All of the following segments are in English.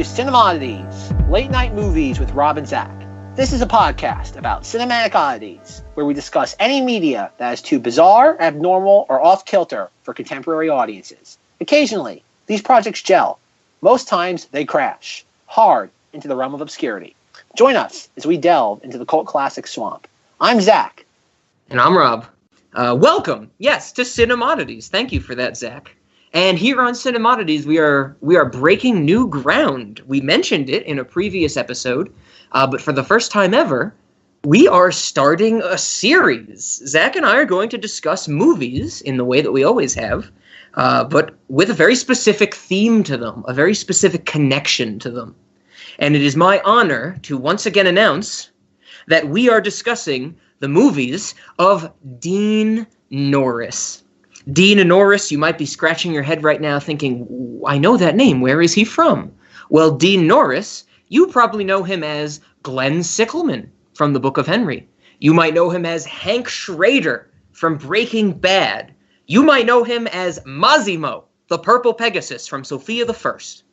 Cinemodities, late night movies with Rob and Zack. This is a podcast about cinematic oddities, where we discuss any media that is too bizarre, abnormal, or off-kilter for contemporary audiences. Occasionally, these projects gel. Most times, they crash hard into the realm of obscurity. Join us as we delve into the cult classic swamp. I'm Zack. And I'm Rob. Welcome, yes, to Cinemodities. Thank you for that, Zack. And here on Cinemodities, we are breaking new ground. We mentioned it in a previous episode, but for the first time ever, we are starting a series. Zack and I are going to discuss movies in the way that we always have, but with a very specific theme to them, a very specific connection to them. And it is my honor to once again announce that we are discussing the movies of Dean Norris. Dean Norris, you might be scratching your head right now thinking, I know that name, where is he from? Well, Dean Norris, you probably know him as Glenn Sickleman from the Book of Henry. You might know him as Hank Schrader from Breaking Bad. You might know him as Massimo, the Purple Pegasus from Sophia the First.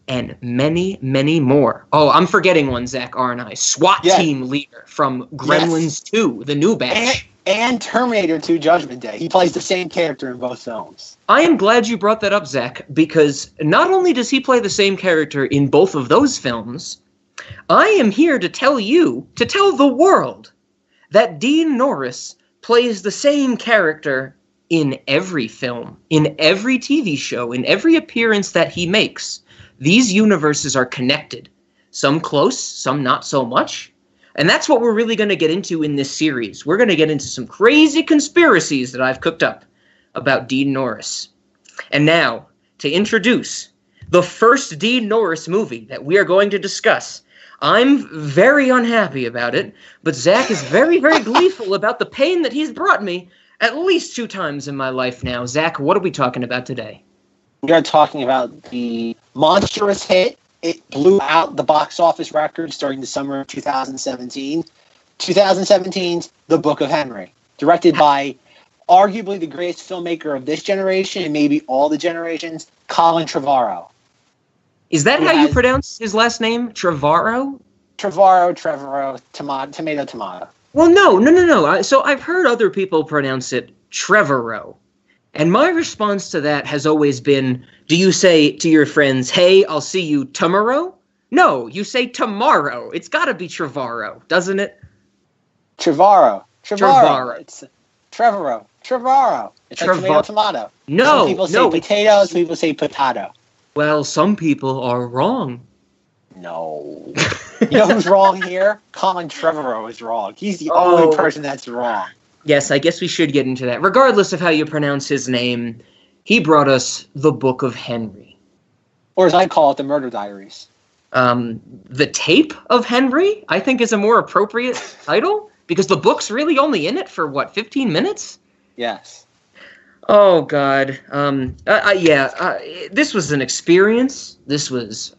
And many, many more. Oh, I'm forgetting one, Zack, aren't I? SWAT team leader from Gremlins 2, the new batch. And Terminator 2 Judgment Day. He plays the same character in both films. I am glad you brought that up, Zack, because not only does he play the same character in both of those films, I am here to tell the world, that Dean Norris plays the same character in every film, in every TV show, in every appearance that he makes. These universes are connected. Some close, some not so much. And that's what we're really going to get into in this series. We're going to get into some crazy conspiracies that I've cooked up about Dean Norris. And now, to introduce the first Dean Norris movie that we are going to discuss. I'm very unhappy about it, but Zack is very, very gleeful about the pain that he's brought me at least 2 times in my life now. Zack, what are we talking about today? We are talking about the monstrous hit. It blew out the box office records during the summer of 2017. 2017's The Book of Henry, directed by arguably the greatest filmmaker of this generation and maybe all the generations, Colin Trevorrow. Is that how you pronounce his last name? Trevorrow? Trevorrow, tomato. Well, no. So I've heard other people pronounce it Trevorrow. And my response to that has always been, do you say to your friends, hey, I'll see you tomorrow? No, you say tomorrow. It's got to be Trevorrow, doesn't it? Trevorrow. It's Trevorrow. It's like tomato. No. Some people say potatoes, some people say potato. Well, some people are wrong. No. You know who's wrong here? Colin Trevorrow is wrong. He's the only person that's wrong. Yes, I guess we should get into that. Regardless of how you pronounce his name, he brought us the Book of Henry. Or as I call it, the Murder Diaries. The Tape of Henry, I think, is a more appropriate title, because the book's really only in it for, 15 minutes? Yes. Oh, God. This was an experience. This was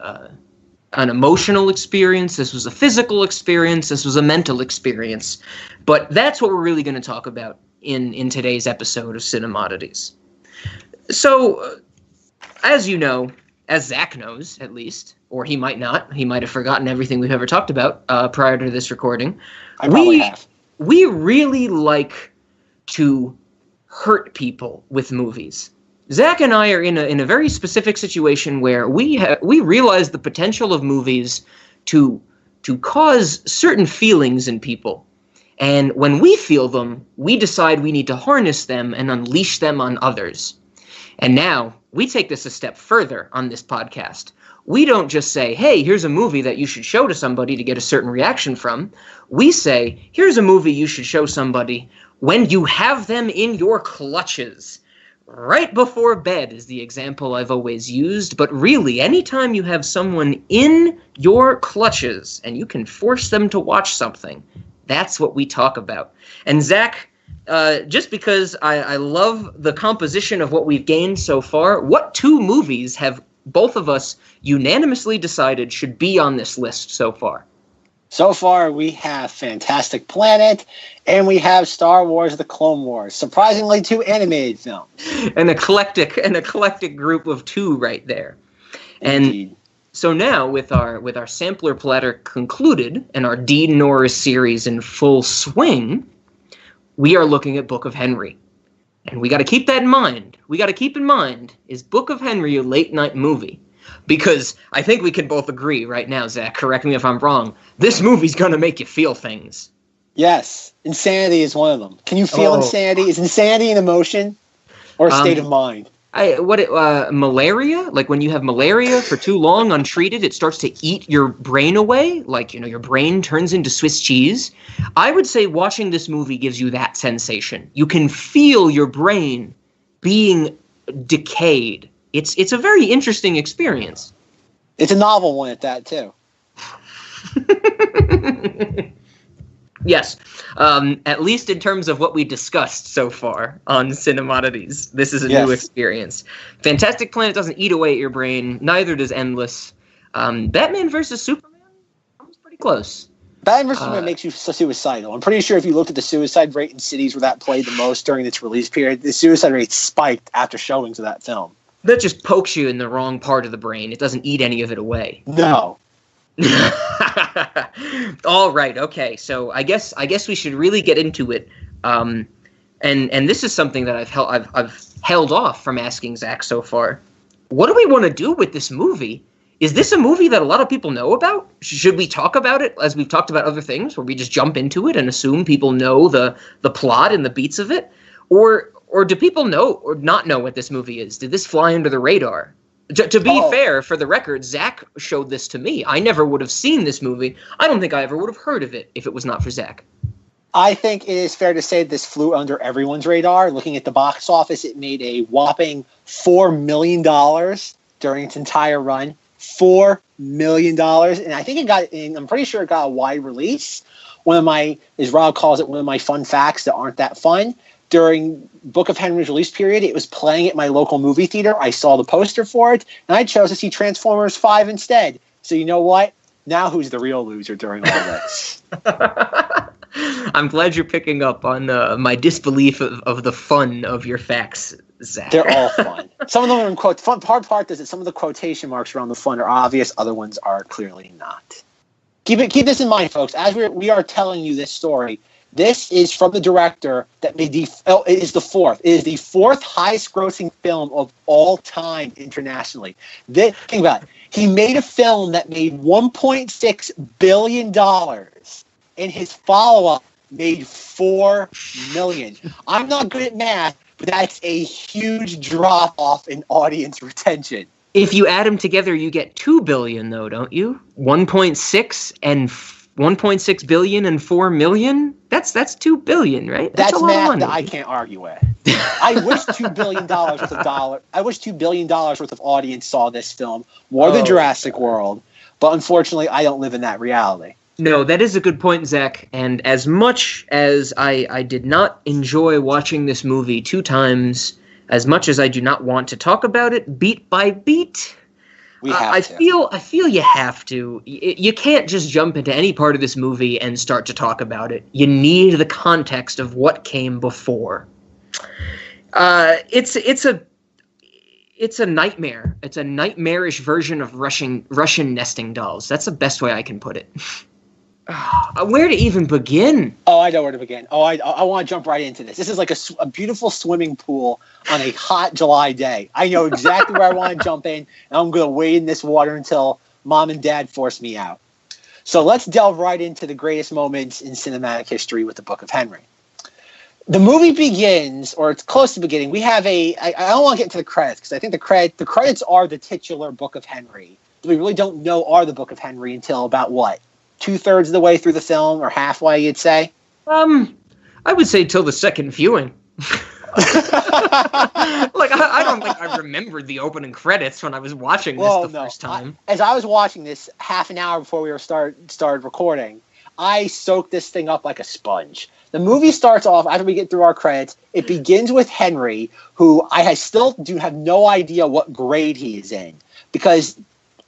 an emotional experience. This was a physical experience. This was a mental experience. But that's what we're really going to talk about in today's episode of Cinemodities. So, as you know, as Zack knows, at least, or he might not, he might have forgotten everything we've ever talked about prior to this recording. I probably have. We really like to hurt people with movies. Zack and I are in a very specific situation where we realize the potential of movies to cause certain feelings in people. And when we feel them, we decide we need to harness them and unleash them on others. And now we take this a step further on this podcast. We don't just say, hey, here's a movie that you should show to somebody to get a certain reaction from. We say, here's a movie you should show somebody when you have them in your clutches. Right before bed is the example I've always used, but really, anytime you have someone in your clutches and you can force them to watch something, that's what we talk about. And Zack, just because I love the composition of what we've gained so far, what 2 movies have both of us unanimously decided should be on this list so far? So far, we have Fantastic Planet, and we have Star Wars: The Clone Wars. Surprisingly, 2 animated films. An eclectic group of 2 right there. Indeed. And So now, with our sampler platter concluded and our Dean Norris series in full swing, we are looking at Book of Henry. And we got to keep that in mind. We got to keep in mind, is Book of Henry a late-night movie? Because I think we can both agree right now, Zach, correct me if I'm wrong, this movie's going to make you feel things. Yes. Insanity is one of them. Can you feel insanity? Is insanity an emotion or a state of mind? Malaria? Like when you have malaria for too long untreated, it starts to eat your brain away. Like, your brain turns into Swiss cheese. I would say watching this movie gives you that sensation. You can feel your brain being decayed. It's a very interesting experience. It's a novel one at that, too. Yes. At least in terms of what we discussed so far on Cinemodities, this is a new experience. Fantastic Planet doesn't eat away at your brain. Neither does Endless. Batman vs. Superman comes pretty close. Batman vs. Superman makes you suicidal. I'm pretty sure if you looked at the suicide rate in cities where that played the most during its release period, the suicide rate spiked after showings of that film. That just pokes you in the wrong part of the brain. It doesn't eat any of it away. No. All right. Okay. So I guess we should really get into it. And this is something that I've held off from asking Zach so far. What do we want to do with this movie? Is this a movie that a lot of people know about? Should we talk about it as we've talked about other things, where we just jump into it and assume people know the plot and the beats of it, or do people know or not know what this movie is? Did this fly under the radar? To be fair, for the record, Zach showed this to me. I never would have seen this movie. I don't think I ever would have heard of it if it was not for Zach. I think it is fair to say this flew under everyone's radar. Looking at the box office, it made a whopping $4 million during its entire run. $4 million. And I think I'm pretty sure it got a wide release. One of my, as Rob calls it, one of my fun facts that aren't that fun. During Book of Henry's release period, it was playing at my local movie theater. I saw the poster for it, and I chose to see Transformers 5 instead. So you know what? Now who's the real loser during all this? I'm glad you're picking up on my disbelief of the fun of your facts, Zach. They're all fun. Some of them are in quotes. Fun part is that some of the quotation marks around the fun are obvious. Other ones are clearly not. Keep this in mind, folks. As we are telling you this story, this is from the director that made it is the fourth highest grossing film of all time internationally. Think about it. He made a film that made $1.6 billion, and his follow-up made $4 million. I'm not good at math, but that's a huge drop-off in audience retention. If you add them together, you get $2 billion, though, don't you? 1.6 billion and 4 million? That's $2 billion, right? That's a lot math of money that I can't argue with. I wish $2 billion worth of audience saw this film more than Jurassic World, but unfortunately, I don't live in that reality. No, that is a good point, Zach. And as much as I did not enjoy watching this movie 2 times, as much as I do not want to talk about it beat by beat, I feel you have to. You can't just jump into any part of this movie and start to talk about it. You need the context of what came before. It's a nightmare. It's a nightmarish version of Russian nesting dolls. That's the best way I can put it. Where to even begin? Oh, I know where to begin. I want to jump right into this. This is like a beautiful swimming pool on a hot July day. I know exactly where I want to jump in, and I'm going to wade in this water until Mom and Dad force me out. So let's delve right into the greatest moments in cinematic history with the Book of Henry. The movie begins, or it's close to beginning. We have I don't want to get into the credits, because I think the credits are the titular Book of Henry. We really don't know are the Book of Henry until about what? 2/3 of the way through the film, or halfway, you'd say? I would say till the second viewing. I don't think I remembered the opening credits when I was watching this first time. As I was watching this half an hour before we started recording, I soaked this thing up like a sponge. The movie starts off, after we get through our credits, it begins with Henry, who I still do have no idea what grade he is in, because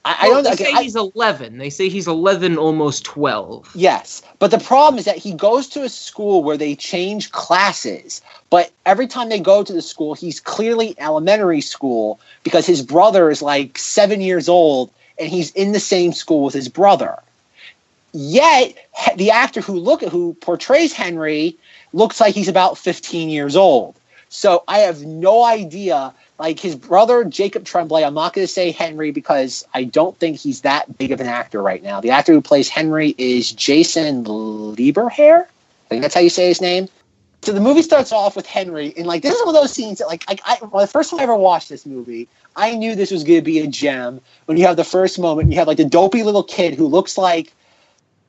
They say he's 11. They say he's 11, almost 12. Yes, but the problem is that he goes to a school where they change classes. But every time they go to the school, he's clearly elementary school because his brother is like 7 years old and he's in the same school with his brother. Yet, the actor who portrays Henry looks like he's about 15 years old. So I have no idea. Like his brother, Jacob Tremblay, I'm not going to say Henry because I don't think he's that big of an actor right now. The actor who plays Henry is Jason Lieberhair. I think that's how you say his name. So the movie starts off with Henry, and like this is one of those scenes that well, the first time I ever watched this movie, I knew this was going to be a gem. When you have the first moment, and you have like the dopey little kid who looks like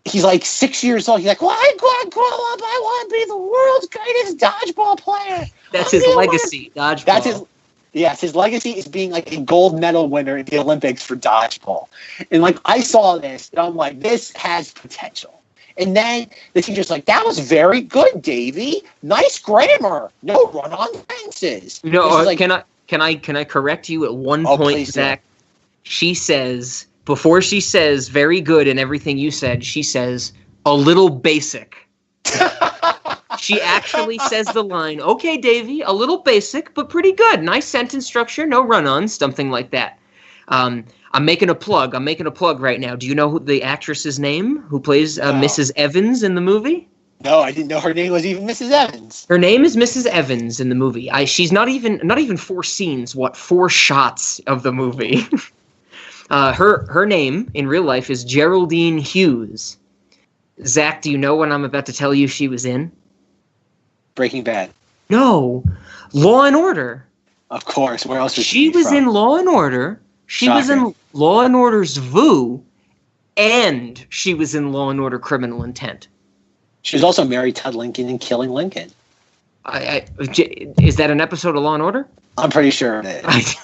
he's like 6 years old. He's like, well, I'm going to grow up. I want to be the world's greatest dodgeball player. That's his legacy, dodgeball. That's his. Yes, his legacy is being like a gold medal winner in the Olympics for dodgeball. And like I saw this, and I'm like, this has potential. And then the teacher's like, that was very good, Davey. Nice grammar. No run on fences. No, like, can I correct you at one point, Zach? She says, before she says very good and everything you said, she says a little basic. She actually says the line, okay, Davey, a little basic, but pretty good. Nice sentence structure, no run-ons, something like that. I'm making a plug right now. Do you know the actress's name who plays Mrs. Evans in the movie? No, I didn't know her name was even Mrs. Evans. Her name is Mrs. Evans in the movie. She's not even 4 scenes, 4 shots of the movie. Her name in real life is Geraldine Hughes. Zach, do you know what I'm about to tell you she was in? Breaking Bad. No, Law and Order. Of course. Where else was she was from? In Law and Order. She was in Law and Order's VU, and she was in Law and Order Criminal Intent. She was also married Ted Lincoln in Killing Lincoln. Is that an episode of Law and Order? I'm pretty sure it is.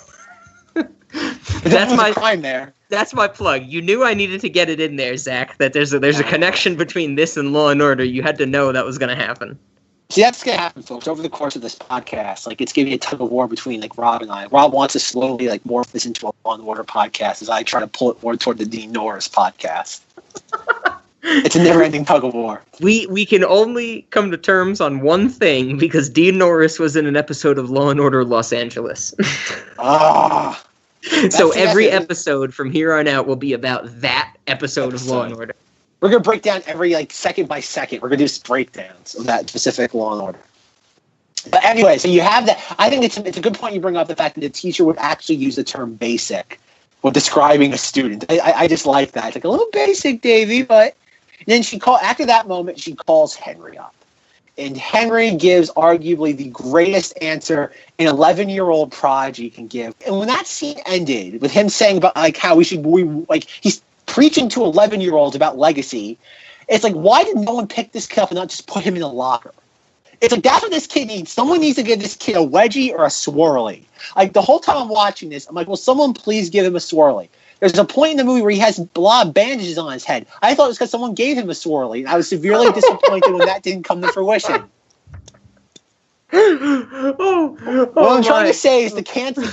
That's my crime there. That's my plug. You knew I needed to get it in there, Zach. That there's a connection between this and Law and Order. You had to know that was going to happen. See, that's going to happen, folks, over the course of this podcast. Like, it's going to be a tug of war between, like, Rob and I. Rob wants to slowly, like, morph this into a Law and Order podcast as I try to pull it more toward the Dean Norris podcast. It's a never-ending tug of war. We can only come to terms on one thing because Dean Norris was in an episode of Law and Order Los Angeles. So every episode from here on out will be about that episode of Law and Order. We're going to break down every, like, second by second. We're going to do breakdowns of that specific Law and Order. But anyway, so you have that. I think it's a good point you bring up, the fact that the teacher would actually use the term basic when describing a student. I just like that. It's like a little basic, Davey, but then after that moment, she calls Henry up. And Henry gives arguably the greatest answer an 11-year-old prodigy can give. And when that scene ended with him saying about like how he's preaching to 11-year-olds about legacy, it's like, why did no one pick this kid up and not just put him in a locker? It's like, that's what this kid needs. Someone needs to give this kid a wedgie or a swirly. Like, the whole time I'm watching this, I'm like, will someone please give him a swirly? There's a point in the movie where he has a lot of bandages on his head. I thought it was because someone gave him a swirly. I was severely disappointed when that didn't come to fruition. What I'm trying to say is he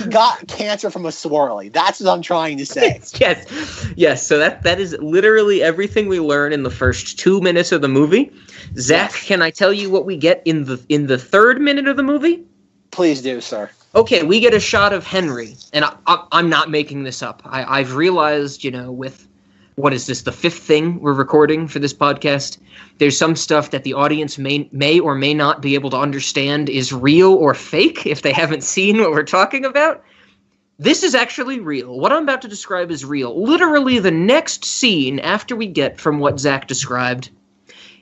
got cancer from a swirly. That's what I'm trying to say. Yes. So that is literally everything we learn in the first 2 minutes of the movie. Zach, yes. Can I tell you what we get in the third minute of the movie? Please do, sir. Okay, we get a shot of Henry, and I'm not making this up. I've realized, with what is this, the 5th thing we're recording for this podcast? There's some stuff that the audience may or may not be able to understand is real or fake if they haven't seen what we're talking about. This is actually real. What I'm about to describe is real. Literally, the next scene after we get from what Zach described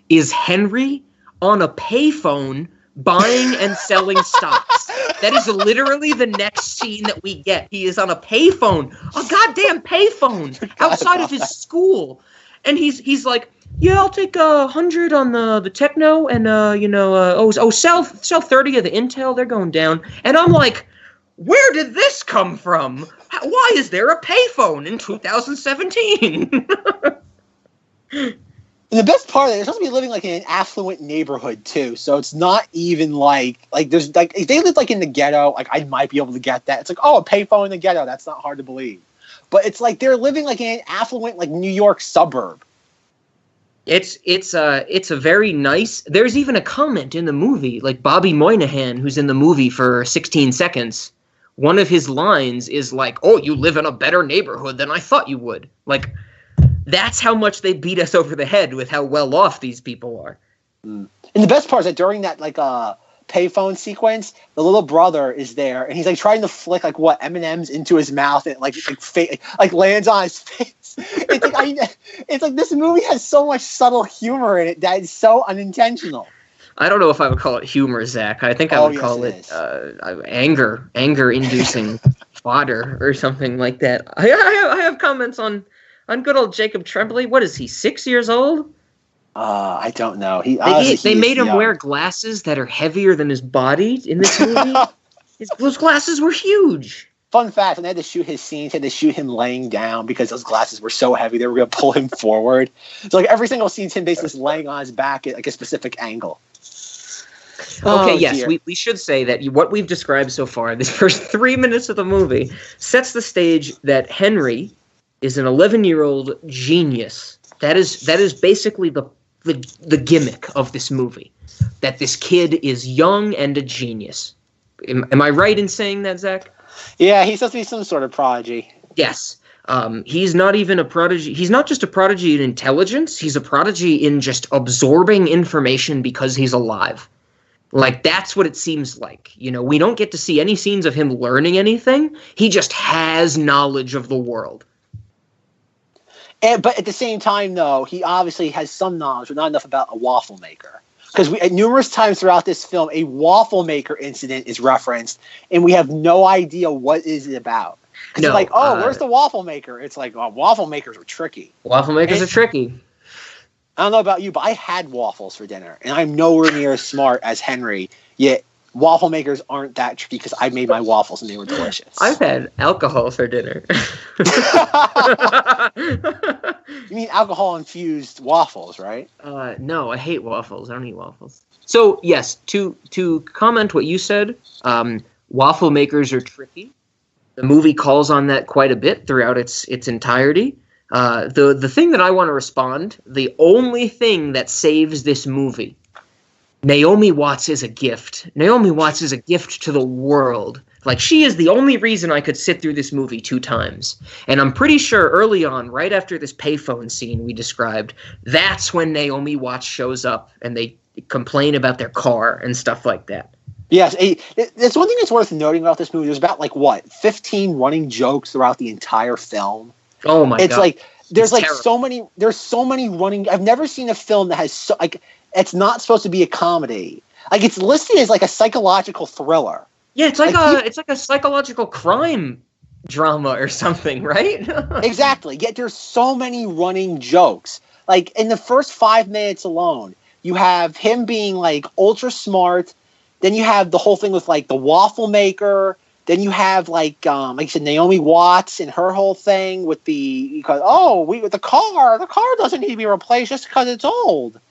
is Henry on a payphone buying and selling stocks. That is literally the next scene that we get. He is on a payphone, a goddamn payphone, outside of his school. And he's like, yeah, I'll take 100 on the techno and, sell 30 of the Intel. They're going down. And I'm like, where did this come from? Why is there a payphone in 2017? And the best part of it, they're supposed to be living like in an affluent neighborhood too, so it's not even like there's like if they lived like in the ghetto, like I might be able to get that. It's like, oh, a payphone in the ghetto, that's not hard to believe. But it's like they're living like in an affluent like New York suburb. It's a very nice. There's even a comment in the movie, like Bobby Moynihan, who's in the movie for 16 seconds, one of his lines is like, "Oh, you live in a better neighborhood than I thought you would." Like, that's how much they beat us over the head with how well off these people are. And the best part is that during that payphone sequence, the little brother is there, and he's like trying to flick like what M&Ms into his mouth, and like lands on his face. It's like this movie has so much subtle humor in it that it's so unintentional. I don't know if I would call it humor, Zach. I think I would call it anger-inducing fodder or something like that. I have comments on good old Jacob Tremblay. What is he, 6 years old? I don't know. They made him wear glasses that are heavier than his body in this movie. Those glasses were huge. Fun fact, when they had to shoot his scenes, they had to shoot him laying down because those glasses were so heavy they were going to pull him forward. So like every single scene's him basically just laying on his back at like a specific angle. Okay, yes, we should say that what we've described so far, this first 3 minutes of the movie, sets the stage that Henry is an 11-year-old genius. That is basically the gimmick of this movie, that this kid is young and a genius. Am I right in saying that, Zach? Yeah, he's supposed to be some sort of prodigy. Yes. He's not even a prodigy. He's not just a prodigy in intelligence. He's a prodigy in just absorbing information because he's alive. Like, that's what it seems like. You know, we don't get to see any scenes of him learning anything. He just has knowledge of the world. But at the same time, though, he obviously has some knowledge, but not enough about a waffle maker. Because at numerous times throughout this film, a waffle maker incident is referenced, and we have no idea what is it about. Because it's like, where's the waffle maker? It's like, waffle makers are tricky. Waffle makers are tricky. I don't know about you, but I had waffles for dinner, and I'm nowhere near as smart as Henry, yet waffle makers aren't that tricky because I made my waffles and they were delicious. I've had alcohol for dinner. You mean alcohol-infused waffles, right? No, I hate waffles. I don't eat waffles. So, yes, to comment what you said, waffle makers are tricky. The movie calls on that quite a bit throughout its entirety. The thing that I want to respond, the only thing that saves this movie, Naomi Watts is a gift. Naomi Watts is a gift to the world. Like, she is the only reason I could sit through this movie 2 times. And I'm pretty sure early on, right after this payphone scene we described, that's when Naomi Watts shows up and they complain about their car and stuff like that. Yes, there's one thing that's worth noting about this movie. There's about, 15 running jokes throughout the entire film. Oh my God. It's like, there's so many running. I've never seen a film that has it's not supposed to be a comedy. Like, it's listed as like a psychological thriller. Yeah, it's like a psychological crime drama or something, right? Exactly. Yet there's so many running jokes. Like, in the first 5 minutes alone, you have him being like ultra smart. Then you have the whole thing with like the waffle maker. Then you have like you said, Naomi Watts and her whole thing with the car doesn't need to be replaced just because it's old.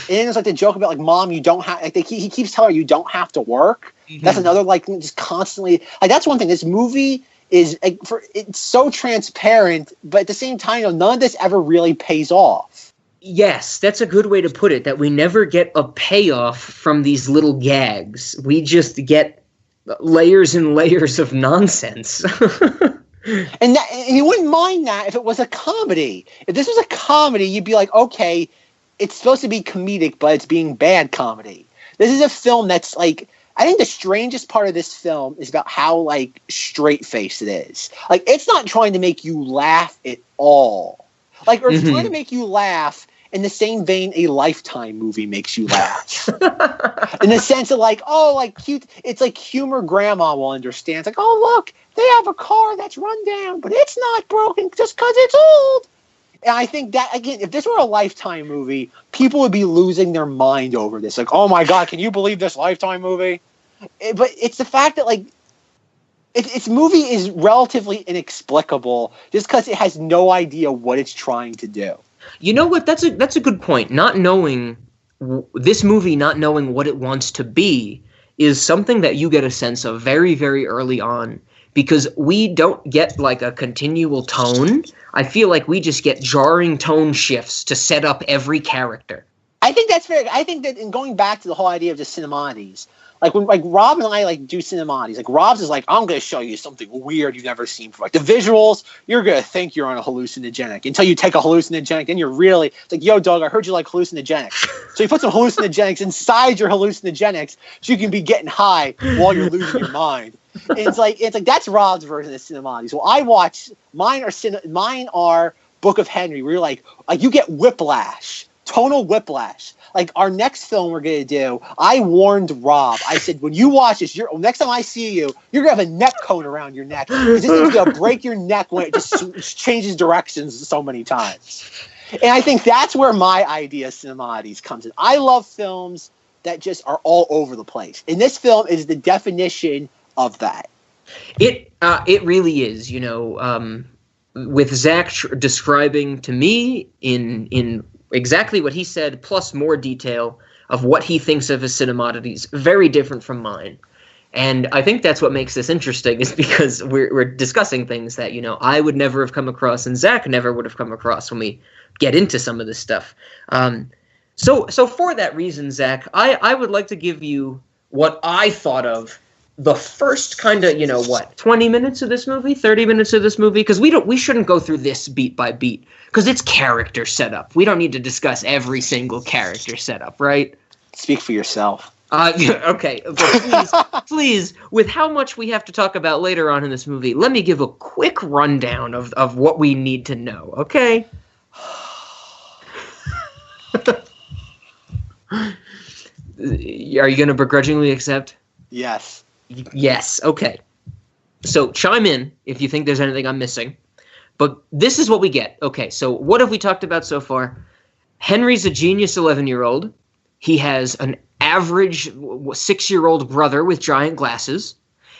And then there's like the joke about like, Mom, you don't have, like, he keeps telling her you don't have to work. Mm-hmm. That's another, like, just constantly, like, that's one thing. This movie is like, it's so transparent, but at the same time, none of this ever really pays off. Yes, that's a good way to put it, that we never get a payoff from these little gags. We just get layers and layers of nonsense. And you wouldn't mind that if it was a comedy. If this was a comedy, you'd be like, okay, it's supposed to be comedic, but it's being bad comedy. This is a film that's like, I think the strangest part of this film is about how like straight-faced it is. Like, it's not trying to make you laugh at all. Like, or it's trying to make you laugh in the same vein a Lifetime movie makes you laugh. In the sense of like, cute. It's like humor grandma will understand. It's like, oh, look, they have a car that's run down, but it's not broken just because it's old. And I think that, again, if this were a Lifetime movie, people would be losing their mind over this. Like, oh my God, can you believe this Lifetime movie? But it's the fact that, like, its movie is relatively inexplicable just because it has no idea what it's trying to do. You know what? That's a good point. Not knowing this movie, not knowing what it wants to be, is something that you get a sense of very, very early on. Because we don't get like a continual tone. I feel like we just get jarring tone shifts to set up every character. I think that's fair. I think that in going back to the whole idea of the Cinemodities, like when like Rob and I like do Cinemodities, like Rob's is like, I'm gonna show you something weird you've never seen before. Like the visuals, you're gonna think you're on a hallucinogenic until you take a hallucinogenic, then you're really it's like, yo dog, I heard you like hallucinogenics. So you put some hallucinogenics inside your hallucinogenics so you can be getting high while you're losing your mind. And it's like that's Rob's version of Cinemodities. Well, I watch mine are Book of Henry, where you're like you get whiplash, tonal whiplash. Like our next film we're gonna do, I warned Rob. I said, when you watch this, next time I see you, you're gonna have a neck cone around your neck because this thing's gonna break your neck when it just changes directions so many times. And I think that's where my idea of Cinemodities comes in. I love films that just are all over the place, and this film is the definition of that. It really is. You know, with Zack describing to me in exactly what he said, plus more detail of what he thinks of his Cinemodities, very different from mine. And I think that's what makes this interesting, is because we're discussing things that, you know, I would never have come across and Zack never would have come across when we get into some of this stuff. So for that reason, Zack, I would like to give you what I thought of the first kind of, 20 minutes of this movie, 30 minutes of this movie, because we shouldn't go through this beat by beat, because it's character setup. We don't need to discuss every single character setup, right? Speak for yourself. Okay, but please, with how much we have to talk about later on in this movie, let me give a quick rundown of what we need to know, okay? Are you going to begrudgingly accept? Yes. Yes, okay. So chime in if you think there's anything I'm missing. But this is what we get. Okay, so what have we talked about so far? Henry's a genius 11-year-old. He has an average 6-year-old brother with giant glasses.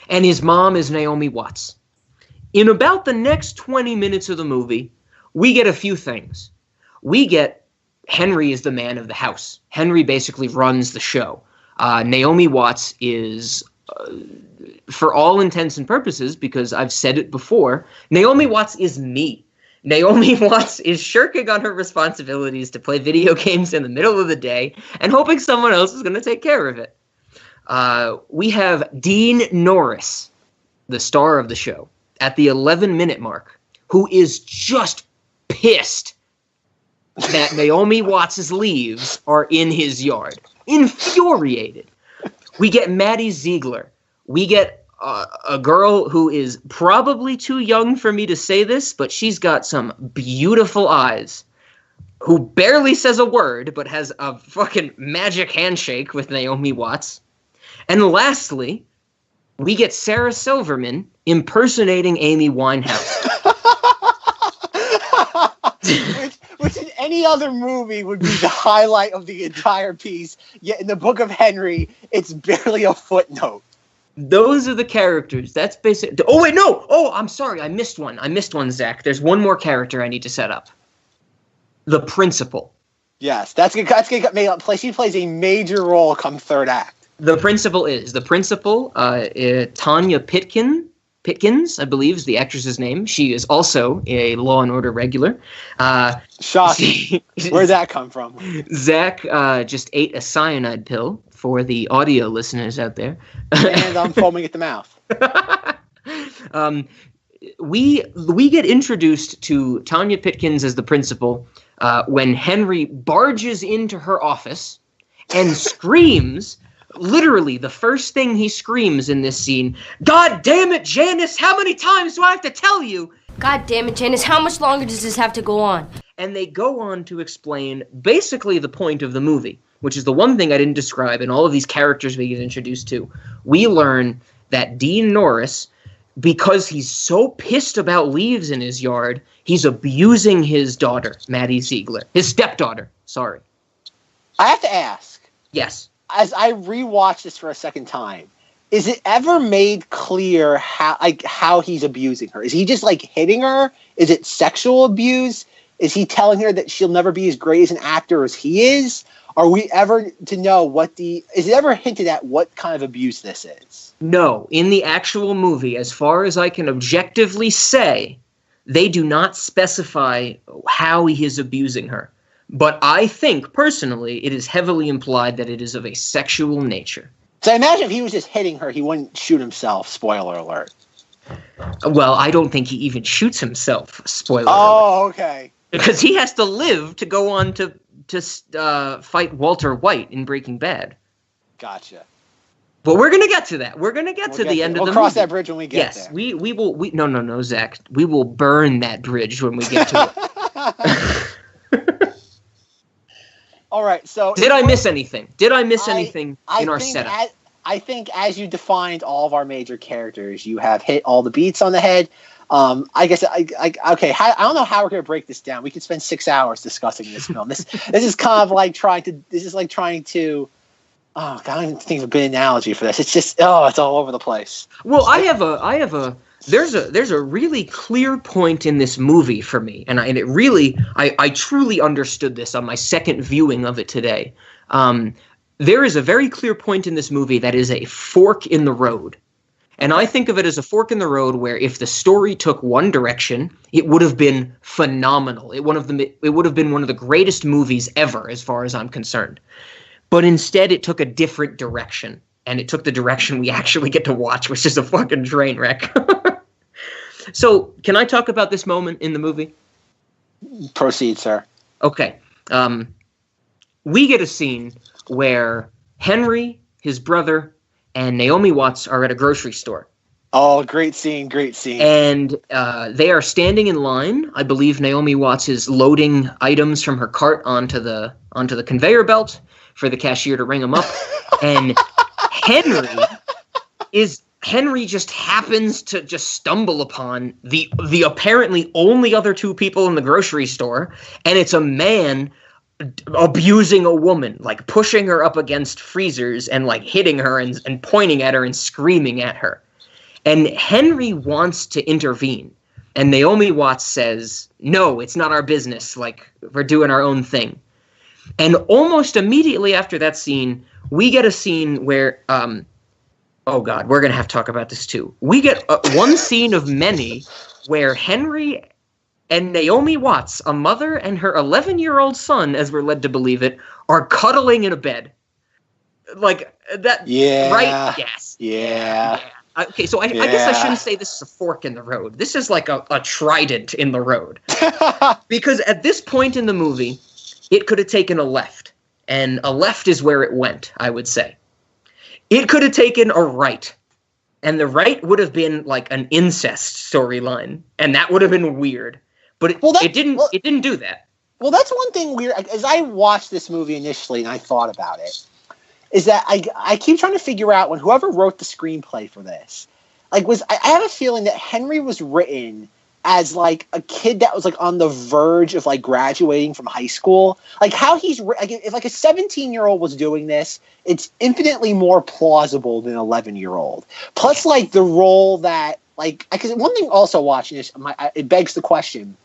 And his mom is Naomi Watts. In about the next 20 minutes of the movie, we get a few things. We get Henry is the man of the house. Henry basically runs the show. Naomi Watts is, for all intents and purposes, because I've said it before, Naomi Watts is me. Naomi Watts is shirking on her responsibilities to play video games in the middle of the day and hoping someone else is going to take care of it. We have Dean Norris, the star of the show, at the 11-minute mark, who is just pissed that Naomi Watts' leaves are in his yard. Infuriated. We get Maddie Ziegler. We get a girl who is probably too young for me to say this, but she's got some beautiful eyes, who barely says a word, but has a fucking magic handshake with Naomi Watts. And lastly, we get Sarah Silverman impersonating Amy Winehouse. Which in any other movie would be the highlight of the entire piece, yet in the Book of Henry, it's barely a footnote. Those are the characters. That's basic. Oh, wait, no! Oh, I'm sorry. I missed one, Zack. There's one more character I need to set up. The principal. Yes, that's gonna get made up. She plays a major role come third act. The principal, Tanya Pitkins, I believe, is the actress's name. She is also a Law and Order regular. Shocking. Where'd that come from? Zack just ate a cyanide pill for the audio listeners out there. And I'm foaming at the mouth. We get introduced to Tanya Pitkins as the principal when Henry barges into her office and screams. Literally, the first thing he screams in this scene, "God damn it, Janice, how many times do I have to tell you?" God damn it, Janice, how much longer does this have to go on? And they go on to explain basically the point of the movie, which is the one thing I didn't describe in all of these characters we get introduced to. We learn that Dean Norris, because he's so pissed about leaves in his yard, he's abusing his daughter, Maddie Ziegler. His stepdaughter, sorry. I have to ask. Yes. As I rewatch this for a second time, is it ever made clear how he's abusing her? Is he just hitting her? Is it sexual abuse? Is he telling her that she'll never be as great as an actor as he is? Are we ever to know is it ever hinted at what kind of abuse this is? No. In the actual movie, as far as I can objectively say, they do not specify how he is abusing her. But I think, personally, it is heavily implied that it is of a sexual nature. So I imagine if he was just hitting her, he wouldn't shoot himself. Spoiler alert. Well, I don't think he even shoots himself. Spoiler alert. Oh, okay. Because he has to live to go on to fight Walter White in Breaking Bad. Gotcha. But we're gonna get to that. We're gonna get to the end of the movie. We'll cross that bridge when we get there. Yes, we will. No, Zach. We will burn that bridge when we get to it. All right. So, did I miss anything? Did I miss anything in our setup? I think as you defined all of our major characters, you have hit all the beats on the head. I guess okay. I don't know how we're gonna break this down. We could spend 6 hours discussing this film. This is kind of like trying to. Oh God, I don't even think of a good analogy for this. It's just it's all over the place. Well, there's a really clear point in this movie for me, and I truly understood this on my second viewing of it today. There is a very clear point in this movie that is a fork in the road. And I think of it as a fork in the road where if the story took one direction, it would have been phenomenal. It would have been one of the greatest movies ever, as far as I'm concerned. But instead, it took a different direction. And it took the direction we actually get to watch, which is a fucking train wreck. So, can I talk about this moment in the movie? Proceed, sir. Okay. We get a scene where Henry, his brother, and Naomi Watts are at a grocery store. Oh, great scene. And they are standing in line. I believe Naomi Watts is loading items from her cart onto the conveyor belt for the cashier to ring them up. And Henry just happens to just stumble upon the apparently only other two people in the grocery store, and it's a man abusing a woman, like pushing her up against freezers and like hitting her and pointing at her and screaming at her. And Henry wants to intervene. And Naomi Watts says, no, it's not our business. Like, we're doing our own thing. And almost immediately after that scene, we get a scene where, oh God, we're going to have to talk about this too. We get one scene of many where Henry and Naomi Watts, a mother and her 11-year-old son, as we're led to believe it, are cuddling in a bed. Like, that, yeah, right? Yes. Yeah. Okay, so I guess I shouldn't say this is a fork in the road. This is like a trident in the road. Because at this point in the movie, it could have taken a left. And a left is where it went, I would say. It could have taken a right. And the right would have been like an incest storyline. And that would have been weird. But it didn't do that. Well, that's one thing weird. As I watched this movie initially and I thought about it, is that I keep trying to figure out when whoever wrote the screenplay for this, I have a feeling that Henry was written as like a kid that was like on the verge of like graduating from high school. Like how he's like, if like a 17-year-old was doing this, it's infinitely more plausible than an 11-year-old. Plus, like the role that like, because one thing also watching this, it begs the question.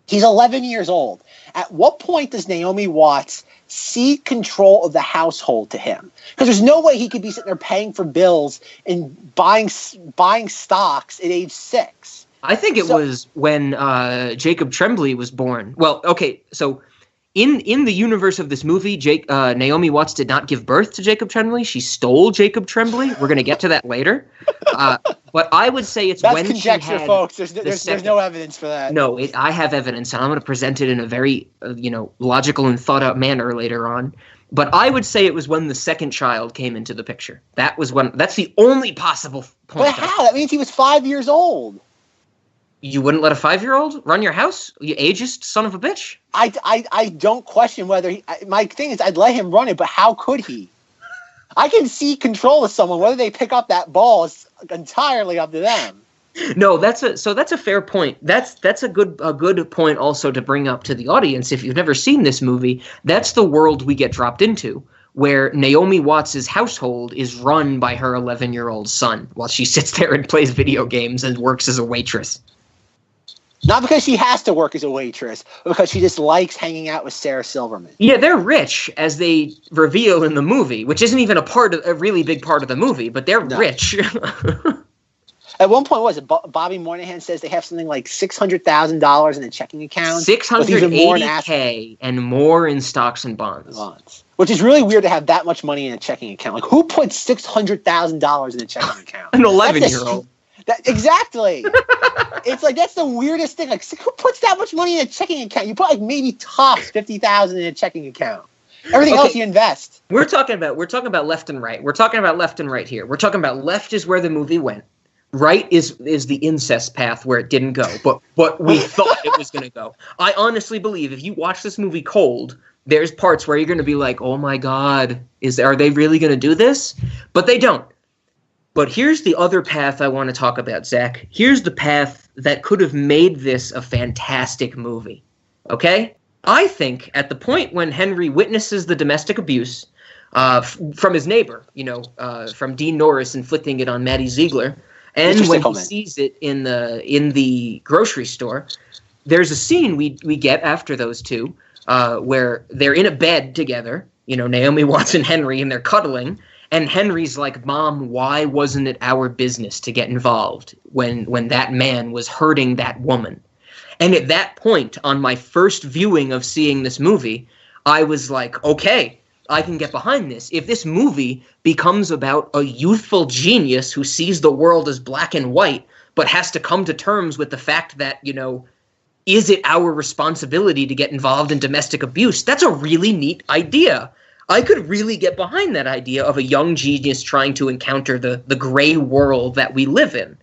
He's 11 years old. At what point does Naomi Watts cede control of the household to him? Because there's no way he could be sitting there paying for bills and buying stocks at age 6. I think it was when Jacob Tremblay was born. Well, okay, so in the universe of this movie, Naomi Watts did not give birth to Jacob Tremblay. She stole Jacob Tremblay. We're going to get to that later. But I would say it's when conjecture, she had folks. There's no evidence for that. No, I have evidence, and I'm going to present it in a very logical and thought out manner later on. But I would say it was when the second child came into the picture. That's the only possible point. But how? That means he was 5 years old. You wouldn't let a 5-year-old run your house? You ageist son of a bitch. I don't question whether my thing is I'd let him run it, but how could he? I can see control of someone. Whether they pick up that ball is entirely up to them. No, that's a fair point. That's a good point also to bring up to the audience. If you've never seen this movie, that's the world we get dropped into, where Naomi Watts' household is run by her 11-year-old son while she sits there and plays video games and works as a waitress. Not because she has to work as a waitress, but because she just likes hanging out with Sarah Silverman. Yeah, they're rich, as they reveal in the movie, which isn't even a really big part of the movie, but they're rich. At one point, Bobby Moynihan says they have something like $600,000 in a checking account. $680K and more in stocks and bonds. Which is really weird to have that much money in a checking account. Like, who puts $600,000 in a checking account? An 11-year-old. Exactly. It's like, that's the weirdest thing. Like, who puts that much money in a checking account? You put like maybe tops $50,000 in a checking account. Everything else you invest. We're talking about left and right. We're talking about left and right here. We're talking about left is where the movie went. Right is the incest path where it didn't go, but we thought it was going to go. I honestly believe if you watch this movie cold, there's parts where you're going to be like, oh my God, are they really going to do this? But they don't. But here's the other path I want to talk about, Zach. Here's the path that could have made this a fantastic movie. Okay? I think at the point when Henry witnesses the domestic abuse from his neighbor, from Dean Norris inflicting it on Maddie Ziegler, and when he sees it in the grocery store, there's a scene we get after those two where they're in a bed together, Naomi Watts and Henry, and they're cuddling. And Henry's like, Mom, why wasn't it our business to get involved when that man was hurting that woman? And at that point, on my first viewing of seeing this movie, I was like, okay, I can get behind this. If this movie becomes about a youthful genius who sees the world as black and white, but has to come to terms with the fact that, is it our responsibility to get involved in domestic abuse? That's a really neat idea. I could really get behind that idea of a young genius trying to encounter the gray world that we live in.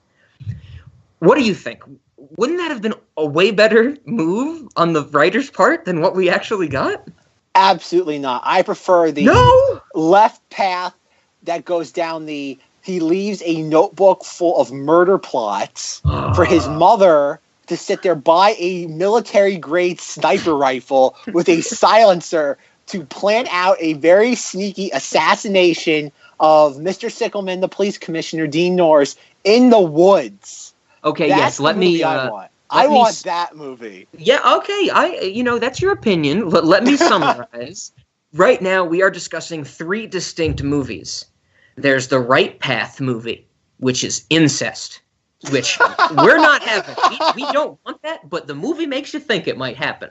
What do you think? Wouldn't that have been a way better move on the writer's part than what we actually got? Absolutely not. I prefer the left path that goes down he leaves a notebook full of murder plots for his mother to sit there by a military-grade sniper rifle with a silencer to plan out a very sneaky assassination of Mr. Sickleman, the police commissioner, Dean Norris, in the woods. Okay, That's yes, let me... I want that movie. Yeah, okay. That's your opinion. Let me summarize. Right now, we are discussing 3 distinct movies. There's the Right Path movie, which is incest, which we're not having. We don't want that, but the movie makes you think it might happen.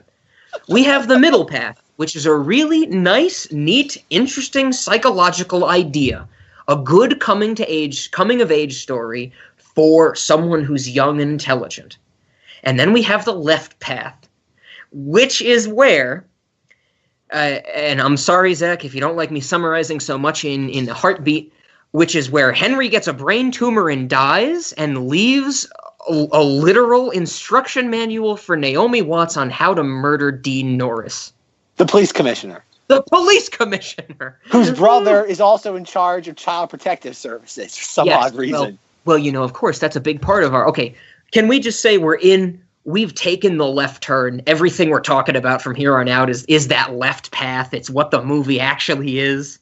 We have the Middle Path, which is a really nice, neat, interesting psychological idea. A good coming of age story for someone who's young and intelligent. And then we have the Left Path, which is where, and I'm sorry, Zach, if you don't like me summarizing so much in a heartbeat, which is where Henry gets a brain tumor and dies and leaves a literal instruction manual for Naomi Watts on how to murder Dean Norris. The police commissioner. The police commissioner. Whose brother is also in charge of Child Protective Services for some odd reason. Well, of course, that's a big part of our... Okay, can we just say we've taken the left turn. Everything we're talking about from here on out is that left path. It's what the movie actually is.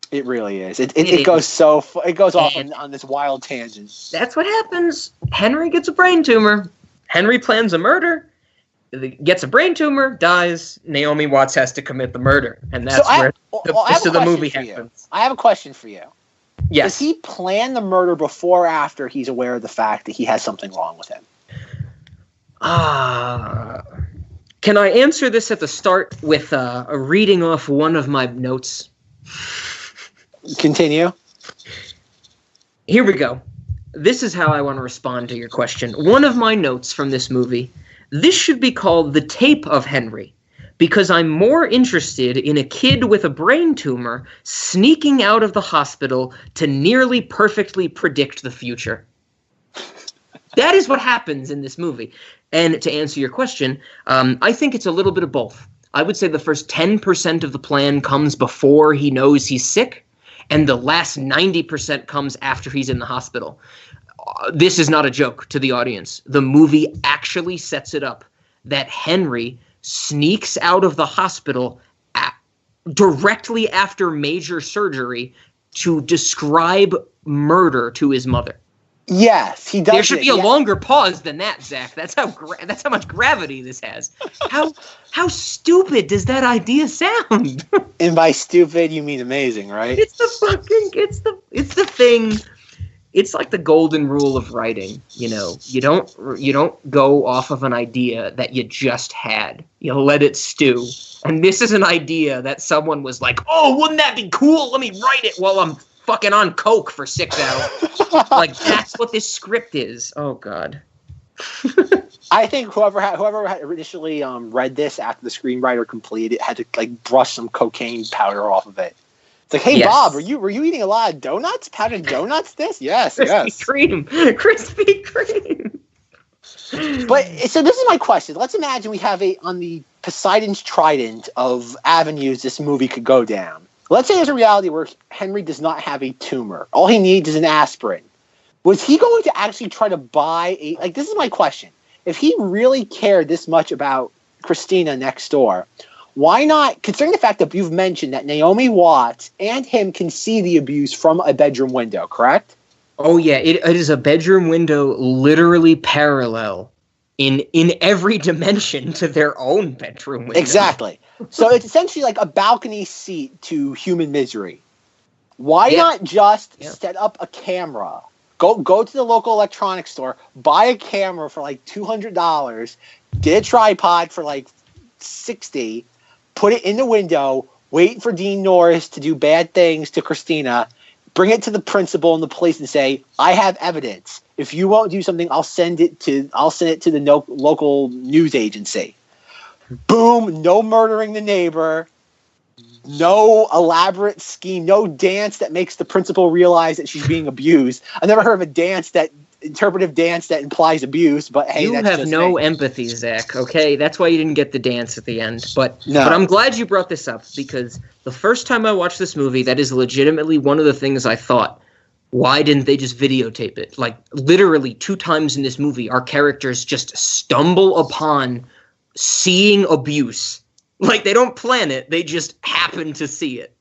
It really is. It goes off on this wild tangent. That's what happens. Henry gets a brain tumor. Henry plans a murder. Gets a brain tumor, dies. Naomi Watts has to commit the murder, and that's where the rest of the movie happens. I have a question for you. Yes. Does he plan the murder before or after he's aware of the fact that he has something wrong with him? Can I answer this at the start with a reading off one of my notes? Continue. Here we go. This is how I want to respond to your question. One of my notes from this movie: this should be called The Tape of Henry, because I'm more interested in a kid with a brain tumor sneaking out of the hospital to nearly perfectly predict the future. That is what happens in this movie. And to answer your question, I think it's a little bit of both. I would say the first 10% of the plan comes before he knows he's sick, and the last 90% comes after he's in the hospital. This is not a joke to the audience. The movie actually sets it up that Henry sneaks out of the hospital directly after major surgery to describe murder to his mother. Yes, he does. There should be a longer pause than that, Zach. That's how much gravity this has. How stupid does that idea sound? And by stupid, you mean amazing, right? It's the thing. it's like the golden rule of writing. You know, you don't go off of an idea that you just had. You let it stew. And this is an idea that someone was like, oh, wouldn't that be cool? Let me write it while I'm fucking on coke for 6 hours. Like, that's what this script is. Oh, God. I think whoever had initially read this after the screenwriter completed it had to like brush some cocaine powder off of it. It's like, hey, yes. Bob, were you eating a lot of donuts? Powdered donuts? Yes, Krispy Kreme. But so this is my question. Let's imagine we have on the Poseidon's trident of avenues this movie could go down. Let's say there's a reality where Henry does not have a tumor. All he needs is an aspirin. Was he going to actually try to buy this is my question. If he really cared this much about Christina next door, why not, considering the fact that you've mentioned that Naomi Watts and him can see the abuse from a bedroom window, correct? Oh, yeah. It is a bedroom window literally parallel in every dimension to their own bedroom window. Exactly. So it's essentially like a balcony seat to human misery. Why not just set up a camera? Go to the local electronics store, buy a camera for like $200, get a tripod for like $60, put it in the window, wait for Dean Norris to do bad things to Christina, bring it to the principal and the police and say, I have evidence. If you won't do something, I'll send it to the local news agency. Boom, no murdering the neighbor. No elaborate scheme, no dance that makes the principal realize that she's being abused. I've never heard of a interpretive dance that implies abuse, but hey, you have no empathy, Zach, okay? That's why you didn't get the dance at the end. But I'm glad you brought this up, because the first time I watched this movie, that is legitimately one of the things I thought, why didn't they just videotape it? Like, literally 2 times in this movie, our characters just stumble upon seeing abuse. Like, they don't plan it. They just happen to see it.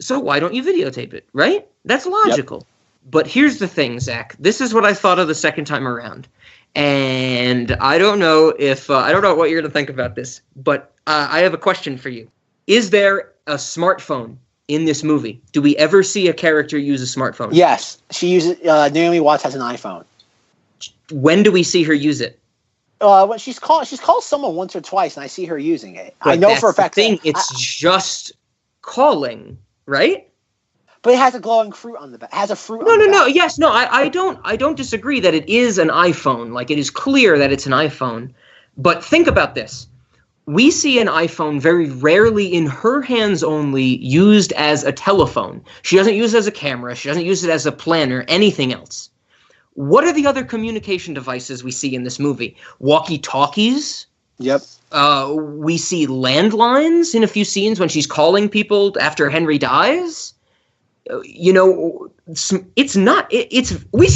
So why don't you videotape it, right? That's logical. Yep. But here's the thing, Zach. This is what I thought of the second time around. And I don't know I don't know what you're going to think about this, but I have a question for you. Is there a smartphone in this movie? Do we ever see a character use a smartphone? Yes. She uses, Naomi Watts has an iPhone. When do we see her use it? When she's called someone once or twice, and I see her using it. But I know for a fact it's just calling, right? But it has a glowing fruit on the back. It has a fruit. No. Yes, no. I don't disagree that it is an iPhone. Like, it is clear that it's an iPhone. But think about this. We see an iPhone very rarely in her hands only, used as a telephone. She doesn't use it as a camera. She doesn't use it as a planner. Anything else. What are the other communication devices we see in this movie? Walkie-talkies? Yep. We see landlines in a few scenes when she's calling people after Henry dies. We see a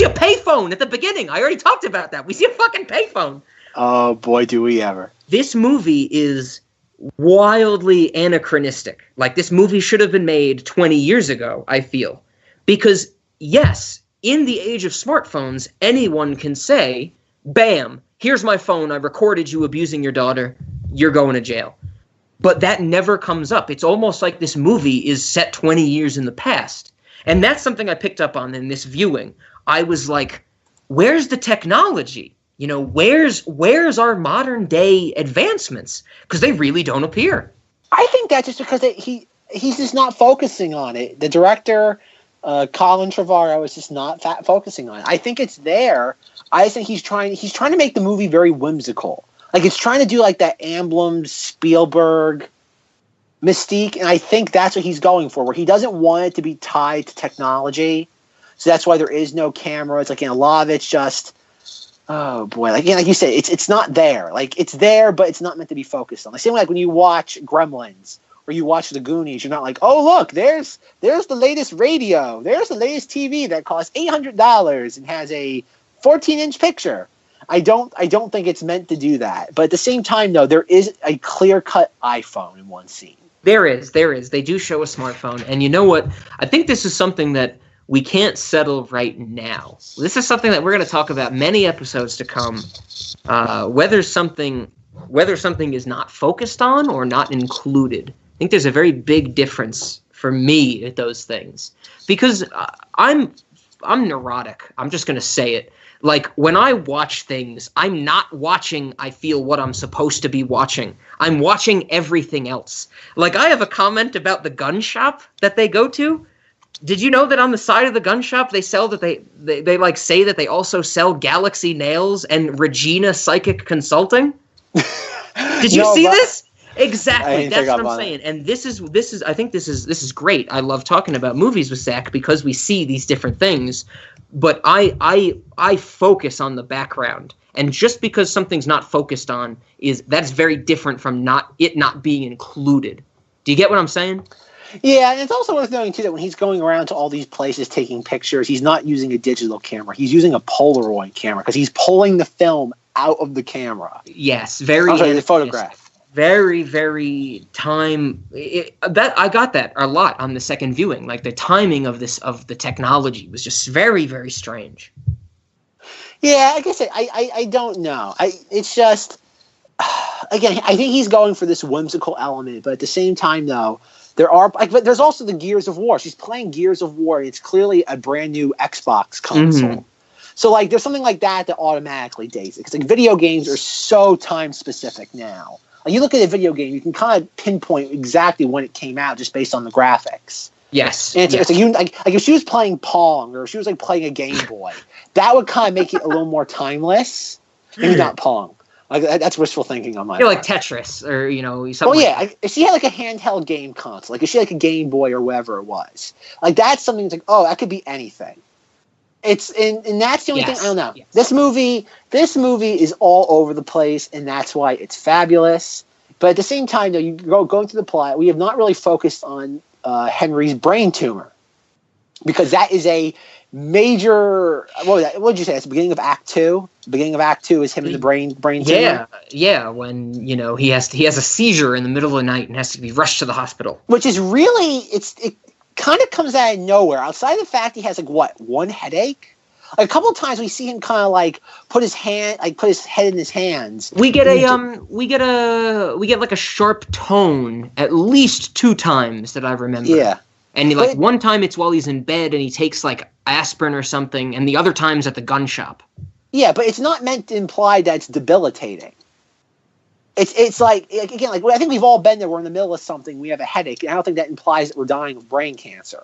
payphone at the beginning. I already talked about that. We see a fucking payphone. Oh, boy, do we ever. This movie is wildly anachronistic. Like, this movie should have been made 20 years ago, I feel. Because, yes, in the age of smartphones, anyone can say, bam, here's my phone, I recorded you abusing your daughter, you're going to jail. But that never comes up. It's almost like this movie is set 20 years in the past. And that's something I picked up on in this viewing. I was like, where's the technology? Where's our modern day advancements? Because they really don't appear. I think that's just because he's just not focusing on it. The director... Colin Trevorrow is just not focusing on it. I think it's there. I think he's trying to make the movie very whimsical. Like, it's trying to do like that Amblin Spielberg mystique, and I think that's what he's going for, where he doesn't want it to be tied to technology. So that's why there is no camera. It's like, a lot of it's just, oh boy, like you said, it's not there. Like, it's there, but it's not meant to be focused on. The same way like when you watch Gremlins. Or you watch The Goonies, you're not like, oh, look, there's the latest radio. There's the latest TV that costs $800 and has a 14-inch picture. I don't think it's meant to do that. But at the same time, though, there is a clear-cut iPhone in one scene. There is. They do show a smartphone. And you know what? I think this is something that we can't settle right now. This is something that we're going to talk about many episodes to come. Whether something is not focused on or not included. I think there's a very big difference for me at those things, because I'm I'm neurotic. I'm just gonna say it. Like, when I watch things, I'm not watching, I feel, what I'm supposed to be watching. I'm watching everything else. Like, I have a comment about the gun shop that they go to. Did you know that on the side of the gun shop they sell that they like say that they also sell Galaxy Nails and Regina Psychic Consulting? Did you see this? Exactly. That's what I'm saying. And this is I think this is great. I love talking about movies with Zack because we see these different things, but I focus on the background. And just because something's not focused on that's very different from not being included. Do you get what I'm saying? Yeah, and it's also worth noting, too, that when he's going around to all these places taking pictures, he's not using a digital camera. He's using a Polaroid camera because he's pulling the film out of the camera. Yes, the photograph. Very, very I got that a lot on the second viewing. Like, the timing of the technology was just very, very strange. Yeah, like I said, I don't know. It's just, again, I think he's going for this whimsical element, but at the same time, though, but there's also the Gears of War. She's playing Gears of War. It's clearly a brand new Xbox console. Mm-hmm. So, like, there's something like that automatically dates it. Because, like, video games are so time-specific now. Like, you look at a video game, you can kind of pinpoint exactly when it came out just based on the graphics. Yes. And it's like if she was playing Pong or if she was, like, playing a Game Boy, that would kind of make it a little more timeless. Maybe not Pong. Like, that's wishful thinking on my part. Like Tetris or, something. Well, yeah. If she had, like, a handheld game console, like if she had, like, a Game Boy or whatever it was, like, that's something that's like, oh, that could be anything. And that's the only thing, I don't know. Yes. This movie is all over the place, and that's why it's fabulous. But at the same time, though, going through the plot, we have not really focused on Henry's brain tumor. Because that is a major. What did you say? It's the beginning of Act 2. The beginning of Act 2 is him in the brain tumor. Yeah. When he has a seizure in the middle of the night and has to be rushed to the hospital. Which is really it kind of comes out of nowhere. Outside of the fact he has one headache. Like, a couple of times we see him kind of like put his head in his hands. We get like a sharp tone at least 2 times that I remember. Yeah. And one time it's while he's in bed and he takes like aspirin or something, and the other time's at the gun shop. Yeah, but it's not meant to imply that it's debilitating. It's like, again, like, I think we've all been there. We're in the middle of something. We have a headache. And I don't think that implies that we're dying of brain cancer.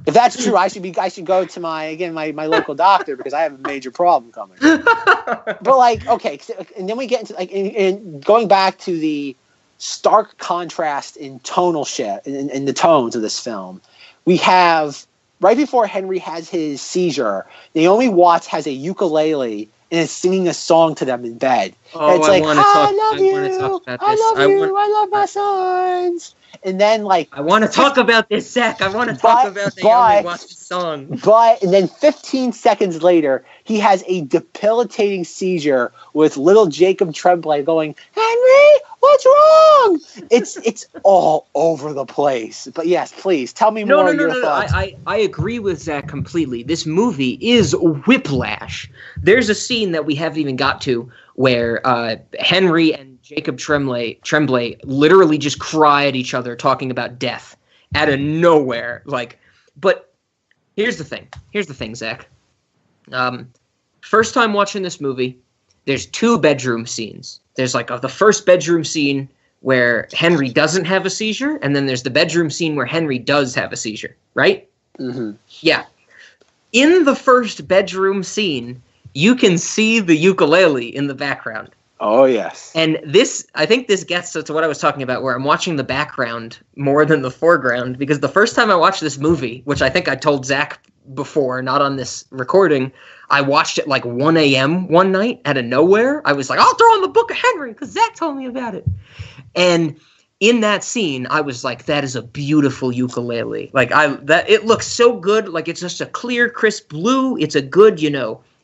If that's true, I should go to my local doctor because I have a major problem coming. But, like, okay, and then we get into, like, and going back to the stark contrast in tonal shift in the tones of this film, we have right before Henry has his seizure, Naomi Watts has a ukulele and is singing a song to them in bed. Oh, and it's like, I love you, I love my sons. And then, like, I want to talk about this, Zack. I want to talk about Naomi Watts' song. And then 15 seconds later, he has a debilitating seizure with little Jacob Tremblay going, Henry, what's wrong? It's all over the place. But yes, please tell me more of your thoughts. I agree with Zack completely. This movie is whiplash. There's a scene that we haven't even got to where Henry and Jacob Tremblay literally just cry at each other talking about death out of nowhere. Like, but here's the thing, Zack. First time watching this movie, there's 2 bedroom scenes. There's like the first bedroom scene where Henry doesn't have a seizure, and then there's the bedroom scene where Henry does have a seizure, right? Mm-hmm. Yeah. In the first bedroom scene, you can see the ukulele in the background. Oh, yes. And I think this gets to what I was talking about, where I'm watching the background more than the foreground, because the first time I watched this movie, which I think I told Zack before, not on this recording, I watched it like 1 a.m. one night out of nowhere. I was like, I'll throw on the Book of Henry because Zack told me about it. And in that scene, I was like, that is a beautiful ukulele. Like, it looks so good. Like, it's just a clear, crisp blue. It's a good,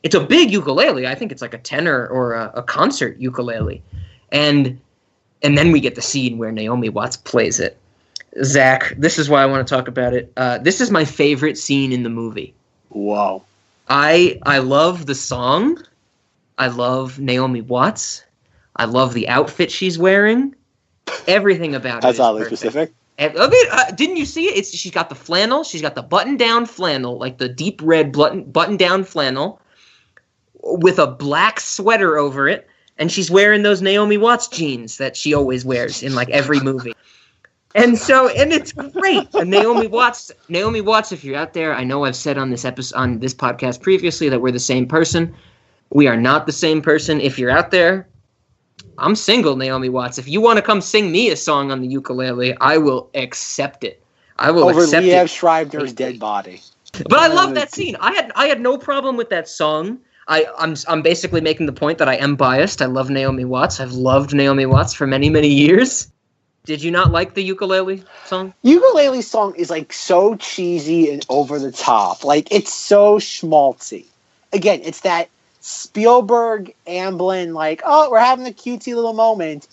it's a big ukulele. I think it's like a tenor or a concert ukulele. And then we get the scene where Naomi Watts plays it. Zack, this is why I want to talk about it. This is my favorite scene in the movie. Wow. I love the song. I love Naomi Watts. I love the outfit she's wearing. Everything about it. That's oddly specific. Didn't you see it? She's got the flannel. She's got the button-down flannel, like the deep red button-down flannel, with a black sweater over it, and she's wearing those Naomi Watts jeans that she always wears in like every movie. And it's great. And Naomi Watts, if you're out there, I know I've said on this podcast previously that we're the same person. We are not the same person. If you're out there, I'm single, Naomi Watts. If you want to come sing me a song on the ukulele, I will accept it. Over Liev Schreiber's dead body. But I love that scene. I had no problem with that song. I'm basically making the point that I am biased. I love Naomi Watts. I've loved Naomi Watts for many, many years. Did you not like the ukulele song? Ukulele song is like so cheesy and over the top. Like it's so schmaltzy. Again, it's that Spielberg Amblin, like, oh, we're having a cutesy little moment.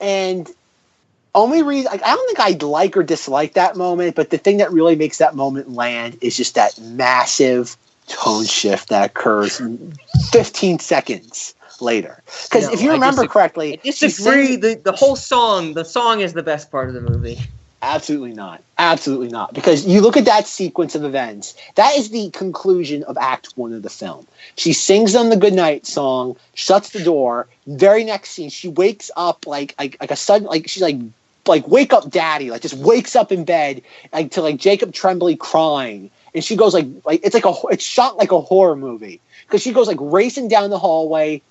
And only reason, like, I don't think I'd like or dislike that moment, but the thing that really makes that moment land is just that massive tone shift that occurs 15 seconds later. Because if you remember correctly, I disagree. The whole song, the song is the best part of the movie. Absolutely not. Absolutely not. Because you look at that sequence of events, that is the conclusion of Act 1 of the film. She sings them the goodnight song, shuts the door. Very next scene, she wakes up like a sudden, like she's like wake up, daddy, like just wakes up in bed, like to like Jacob Tremblay crying, and she goes like it's shot like a horror movie because she goes like racing down the hallway.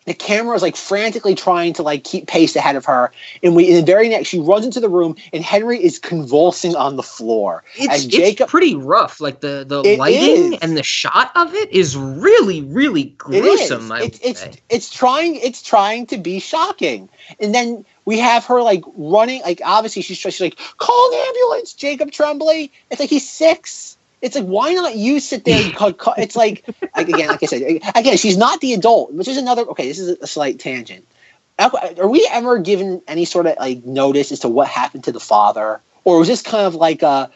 The camera is like frantically trying to like keep pace ahead of her, and in the very next, she runs into the room, and Henry is convulsing on the floor. It's pretty rough. Like the lighting and the shot of it is really, really gruesome. It's trying to be shocking, and then we have her like running. Like obviously she's like, call an ambulance, Jacob Tremblay. It's like he's 6. It's like, why not you sit there and it's like again, like I said, again, she's not the adult, which is another, okay, this is a slight tangent. Are we ever given any sort of like notice as to what happened to the father? Or was this kind of like a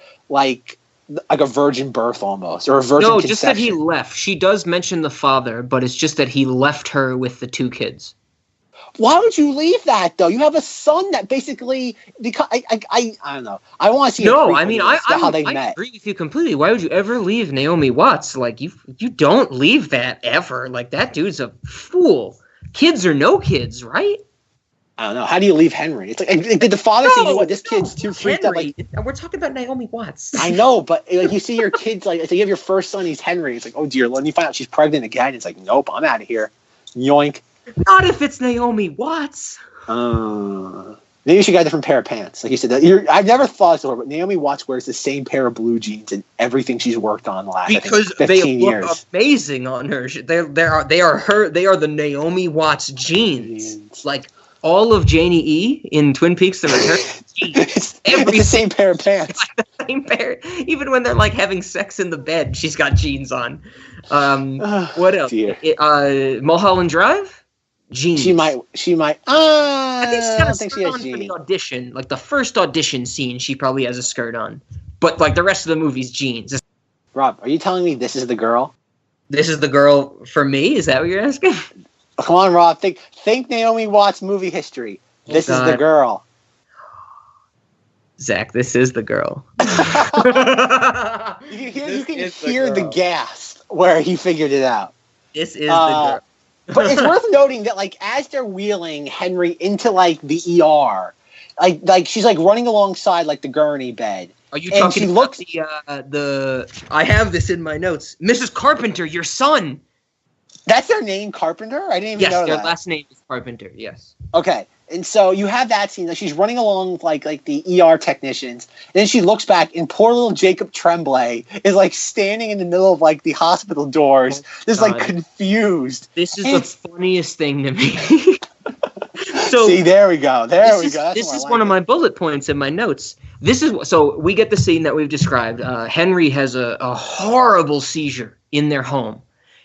virgin birth almost, or a virgin conception? No, just that he left. She does mention the father, but it's just that he left her with the 2 kids. Why would you leave that though? You have a son that basically, because I don't know. I want to see. No, I mean I agree with you completely. Why would you ever leave Naomi Watts? Like you don't leave that ever. Like that dude's a fool. Kids or no kids, right? I don't know. How do you leave Henry? It's like, did the father say, you know what, this kid's too freaked out? Like, we're talking about Naomi Watts. I know, but like you see your kids, like you have your first son, he's Henry. It's like, oh dear, and you find out she's pregnant again. It's like, nope, I'm out of here. Yoink. Not if it's Naomi Watts. Maybe she got a different pair of pants. Like you said, I've never thought so, but Naomi Watts wears the same pair of blue jeans in everything she's worked on the last, because 15 years. They look amazing on her. They are the Naomi Watts jeans. Like all of Janie E in Twin Peaks: The Return. It's the same pair of pants. Like the same pair. Even when they're like having sex in the bed, she's got jeans on. What else? Mulholland Drive. Jeans. She might. I think she's got a skirt on for the audition. Like the first audition scene, she probably has a skirt on. But like the rest of the movie's jeans. Rob, are you telling me this is the girl? This is the girl for me? Is that what you're asking? Come on, Rob. Think Naomi Watts movie history. This is the girl. Zach, this is the girl. You can hear the gasp where he figured it out. This is the girl. But it's worth noting that, like, as they're wheeling Henry into, like, the ER, like she's, like, running alongside, like, the gurney bed. Are you talking about I have this in my notes. Mrs. Carpenter, your son. That's their name, Carpenter? I didn't even know that. Yes, their last name is Carpenter, yes. Okay, and so you have that scene. Like, she's running along with, like the ER technicians. Then she looks back, and poor little Jacob Tremblay is, like, standing in the middle of, like, the hospital doors, just, like, confused. This is the funniest thing to me. See, there we go. This is one of my bullet points in my notes. So we get the scene that we've described. Henry has a horrible seizure in their home.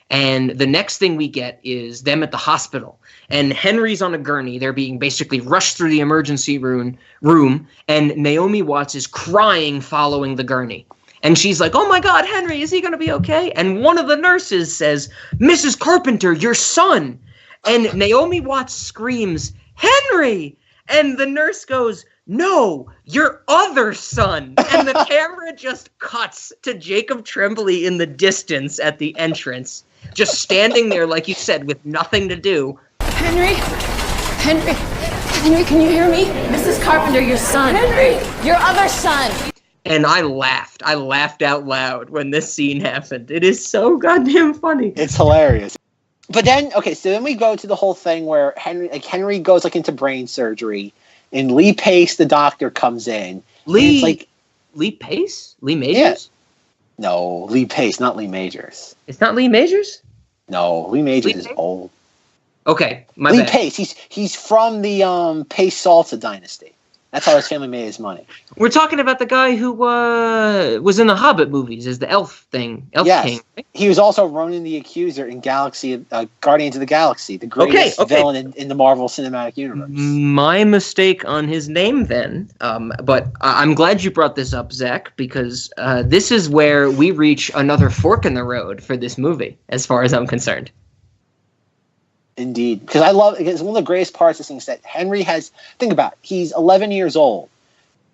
And the next thing we get is them at the hospital. And Henry's on a gurney. They're being basically rushed through the emergency room. And Naomi Watts is crying following the gurney. And she's like, oh my God, Henry, is he going to be okay? And one of the nurses says, Mrs. Carpenter, your son. And Naomi Watts screams, Henry! And the nurse goes, "No, your other son." And the camera just cuts to Jacob Tremblay in the distance at the entrance, just standing there, like you said, with nothing to do. Henry, can you hear me? Mrs. Carpenter, your son. Henry, your other son. And I laughed. I laughed out loud when this scene happened. It is so goddamn funny. It's hilarious. But then, okay, so then we go to the whole thing where Henry goes into brain surgery, and Lee Pace, the doctor, comes in. Lee Pace? Lee Majors? Yeah. No, Lee Pace, not Lee Majors. It's not Lee Majors? No, Lee Majors is old. Okay, my Lee bad. Pace, he's from the Pace Salsa dynasty. That's how his family made his money. We're talking about the guy who was in the Hobbit movies as the elf king. Yes. He was also Ronan the Accuser in Guardians of the Galaxy, the greatest villain in the Marvel Cinematic Universe. My mistake on his name then. But I'm glad you brought this up, Zach, because this is where we reach another fork in the road for this movie, as far as I'm concerned. Indeed, because it's one of the greatest parts of this thing is that Henry think about it, he's 11 years old,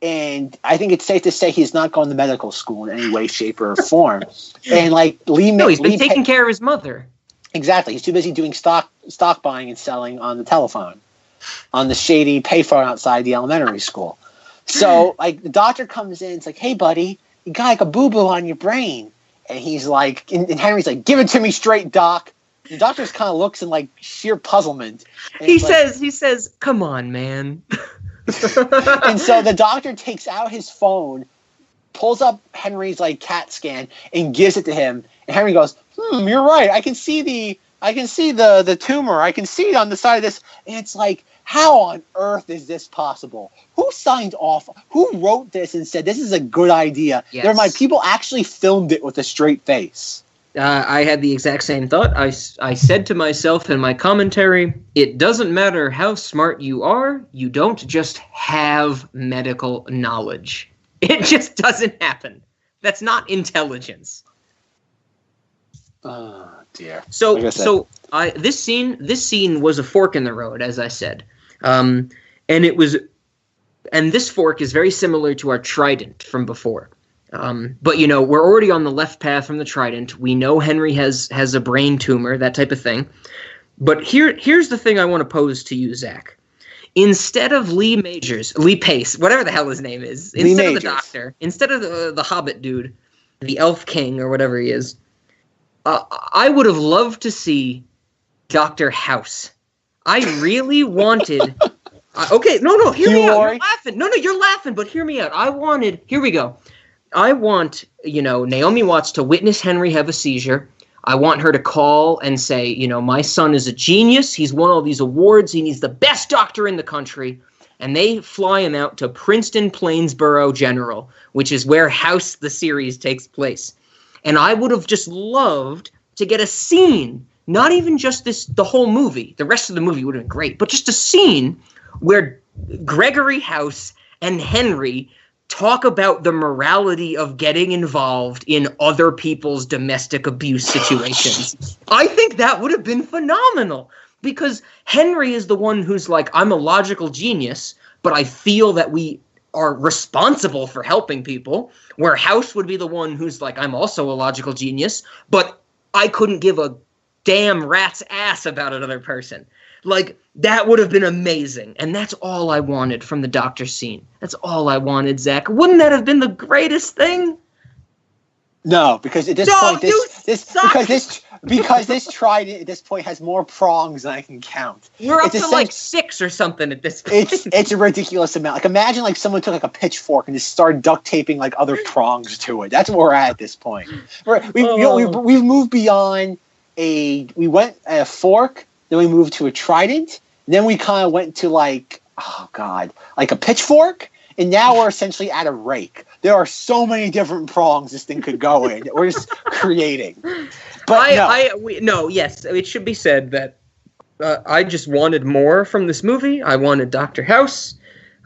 and I think it's safe to say he's not gone to medical school in any way, shape, or form. And he's been taking care of his mother. Exactly, he's too busy doing stock buying and selling on the telephone, on the shady payphone outside the elementary school. So the doctor comes in, it's like, "Hey, buddy, you got a boo-boo on your brain," and he's like, and Henry's like, "Give it to me straight, doc." The doctor just kind of looks in sheer puzzlement. He says, "Come on, man." And so the doctor takes out his phone, pulls up Henry's CAT scan, and gives it to him. And Henry goes, "You're right. I can see the tumor. I can see it on the side of this." And it's like, how on earth is this possible? Who signed off? Who wrote this and said this is a good idea? Yes. People actually filmed it with a straight face. I had the exact same thought. I said to myself in my commentary, it doesn't matter how smart you are, you don't just have medical knowledge. It just doesn't happen. That's not intelligence. Oh, dear. This scene was a fork in the road, as I said. And this fork is very similar to our trident from before. But we're already on the left path from the trident. We know Henry has a brain tumor, that type of thing. But here's the thing I want to pose to you, Zach. Instead of Lee Pace, whatever the hell his name is, instead of the doctor, instead of the Hobbit dude, the Elf King or whatever he is, I would have loved to see Dr. House. I really wanted. Okay, no, hear me out. You're laughing. No, you're laughing, but hear me out. Here we go. I want, Naomi Watts to witness Henry have a seizure. I want her to call and say, my son is a genius. He's won all these awards. He's the best doctor in the country. And they fly him out to Princeton Plainsboro General, which is where House the series takes place. And I would have just loved to get a scene, not even just the whole movie. The rest of the movie would have been great, but just a scene where Gregory House and Henry talk about the morality of getting involved in other people's domestic abuse situations. I think that would have been phenomenal because Henry is the one who's like, I'm a logical genius, but I feel that we are responsible for helping people, where House would be the one who's like, I'm also a logical genius, but I couldn't give a damn rat's ass about another person. That would have been amazing. And that's all I wanted from the doctor scene. That's all I wanted, Zach. Wouldn't that have been the greatest thing? No, because at this point, this trident at this point has more prongs than I can count. We're up to 6 or something at this point. It's a ridiculous amount. Imagine someone took a pitchfork and just started duct taping other prongs to it. That's where we're at this point. We've moved beyond we went at a fork. Then we moved to a trident. And then we kind of went to a pitchfork. And now we're essentially at a rake. There are so many different prongs this thing could go in. We're just creating. But yes, it should be said that I just wanted more from this movie. I wanted Dr. House.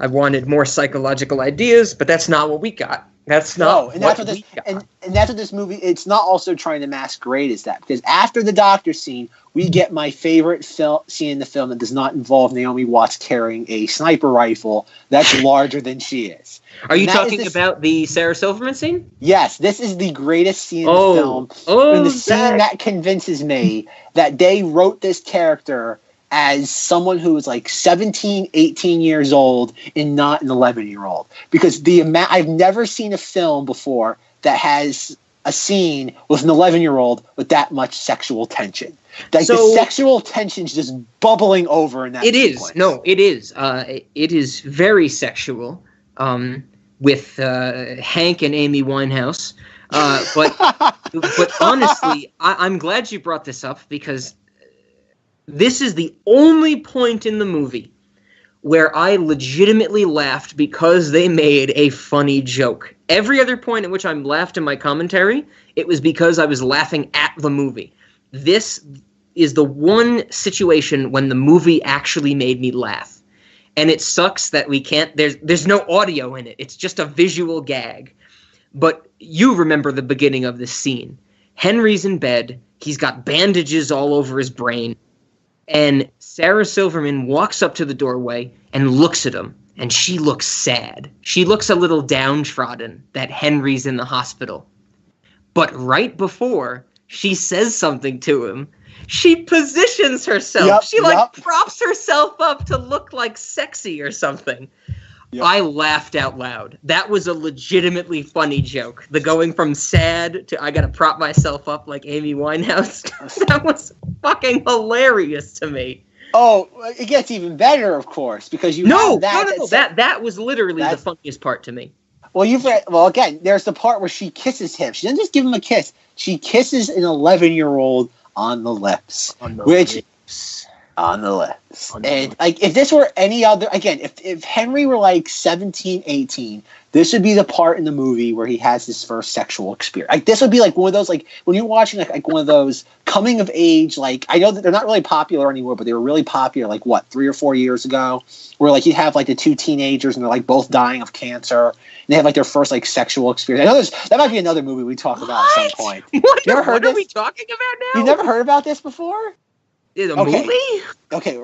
I wanted more psychological ideas, but that's not what we got. That's not and that's what this movie. It's not also trying to masquerade as that, because after the doctor scene, we get my favorite scene in the film that does not involve Naomi Watts carrying a sniper rifle that's larger than she is. Are you talking about the Sarah Silverman scene? Yes, this is the greatest scene in the film, and the scene that convinces me that they wrote this character as someone who was like 17, 18 years old and not an 11-year-old. Because I've never seen a film before that has a scene with an 11-year-old with that much sexual tension. Like the sexual tension's just bubbling over in that sequence. It is. It is very sexual with Hank and Amy Winehouse. But honestly, I'm glad you brought this up, because this is the only point in the movie where I legitimately laughed because they made a funny joke. Every other point at which I'm laughed in my commentary, it was because I was laughing at the movie. This is the one situation when the movie actually made me laugh. And it sucks that we can't, there's no audio in it. It's just a visual gag. But you remember the beginning of this scene. Henry's in bed. He's got bandages all over his brain. And Sarah Silverman walks up to the doorway and looks at him, and she looks sad. She looks a little downtrodden that Henry's in the hospital. But right before she says something to him, she positions herself. She props herself up to look like sexy or something. Yep. I laughed out loud. That was a legitimately funny joke. The going from sad to I gotta prop myself up like Amy Winehouse. That was fucking hilarious to me. Oh, it gets even better, of course, because that was literally the funniest part to me. Well, again, there's the part where she kisses him. She doesn't just give him a kiss. She kisses an 11-year-old on the lips. On the lips. And like, if this were any other, again, if Henry were like 17, 18, this would be the part in the movie where he has his first sexual experience. Like, this would be like one of those, like when you're watching like one of those coming of age, like, I know that they're not really popular anymore, but they were really popular like 3 or 4 years ago, where like you have like the two teenagers and they're like both dying of cancer and they have like their first like sexual experience. I know that might be another movie we talk about at some point. What are we talking about now? You never heard about this before? Movie? Okay.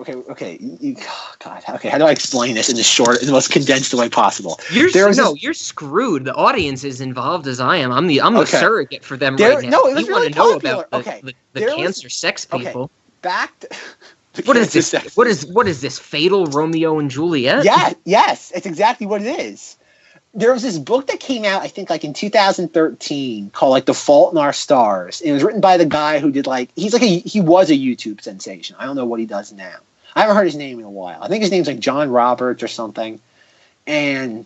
God. Okay, how do I explain this in the most condensed way possible? You're screwed. The audience is involved as I am. I'm the surrogate for them right now. No, it was you really want to popular. know about the cancer sex people. What is this? What is this? Fatal Romeo and Juliet? Yeah, yes, it's exactly what it is. There was this book that came out, I think, like in 2013, called like "The Fault in Our Stars." And it was written by the guy who did he was a YouTube sensation. I don't know what he does now. I haven't heard his name in a while. I think his name's like John Roberts or something, or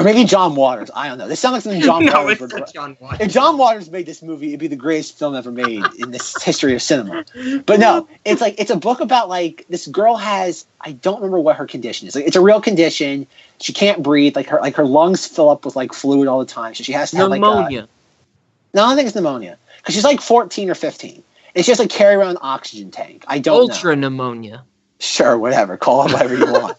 maybe John Waters. I don't know. This sounds like something John Waters would. John Waters. If John Waters made this movie, it'd be the greatest film ever made in this history of cinema. But no, it's a book about like this girl has, I don't remember what her condition is. Like, it's a real condition. She can't breathe. Like her lungs fill up with like fluid all the time. So she has to have pneumonia. No, I don't think it's pneumonia, because she's like 14 or 15. And she has to carry around an oxygen tank. I don't know. Ultra pneumonia. Sure, whatever. Call it whatever you want.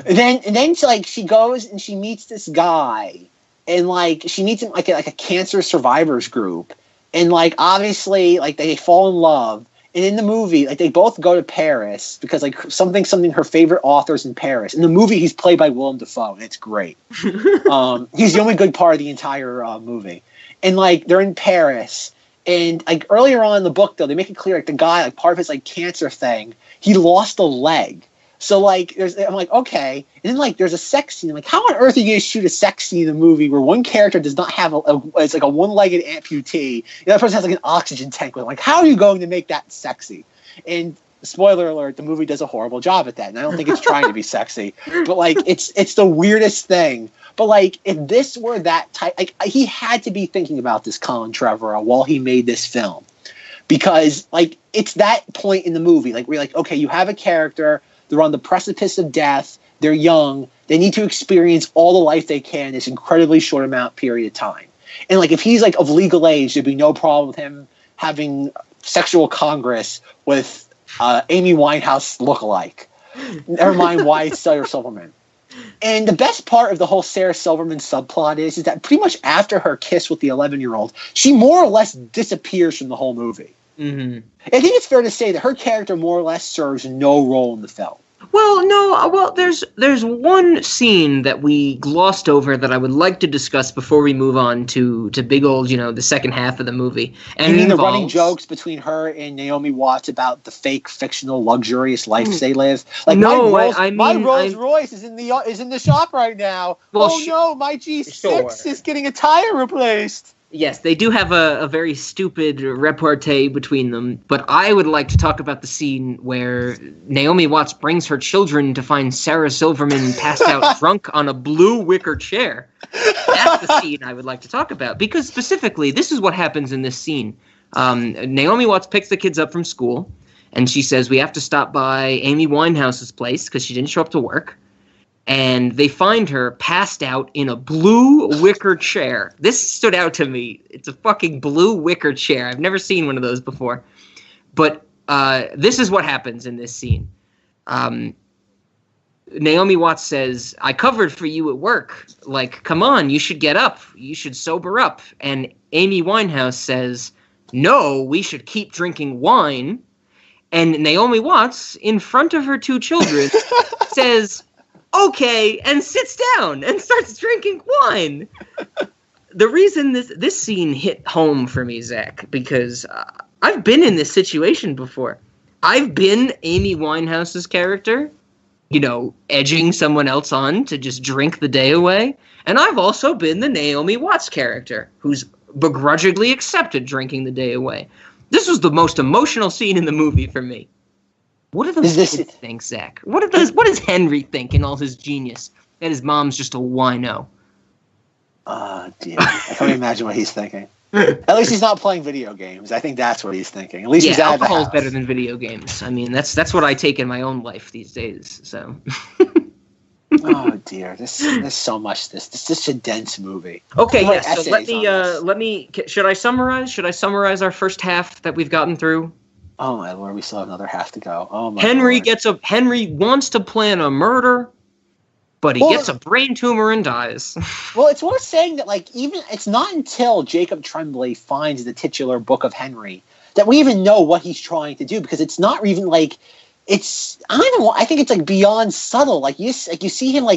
And then she goes and she meets this guy, and like she meets him like a cancer survivors group, and like obviously like they fall in love. And in the movie, like they both go to Paris because like something her favorite author's in Paris. In the movie, he's played by Willem Dafoe, and it's great. He's the only good part of the entire movie. And like they're in Paris, and like earlier on in the book, though, they make it clear like the guy, like part of his like cancer thing, he lost a leg. So like I'm like, okay. And then like there's a sex scene. I'm like, how on earth are you gonna shoot a sex scene in a movie where one character does not have it's like a one-legged amputee, and the other person has like an oxygen tank with him? Like, how are you going to make that sexy? And spoiler alert, the movie does a horrible job at that. And I don't think it's trying to be sexy. But like it's the weirdest thing. But like if this were that type, like he had to be thinking about this, Colin Trevorrow, while he made this film. Because like it's that point in the movie, like we're like, okay, you have a character. They're on the precipice of death. They're young. They need to experience all the life they can in this incredibly short period of time. And like if he's like of legal age, there'd be no problem with him having sexual congress with Amy Winehouse lookalike. Never mind Wyatt Sarah Silverman. And the best part of the whole Sarah Silverman subplot is that pretty much after her kiss with the 11-year-old, she more or less disappears from the whole movie. Mm-hmm. I think it's fair to say that her character more or less serves no role in the film. Well, no. Well, there's one scene that we glossed over that I would like to discuss before we move on to big old, the second half of the movie. And you mean the running jokes between her and Naomi Watts about the fake, fictional, luxurious life they live? Like, no, my Rolls Royce is in the shop right now. Well, no, my G6 is getting a tire replaced. Yes, they do have a very stupid repartee between them, but I would like to talk about the scene where Naomi Watts brings her children to find Sarah Silverman passed out drunk on a blue wicker chair. That's the scene I would like to talk about, because specifically, this is what happens in this scene. Naomi Watts picks the kids up from school, and she says, we have to stop by Amy Winehouse's place because she didn't show up to work. And they find her passed out in a blue wicker chair. This stood out to me. It's a fucking blue wicker chair. I've never seen one of those before. But this is what happens in this scene. Naomi Watts says, I covered for you at work. Like, come on, you should get up. You should sober up. And Amy Winehouse says, no, we should keep drinking wine. And Naomi Watts, in front of her two children, says, okay, and sits down and starts drinking wine. The reason this scene hit home for me, Zach, because I've been in this situation before. I've been Amy Winehouse's character, edging someone else on to just drink the day away. And I've also been the Naomi Watts character, who's begrudgingly accepted drinking the day away. This was the most emotional scene in the movie for me. What do those kids think, Zach? What does Henry think in all his genius? That his mom's just a wino. Dear. I can't imagine what he's thinking. At least he's not playing video games. I think that's what he's thinking. At least he's out of the house. Alcohol's better than video games. I mean, that's what I take in my own life these days. So. Oh dear, there's so much. This is such a dense movie. Okay, yes. So let me. Should I summarize? Should I summarize our first half that we've gotten through? Oh my Lord, we still have another half to go. Oh my Henry Lord. Henry wants to plan a murder, but he gets a brain tumor and dies. Well, it's worth saying that it's not until Jacob Tremblay finds the titular Book of Henry that we even know what he's trying to do, because it's not even it's, I don't know, I think it's beyond subtle. You see him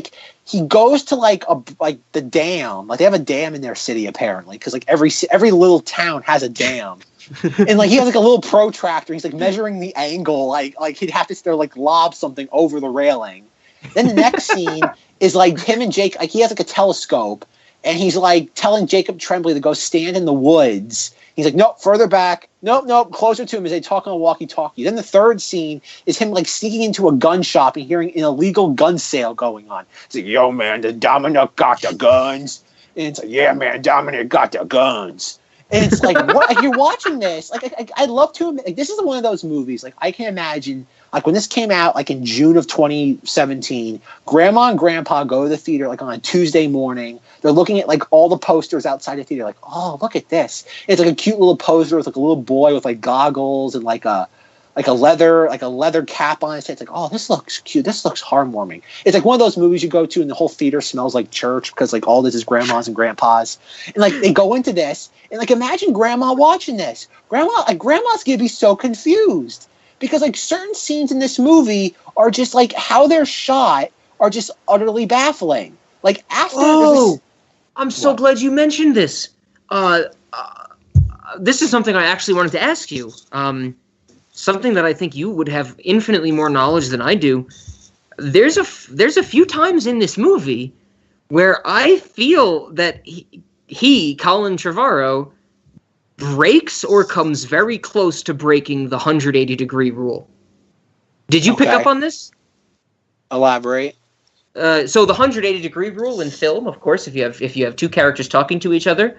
he goes to the dam. They have a dam in their city apparently, because every little town has a dam. And he has a little protractor. He's measuring the angle. He'd have to lob something over the railing. Then the next scene is him and Jake. He has a telescope, and he's telling Jacob Tremblay to go stand in the woods. He's nope, further back. Nope, closer to him as they talk on a walkie-talkie. Then the third scene is him sneaking into a gun shop and hearing an illegal gun sale going on. It's yo man, the Dominic got the guns. And it's yeah man, Dominic got the guns. And it's what, you're watching this. I'd love to admit, this is one of those movies. I can imagine, when this came out, in June of 2017, Grandma and Grandpa go to the theater, on a Tuesday morning. They're looking at, all the posters outside the theater, oh, look at this. And it's a cute little poster with, a little boy with, goggles and, a leather cap on his head. It's oh, this looks cute. This looks heartwarming. It's one of those movies you go to and the whole theater smells like church because all this is grandmas and grandpas. And they go into this and imagine grandma watching this. Grandma's gonna be so confused because certain scenes in this movie are just how they're shot are just utterly baffling. I'm so glad you mentioned this. This is something I actually wanted to ask you. Something that I think you would have infinitely more knowledge than I do. There's a few times in this movie where I feel that he Colin Trevorrow, breaks or comes very close to breaking the 180-degree rule. Did you pick up on this? Elaborate. So the 180-degree rule in film, of course, if you have two characters talking to each other,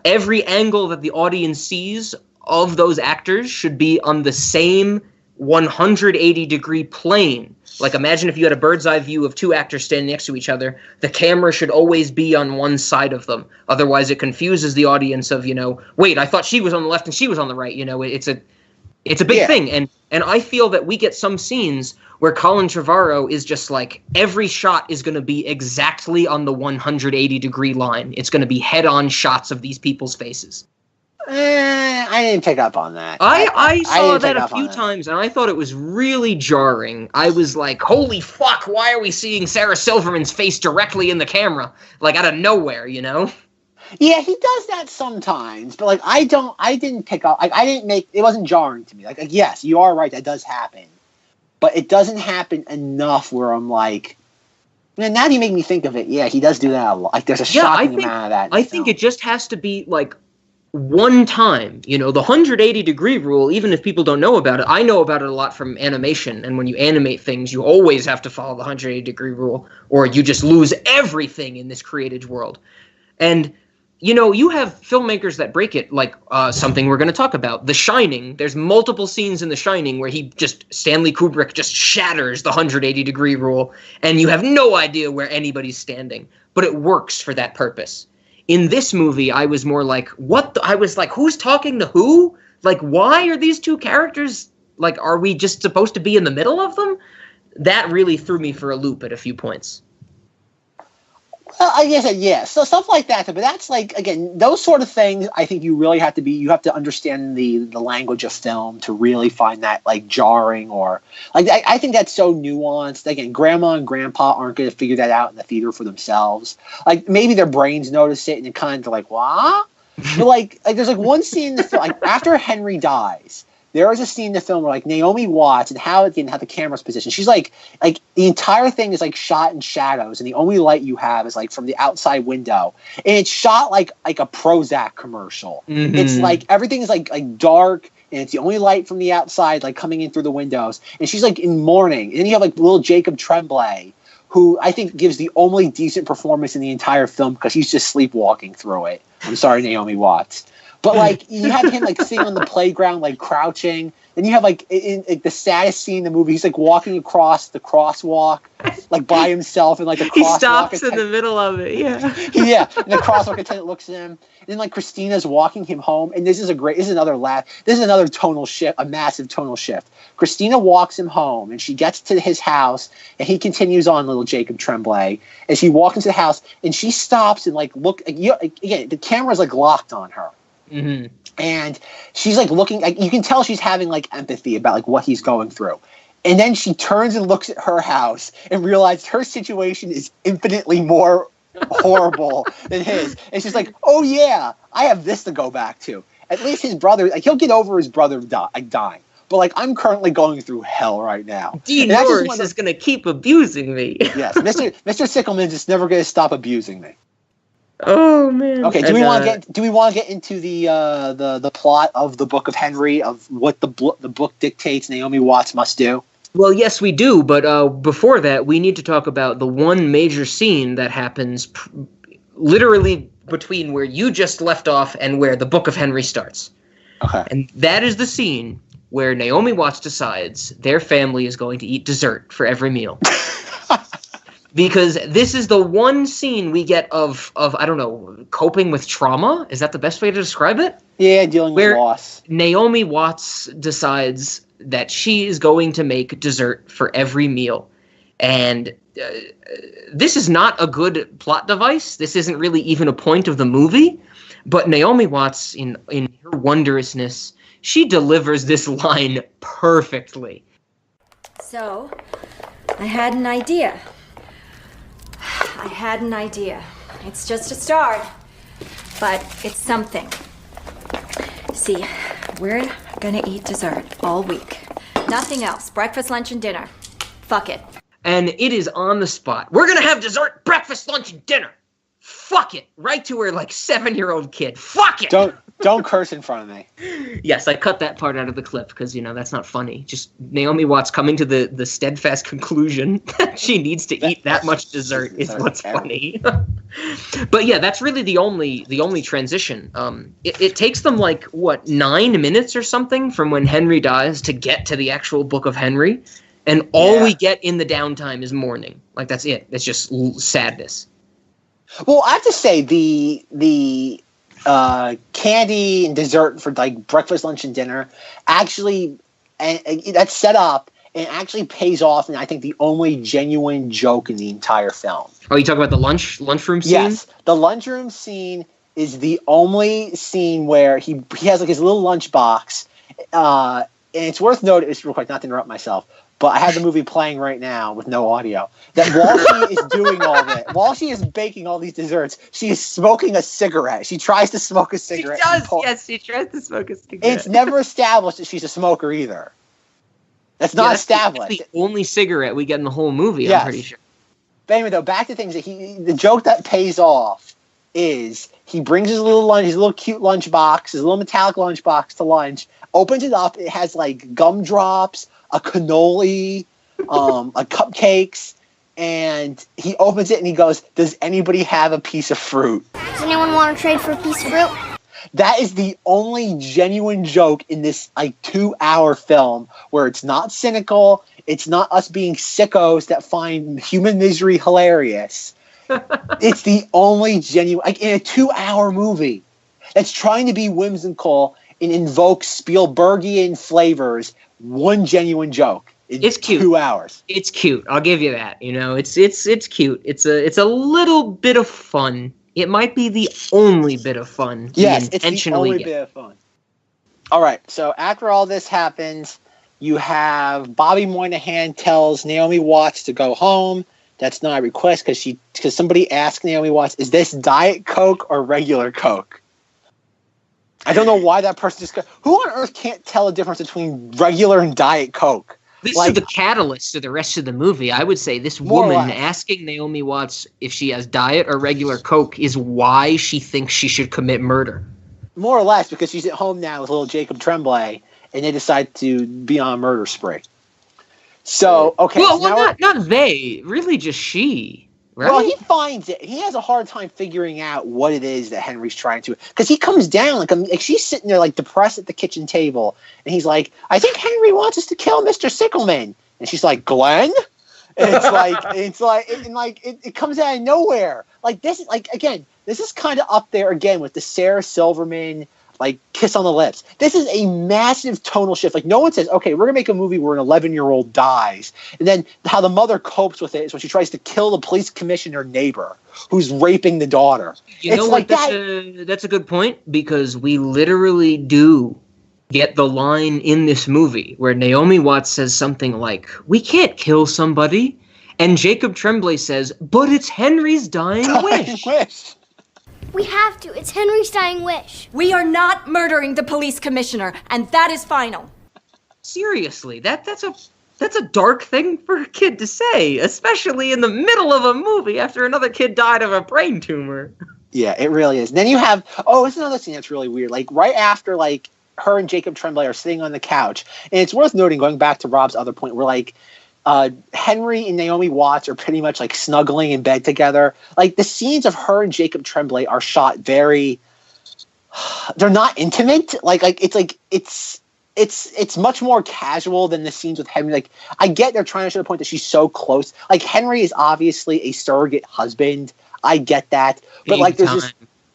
every angle that the audience sees of those actors should be on the same 180-degree plane. Imagine if you had a bird's eye view of two actors standing next to each other, the camera should always be on one side of them. Otherwise, it confuses the audience of, wait, I thought she was on the left and she was on the right. It's a big thing, and I feel that we get some scenes where Colin Trevorrow is just like, every shot is going to be exactly on the 180-degree line. It's going to be head-on shots of these people's faces. I didn't pick up on that. I saw that a few times, and I thought it was really jarring. I was like, holy fuck, why are we seeing Sarah Silverman's face directly in the camera? Like, out of nowhere, you know? Yeah, he does that sometimes, but like I didn't pick up. Like it wasn't jarring to me. Like yes, you are right, that does happen, but it doesn't happen enough where I'm like, man, now you make me think of it. Yeah, he does do that a lot. Like there's a shocking amount of that. I think it just has to be like one time. You know, the 180-degree rule. Even if people don't know about it, I know about it a lot from animation. And when you animate things, you always have to follow the 180-degree rule, or you just lose everything in this created world. And you know, you have filmmakers that break it, like something we're going to talk about, The Shining. There's multiple scenes in The Shining where Stanley Kubrick just shatters the 180-degree rule, and you have no idea where anybody's standing. But it works for that purpose. In this movie, I was more like, I was like, who's talking to who? Like, why are these two characters, like, are we just supposed to be in the middle of them? That really threw me for a loop at a few points. Well, I guess, yeah. So stuff like that. But that's like, again, those sort of things, I think you have to understand the language of film to really find that like jarring or like, I think that's so nuanced. Again, grandma and grandpa aren't going to figure that out in the theater for themselves. Like maybe their brains notice it and it kind of like, what? But like there's like one scene in the film, like after Henry dies, there is a scene in the film where like Naomi Watts and how the camera's positioned. She's like the entire thing is like shot in shadows, and the only light you have is like from the outside window, and it's shot like a Prozac commercial. Mm-hmm. It's like everything is like dark, and it's the only light from the outside like coming in through the windows, and she's like in mourning. And then you have like little Jacob Tremblay, who I think gives the only decent performance in the entire film because he's just sleepwalking through it. I'm sorry, Naomi Watts. But like you have him like sitting on the playground, like crouching. Then you have like in the saddest scene in the movie, he's like walking across the crosswalk, like by himself, and like the crosswalk. He stops in the middle of it, yeah. Yeah, and the crosswalk attendant looks at him. And then like Christina's walking him home, and this is another tonal shift, a massive tonal shift. Christina walks him home, and she gets to his house, and he continues on, little Jacob Tremblay, and she walks into the house, and she stops and like again, the camera's like locked on her. Mm-hmm. And she's like looking, like you can tell she's having like empathy about like what he's going through. And then she turns and looks at her house and realizes her situation is infinitely more horrible than his. And she's like, oh yeah, I have this to go back to. At least his brother, like he'll get over his brother dying. But like I'm currently going through hell right now. Dean Norris is going to keep abusing me. Yes, Mr. Sickelman is never going to stop abusing me. Oh man. Okay. Do we want to get into the plot of the Book of Henry, of what the book dictates Naomi Watts must do? Well, yes, we do. But before that, we need to talk about the one major scene that happens literally between where you just left off and where the Book of Henry starts. Okay. And that is the scene where Naomi Watts decides their family is going to eat dessert for every meal. Because this is the one scene we get of I don't know, coping with trauma. Is that the best way to describe it? Yeah, dealing with loss. Naomi Watts decides that she is going to make dessert for every meal. And this is not a good plot device. This isn't really even a point of the movie. But Naomi Watts, in her wondrousness, she delivers this line perfectly. So, I had an idea. It's just a start, but it's something. See, we're gonna eat dessert all week. Nothing else. Breakfast, lunch, and dinner. Fuck it. And it is on the spot. We're gonna have dessert, breakfast, lunch, and dinner. Fuck it. Right to her like 7-year-old kid. Fuck it. Don't curse in front of me. Yes, I cut that part out of the clip because, that's not funny. Just Naomi Watts coming to the steadfast conclusion that she needs to eat that much dessert is what's funny. But yeah, that's really the only transition. It takes them 9 minutes or something from when Henry dies to get to the actual Book of Henry. And all we get in the downtime is mourning. Like, that's it. It's just sadness. Well, I have to say, the candy and dessert for like breakfast, lunch, and dinner actually, and that's set up and actually pays off. And I think the only genuine joke in the entire film. Oh, you talk about the lunchroom scene? Yes, the lunchroom scene is the only scene where he has like his little lunch box. And it's worth noting, it's real quick, not to interrupt myself, but I have the movie playing right now with no audio, that while she is doing all this, while she is baking all these desserts, she is smoking a cigarette. She tries to smoke a cigarette. She does, yes, she tries to smoke a cigarette. It's never established that she's a smoker either. That's not established. That's the only cigarette we get in the whole movie, yes. I'm pretty sure. But anyway, though, back to things that the joke that pays off is he brings his little cute lunch box, his little metallic lunch box to lunch, opens it up, it has like gumdrops, a cannoli, a cupcakes, and he opens it and he goes, "Does anybody have a piece of fruit? Does anyone want to trade for a piece of fruit?" That is the only genuine joke in this like 2-hour film where it's not cynical, it's not us being sickos that find human misery hilarious. It's the only genuine, like in a 2-hour movie that's trying to be whimsical and invoke Spielbergian flavors, one genuine joke. It's cute. 2 hours. It's cute. I'll give you that. You know, it's cute. It's a little bit of fun. It might be the only bit of fun. Yes, it's the only bit of fun. All right. So after all this happens, you have Bobby Moynihan tells Naomi Watts to go home. That's not a request because somebody asked Naomi Watts, "Is this Diet Coke or regular Coke?" I don't know why that person just who on earth can't tell the difference between regular and Diet Coke? This is the catalyst to the rest of the movie. I would say this woman asking Naomi Watts if she has Diet or regular Coke is why she thinks she should commit murder. More or less, because she's at home now with little Jacob Tremblay, and they decide to be on a murder spree. So, okay. Well, so not they. Really just she. Right? Well, he finds it. He has a hard time figuring out what it is that Henry's trying to. Because he comes down, like she's sitting there, like, depressed at the kitchen table. And he's like, "I think Henry wants us to kill Mr. Sickleman." And she's like, "Glenn?" And it comes out of nowhere. Like, this is, like, again, this is kind of up there again with the Sarah Silverman, like, kiss on the lips. This is a massive tonal shift. Like, no one says, "Okay, we're going to make a movie where an 11-year-old dies." And then how the mother copes with it is when she tries to kill the police commissioner neighbor who's raping the daughter. You know what? That's a good point, because we literally do get the line in this movie where Naomi Watts says something like, "We can't kill somebody." And Jacob Tremblay says, "But it's Henry's dying wish." We have to. It's Henry's dying wish. We are not murdering the police commissioner, and that is final. Seriously, that's a dark thing for a kid to say, especially in the middle of a movie after another kid died of a brain tumor. Yeah, it really is. And then you have, it's another scene that's really weird. Like, right after, like, her and Jacob Tremblay are sitting on the couch, and it's worth noting, going back to Rob's other point, where, like, Henry and Naomi Watts are pretty much like snuggling in bed together. Like, the scenes of her and Jacob Tremblay are shot very. They're not intimate. It's much more casual than the scenes with Henry. Like, I get they're trying to show the point that she's so close. Like, Henry is obviously a surrogate husband. I get that, but like, there's this.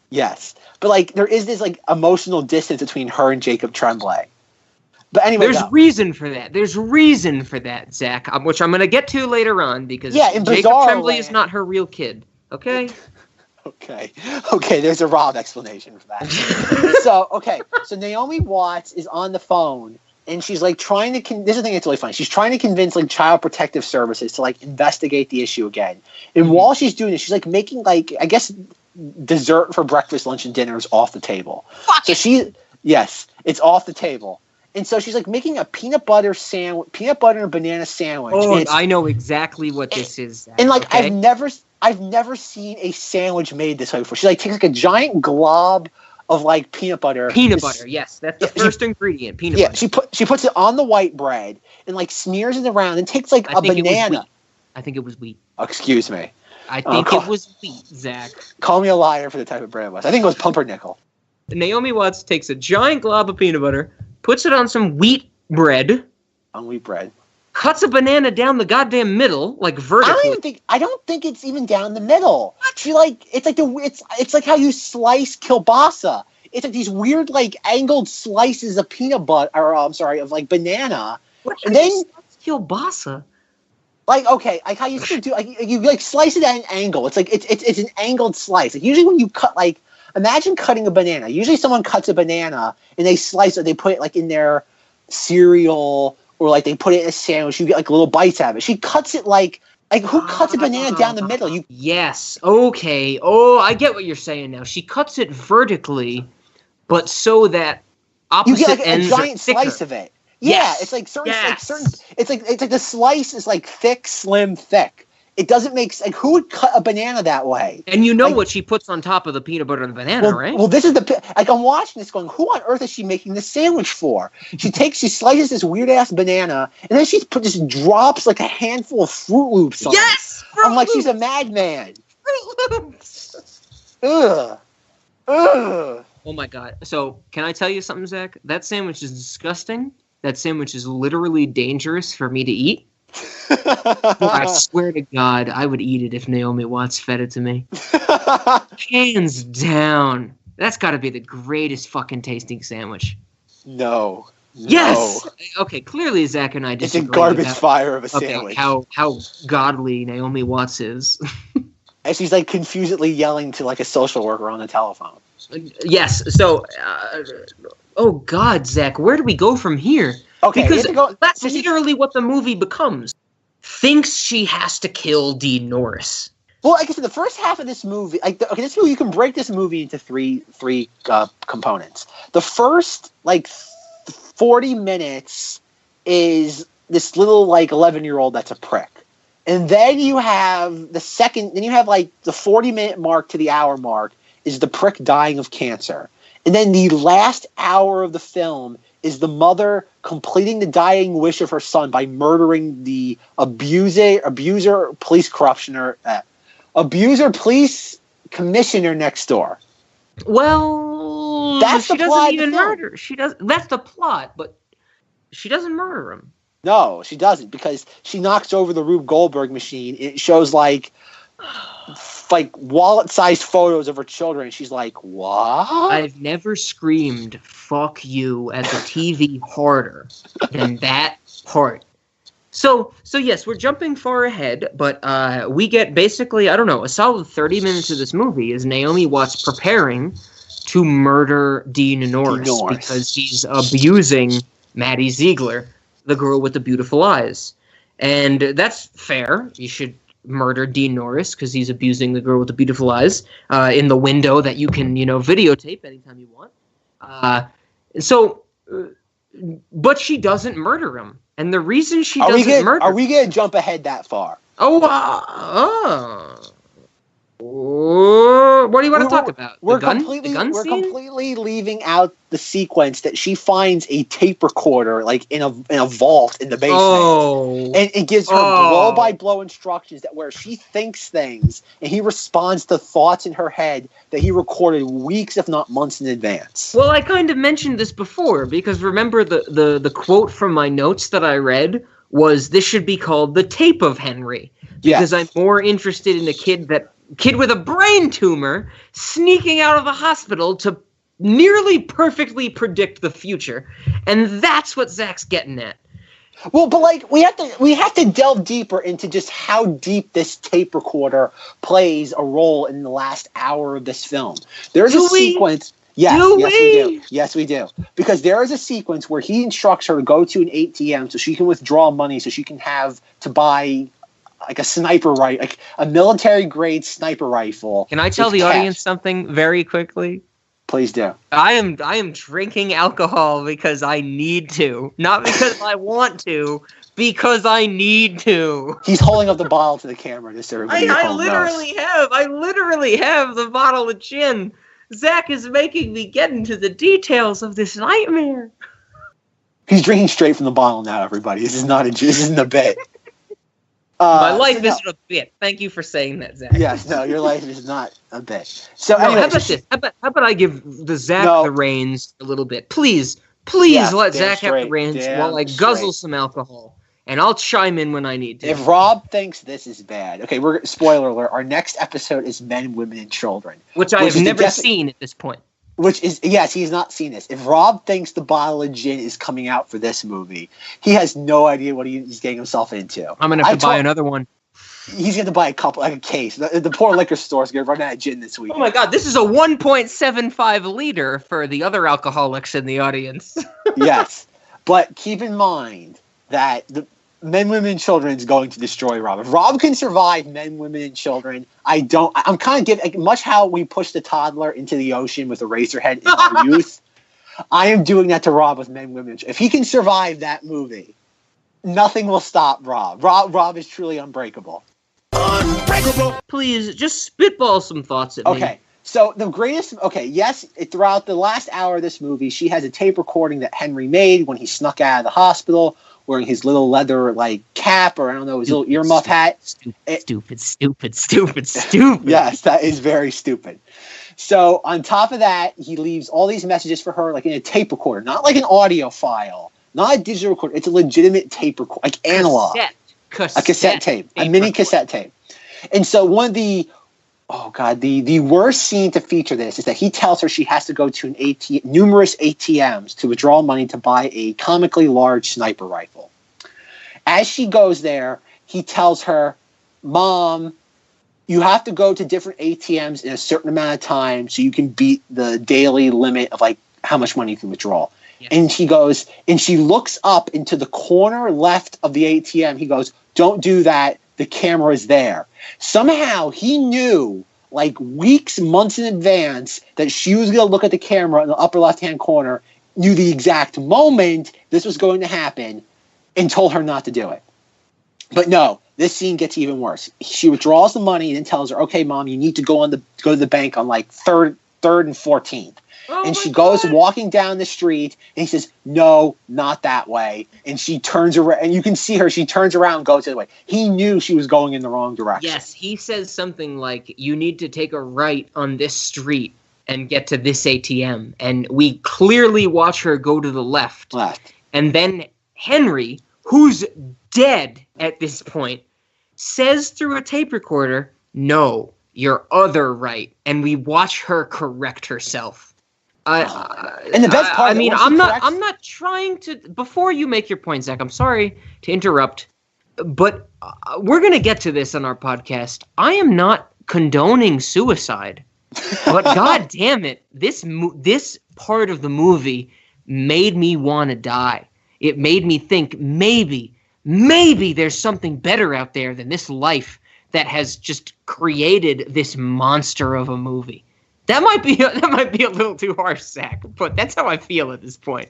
Yes, but like, there is this like emotional distance between her and Jacob Tremblay. But anyway, there's reason for that. There's reason for that, Zach, which I'm going to get to later on, because Jacob Tremblay is not her real kid. Okay? Okay. There's a Rob explanation for that. So Naomi Watts is on the phone, and she's like trying to. This is the thing that's really funny. She's trying to convince like Child Protective Services to like investigate the issue again. And while she's doing it, she's like making like, I guess, dessert for breakfast, lunch, and dinner is off the table. It's off the table. And so she's like making a peanut butter and banana sandwich. Oh, I know exactly what this is. Zach. And like, okay. I've never seen a sandwich made this way before. She like takes like a giant glob of like peanut butter. Yes, that's the first ingredient. Peanut butter. She puts it on the white bread and like smears it around and takes like a banana. I think it was wheat. Oh, excuse me. I think it was wheat, Zach. Call me a liar for the type of bread it was. I think it was pumpernickel. Naomi Watts takes a giant glob of peanut butter, puts it on some wheat bread. On wheat bread. cuts a banana down the goddamn middle, like vertically. I don't think it's even down the middle. She like it's like how you slice kielbasa. It's like these weird like angled slices of peanut butter, or of like banana. And then kielbasa. Like, okay, like how you used to do, like you like slice it at an angle. It's like it's an angled slice. Like usually when you cut, like imagine cutting a banana. Usually someone cuts a banana and they slice it. They put it like in their cereal or like they put it in a sandwich. You get like little bites out of it. She cuts it like who cuts a banana down the middle? Yes. Okay. Oh, I get what you're saying now. She cuts it vertically, but so that opposite you get like ends a giant are thicker. slice of it. Yeah, Yes. it's like certain. It's like the slice is like thick, slim, thick. It doesn't make like who would cut a banana that way? And you know like, what she puts on top of the peanut butter and the banana, right? Well, this is like I'm watching this, going, who on earth is she making this sandwich for? She slices this weird ass banana, and then she just drops like a handful of Fruit Loops on Yes, it. I'm like, she's a madman. Fruit Loops. Ugh. Oh my god! So can I tell you something, Zach? That sandwich is disgusting. That sandwich is literally dangerous for me to eat. I swear to God, I would eat it if Naomi Watts fed it to me. Hands down. That's got to be the greatest fucking tasting sandwich. No. Yes! Okay, clearly Zach and I disagree. It's a garbage fire of a sandwich. How godly Naomi Watts is. And she's like confusedly yelling to like a social worker on the telephone. Yes, so... oh God, Zach, where do we go from here? Okay, because that's literally what the movie becomes. Thinks she has to kill Dean Norris. Well, like I said, the first half of this movie, this movie, you can break this movie into three components. The first 40 minutes is this little 11-year-old that's a prick, and then you have the 40-minute mark to the hour mark is the prick dying of cancer. And then the last hour of the film is the mother completing the dying wish of her son by murdering the abuser, police commissioner next door. Well, that's she the plot. Doesn't even murder. She does. That's the plot, but she doesn't murder him. No, she doesn't, because she knocks over the Rube Goldberg machine. It shows like wallet-sized photos of her children. She's like, what? I've never screamed "fuck you" at the TV harder than that part. So yes, we're jumping far ahead, but we get basically, I don't know, a solid 30 minutes of this movie is Naomi Watts preparing to murder Dean Norris because he's abusing Maddie Ziegler, the girl with the beautiful eyes. And that's fair. You should murder Dean Norris because he's abusing the girl with the beautiful eyes in the window that you can, videotape anytime you want. But she doesn't murder him. And the reason she doesn't murder... Are we going to jump ahead that far? What do you want to talk about? We're completely leaving out the sequence that she finds a tape recorder in a vault in the basement, and it gives her blow by blow instructions where she thinks things and he responds to thoughts in her head that he recorded weeks, if not months, in advance. Well, I kind of mentioned this before because remember the quote from my notes that I read was, "This should be called the tape of Henry," because I'm more interested in a kid with a brain tumor sneaking out of the hospital to nearly perfectly predict the future. And that's what Zach's getting at. Well, but we have to delve deeper into just how deep this tape recorder plays a role in the last hour of this film. There's a sequence. Yes, we do. Yes, we do. Because there is a sequence where he instructs her to go to an ATM so she can withdraw money so she can have to buy a sniper rifle, a military-grade sniper rifle. Can I tell the audience something very quickly? Please do. I am drinking alcohol because I need to. Not because I want to, because I need to. He's holding up the bottle to the camera just so everybody at home knows. I literally have the bottle of gin. Zach is making me get into the details of this nightmare. He's drinking straight from the bottle now, everybody. This isn't a bit. My life isn't a bit. Thank you for saying that, Zach. Yes, no, your life is not a bit. So no, anyway, how about this? How about I give Zach the reins a little bit? Please let Zach have the reins while I guzzle some alcohol and I'll chime in when I need to. If Rob thinks this is bad, okay, spoiler alert. Our next episode is Men, Women, and Children, which I have never seen at this point. Which is, yes, he's not seen this. If Rob thinks the bottle of gin is coming out for this movie, he has no idea what he's getting himself into. I'm gonna have to buy another one. He's going to buy a couple, like a case. The poor liquor store's going to run out of gin this week. Oh my God, this is a 1.75 liter for the other alcoholics in the audience. Yes, but keep in mind that the Men, Women, and Children is going to destroy Rob. If Rob can survive Men, Women, and Children, I'm kind of giving, much how we pushed the toddler into the ocean with a Razorhead in our youth, I am doing that to Rob with Men, Women, and Children. If he can survive that movie, nothing will stop Rob. Rob is truly unbreakable. Unbreakable. Please, just spitball some thoughts at me. Okay, so the greatest... Okay, yes, throughout the last hour of this movie, she has a tape recording that Henry made when he snuck out of the hospital, wearing his little leather, like, cap, or I don't know, his little earmuff hat. Stupid. Yes, that is very stupid. So, on top of that, he leaves all these messages for her, like, in a tape recorder. Not like an audio file. Not a digital recorder. It's a legitimate tape recorder, like analog. A cassette tape. A mini cassette tape. And so, one of the... Oh, God. The worst scene to feature this is that he tells her she has to go to numerous ATMs to withdraw money to buy a comically large sniper rifle. As she goes there, he tells her, Mom, you have to go to different ATMs in a certain amount of time so you can beat the daily limit of, like, how much money you can withdraw. Yes. And she goes, and she looks up into the corner left of the ATM. He goes, don't do that. The camera is there. Somehow he knew, like weeks, months in advance, that she was going to look at the camera in the upper left-hand corner, knew the exact moment this was going to happen, and told her not to do it. But no, this scene gets even worse. She withdraws the money and then tells her, okay, Mom, you need to go to the bank on like 3rd and 14th. Oh, and she goes walking down the street, and he says, no, not that way. And she turns around, and you can see her. She turns around and goes the other way. He knew she was going in the wrong direction. Yes, he says something like, you need to take a right on this street and get to this ATM. And we clearly watch her go to the left. And then Henry, who's dead at this point, says through a tape recorder, no, your other right. And we watch her correct herself. And the best part, I'm not trying to. Before you make your point, Zach, I'm sorry to interrupt, but we're gonna get to this on our podcast. I am not condoning suicide, but God damn it, this part of the movie made me want to die. It made me think maybe there's something better out there than this life that has just created this monster of a movie. That might be a little too harsh, Zach, but that's how I feel at this point.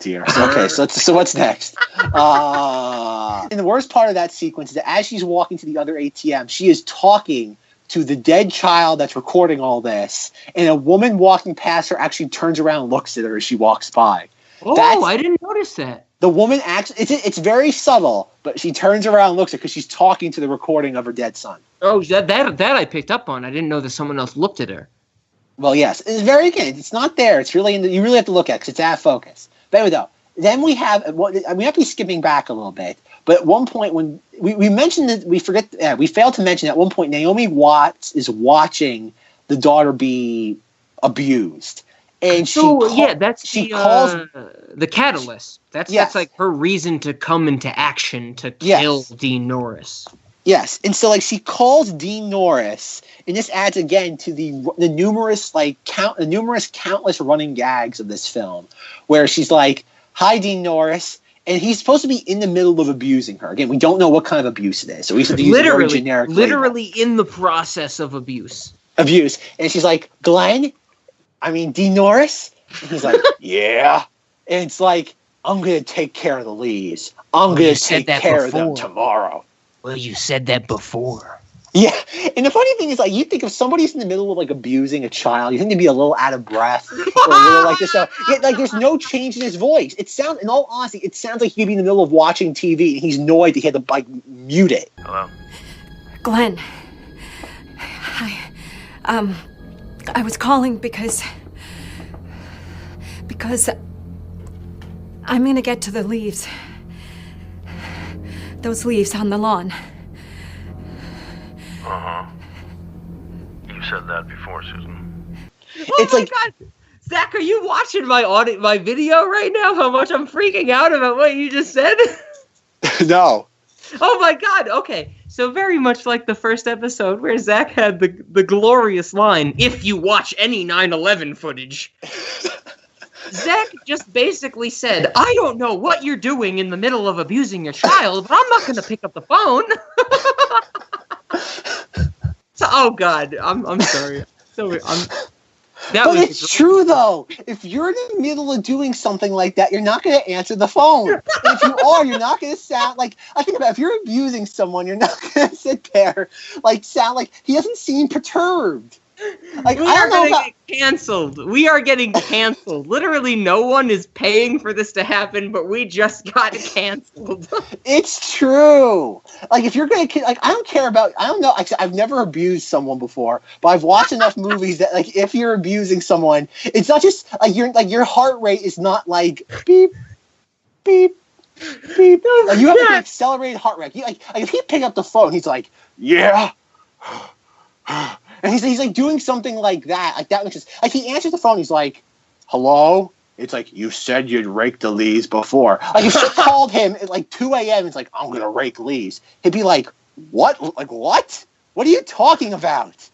Dear. Okay, so what's next? And the worst part of that sequence is that as she's walking to the other ATM, she is talking to the dead child that's recording all this, and a woman walking past her actually turns around and looks at her as she walks by. Oh, I didn't notice that. The woman actually, it's very subtle, but she turns around and looks at her because she's talking to the recording of her dead son. Oh, that I picked up on. I didn't know that someone else looked at her. Well, yes. It's very good. It's not there. It's really you really have to look at it because it's out of focus. But anyway, though, then we have to be skipping back a little bit. But at one point when we mentioned that we failed to mention at one point Naomi Watts is watching the daughter be abused, and that's the catalyst. That's like her reason to come into action to kill Dean Norris. Yes, and so like she calls Dean Norris, and this adds again to the numerous countless running gags of this film, where she's like, "Hi, Dean Norris," and he's supposed to be in the middle of abusing her. Again, we don't know what kind of abuse it is, so we have to use a very generic label. Literally in the process of abuse, and she's like, Dean Norris, and he's like, yeah, and it's like, I'm gonna take care of the leaves. I'm gonna take care of them tomorrow. Well, you said that before. Yeah, and the funny thing is, like, you think if somebody's in the middle of, like, abusing a child, you think they'd be a little out of breath, or a little like this. Like, there's no change in his voice. In all honesty, it sounds like he'd be in the middle of watching TV, and he's annoyed that he had to, like, mute it. Hello? Glenn. Hi. I was calling because I'm gonna get to the leaves. those leaves on the lawn. Uh-huh. You said that before, Susan. It's like, God. Zach, are you watching my video right now? How much I'm freaking out about what you just said? No. Oh my God. Okay. So very much like the first episode where Zach had the glorious line, "If you watch any 9/11 footage." Zach just basically said, "I don't know what you're doing in the middle of abusing your child, but I'm not going to pick up the phone." So, oh God, I'm sorry. But it's true, though. If you're in the middle of doing something like that, you're not going to answer the phone. And if you are, you're not going to sound like... I think about if you're abusing someone, you're not going to sit there, sound like he doesn't seem perturbed. We are going to get canceled. We are getting canceled. Literally, no one is paying for this to happen, but we just got canceled. It's true. If you're going to... I don't care about... I don't know. I've never abused someone before, but I've watched enough movies that, if you're abusing someone, it's not just... your heart rate is not beep, beep, beep. You have an accelerated heart rate. If he picked up the phone, he's like, yeah... And he's doing something like that. That makes sense. He answers the phone. He's like, hello? It's you said you'd rake the leaves before. If she called him at 2 a.m. It's I'm going to rake leaves. He'd be like, what? What? What are you talking about?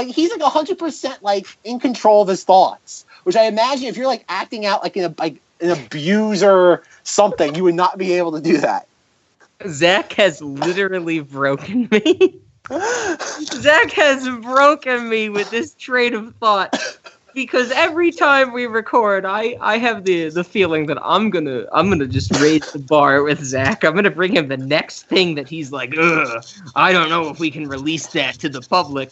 He's 100% in control of his thoughts. Which I imagine if you're acting out an abuser or something, you would not be able to do that. Zach has literally broken me. Zach has broken me with this train of thought because every time we record, I have the feeling that I'm gonna just raise the bar with Zach. I'm gonna bring him the next thing that he's like, ugh, I don't know if we can release that to the public,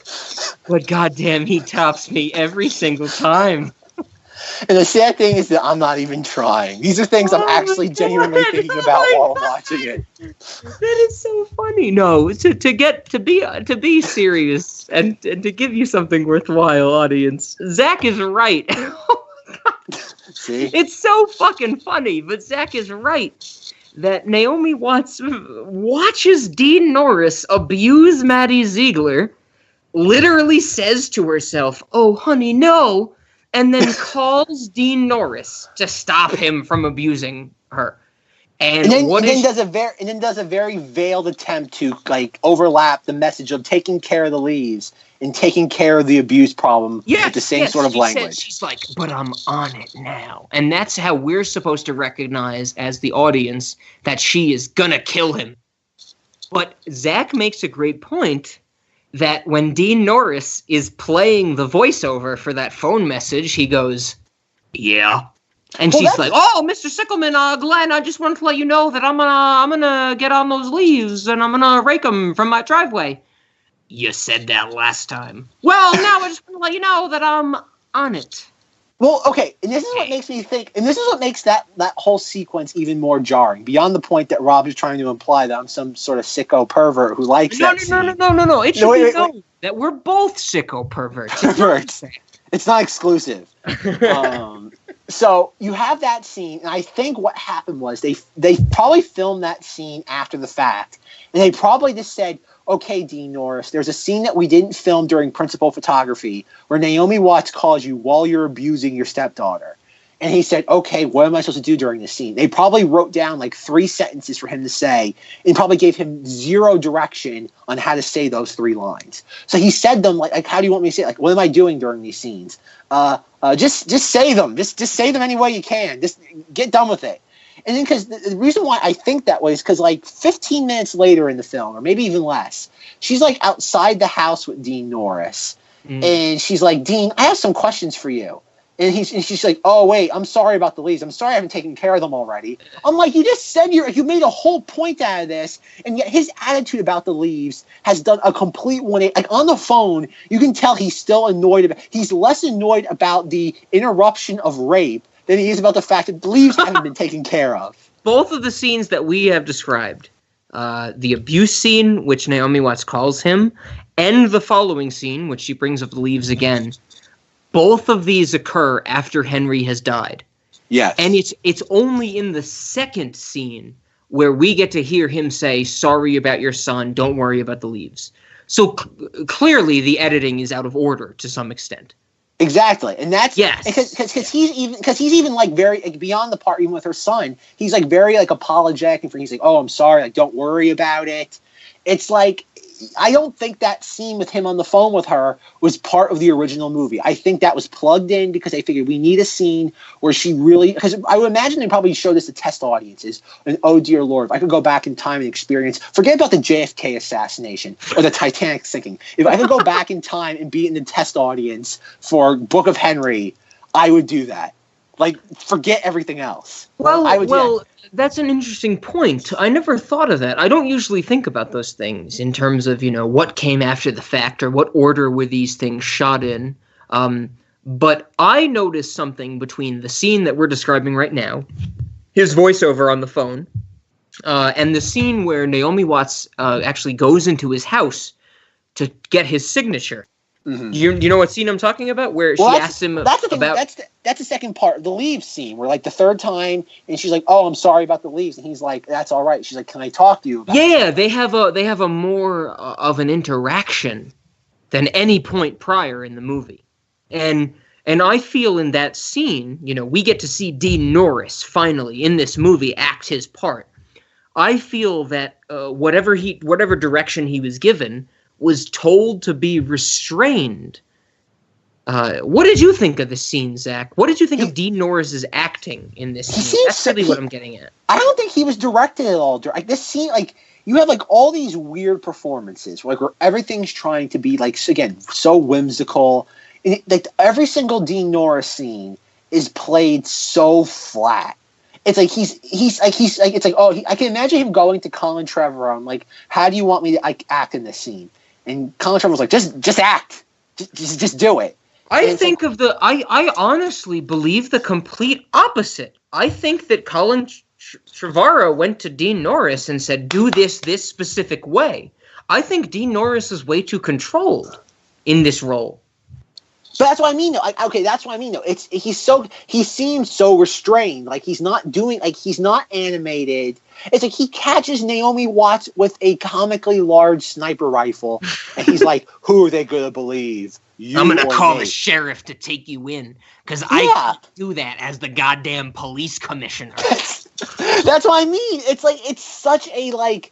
but goddamn, he tops me every single time. And the sad thing is that I'm not even trying. These are things I'm actually genuinely thinking about while I'm watching it. That is so funny. No, to be serious and to give you something worthwhile, audience. Zach is right. Oh my God. See? It's so fucking funny, but Zach is right that Naomi Watts watches Dean Norris abuse Maddie Ziegler, literally says to herself, "Oh, honey, no." And then calls Dean Norris to stop him from abusing her. And then does a very veiled attempt to overlap the message of taking care of the leaves and taking care of the abuse problem with the same sort of language. She's like, but I'm on it now. And that's how we're supposed to recognize as the audience that she is gonna kill him. But Zach makes a great point that when Dean Norris is playing the voiceover for that phone message, he goes, yeah. And she's like, oh, Mr. Sickleman, Glenn, I just wanted to let you know that I'm gonna get on those leaves and I'm gonna rake them from my driveway. You said that last time. Well, now I just want to let you know that I'm on it. Well, okay, and this is what makes me think, and this is what makes that whole sequence even more jarring, beyond the point that Rob is trying to imply that I'm some sort of sicko pervert who likes that scene. No. It should be known that we're both sicko perverts. Perverts. It's not exclusive. So you have that scene, and I think what happened was they probably filmed that scene after the fact, and they probably just said, okay, Dean Norris, there's a scene that we didn't film during principal photography where Naomi Watts calls you while you're abusing your stepdaughter. And he said, okay, what am I supposed to do during this scene? They probably wrote down 3 sentences for him to say and probably gave him zero direction on how to say those 3 lines. So he said them like how do you want me to say it? What am I doing during these scenes? Just say them. Just say them any way you can. Just get done with it. And then because the reason why I think that way is because 15 minutes later in the film, or maybe even less, she's outside the house with Dean Norris. And she's like, Dean, I have some questions for you. And she's like, oh, wait, I'm sorry about the leaves. I'm sorry I haven't taken care of them already. I'm like, you just said you made a whole point out of this. And yet his attitude about the leaves has done a complete 180. On the phone, you can tell he's still annoyed. He's less annoyed about the interruption of rape than he is about the fact that the leaves haven't been taken care of. Both of the scenes that we have described, the abuse scene, which Naomi Watts calls him, and the following scene, which she brings up the leaves again, both of these occur after Henry has died. Yes. And it's only in the second scene where we get to hear him say, "Sorry about your son, don't worry about the leaves." So clearly the editing is out of order to some extent. Exactly, and that's yes, because he's even like very like, beyond the part even with her son. He's like very like apologetic, and he's like, "Oh, I'm sorry, like don't worry about it." It's like I don't think that scene with him on the phone with her was part of the original movie. I think that was plugged in because they figured we need a scene where she really, because I would imagine they probably showed this to test audiences. And oh dear Lord, if I could go back in time and experience, forget about the JFK assassination or the Titanic sinking. If I could go back in time and be in the test audience for Book of Henry, I would do that. Like, forget everything else. Well, that's an interesting point. I never thought of that. I don't usually think about those things in terms of, what came after the fact or what order were these things shot in. But I noticed something between the scene that we're describing right now, his voiceover on the phone, and the scene where Naomi Watts actually goes into his house to get his signature. Mm-hmm. You know what scene I'm talking about? Where she asks him about... That's the second part, the leaves scene, where like the third time, and she's like, "Oh, I'm sorry about the leaves," and he's like, "That's all right." She's like, "Can I talk to you about it?" They have a more of an interaction than any point prior in the movie, and I feel in that scene, we get to see Dean Norris finally in this movie act his part. I feel that whatever direction he was given was told to be restrained. What did you think of the scene, Zach? What did you think of Dean Norris's acting in this scene? That's really what I'm getting at. I don't think he was directed at all. Like this scene, like you have like all these weird performances, like where everything's trying to be like again so whimsical. And like every single Dean Norris scene is played so flat. It's like I can imagine him going to Colin Trevorrow. Like, how do you want me to act in this scene? And Colin Trevorrow's like, just act, just do it. I honestly believe the complete opposite. I think that Colin Trevorrow went to Dean Norris and said, "Do this specific way." I think Dean Norris is way too controlled in this role. But that's what I mean, though. That's what I mean, though. He seems so restrained. Like he's not animated. It's like he catches Naomi Watts with a comically large sniper rifle, and he's like, "Who are they gonna believe? I'm gonna call the sheriff to take you in because I can't do that as the goddamn police commissioner." That's what I mean. It's like it's such a like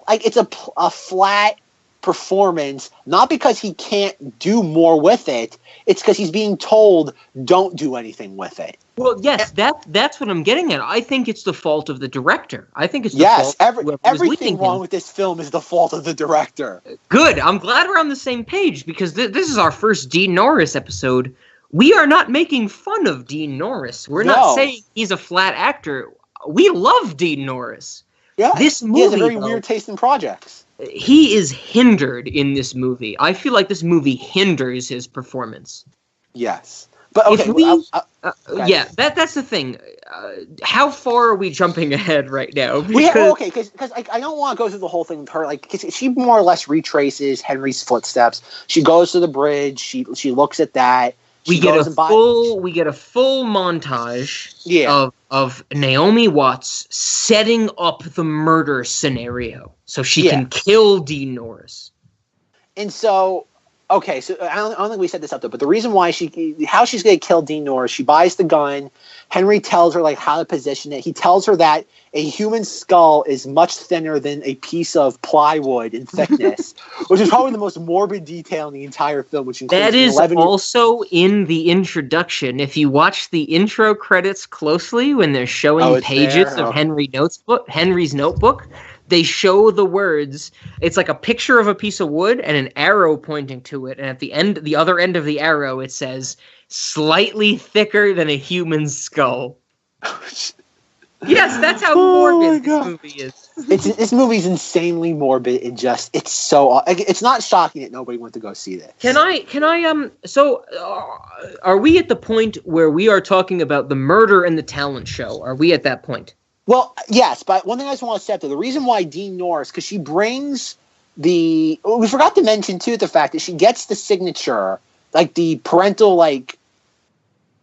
it's a flat performance, not because he can't do more with it. It's because he's being told don't do anything with it. Well, yes, that's what I'm getting at. I think it's the fault of the director. I think it's the fault of everything wrong with this film is the fault of the director. Good. I'm glad we're on the same page because this is our first Dean Norris episode. We are not making fun of Dean Norris. We're not saying he's a flat actor. We love Dean Norris. Yeah, this movie, he has a very weird taste in projects. He is hindered in this movie. I feel like this movie hinders his performance. Yes. But okay, that's the thing. How far are we jumping ahead right now? Because I don't want to go through the whole thing with her. Like, cause she more or less retraces Henry's footsteps. She goes to the bridge. She looks at that. We get a full montage of Naomi Watts setting up the murder scenario so she can kill Dean Norris. And so, okay, so I don't think we set this up though, but the reason why how she's going to kill Dean Norris, she buys the gun. Henry tells her like how to position it. He tells her that a human skull is much thinner than a piece of plywood in thickness, which is probably the most morbid detail in the entire film. Which includes that is also in the introduction. If you watch the intro credits closely, when they're showing pages of Henry's notebook, they show the words. It's like a picture of a piece of wood and an arrow pointing to it, and at the other end of the arrow, it says slightly thicker than a human skull. Yes, that's how morbid this movie is. This movie's insanely morbid and it's so. It's not shocking that nobody went to go see this. So, are we at the point where we are talking about the murder and the talent show? Are we at that point? Well, yes, but one thing I just want to say, the reason why Dean Norris, because she brings we forgot to mention too the fact that she gets the signature, like the parental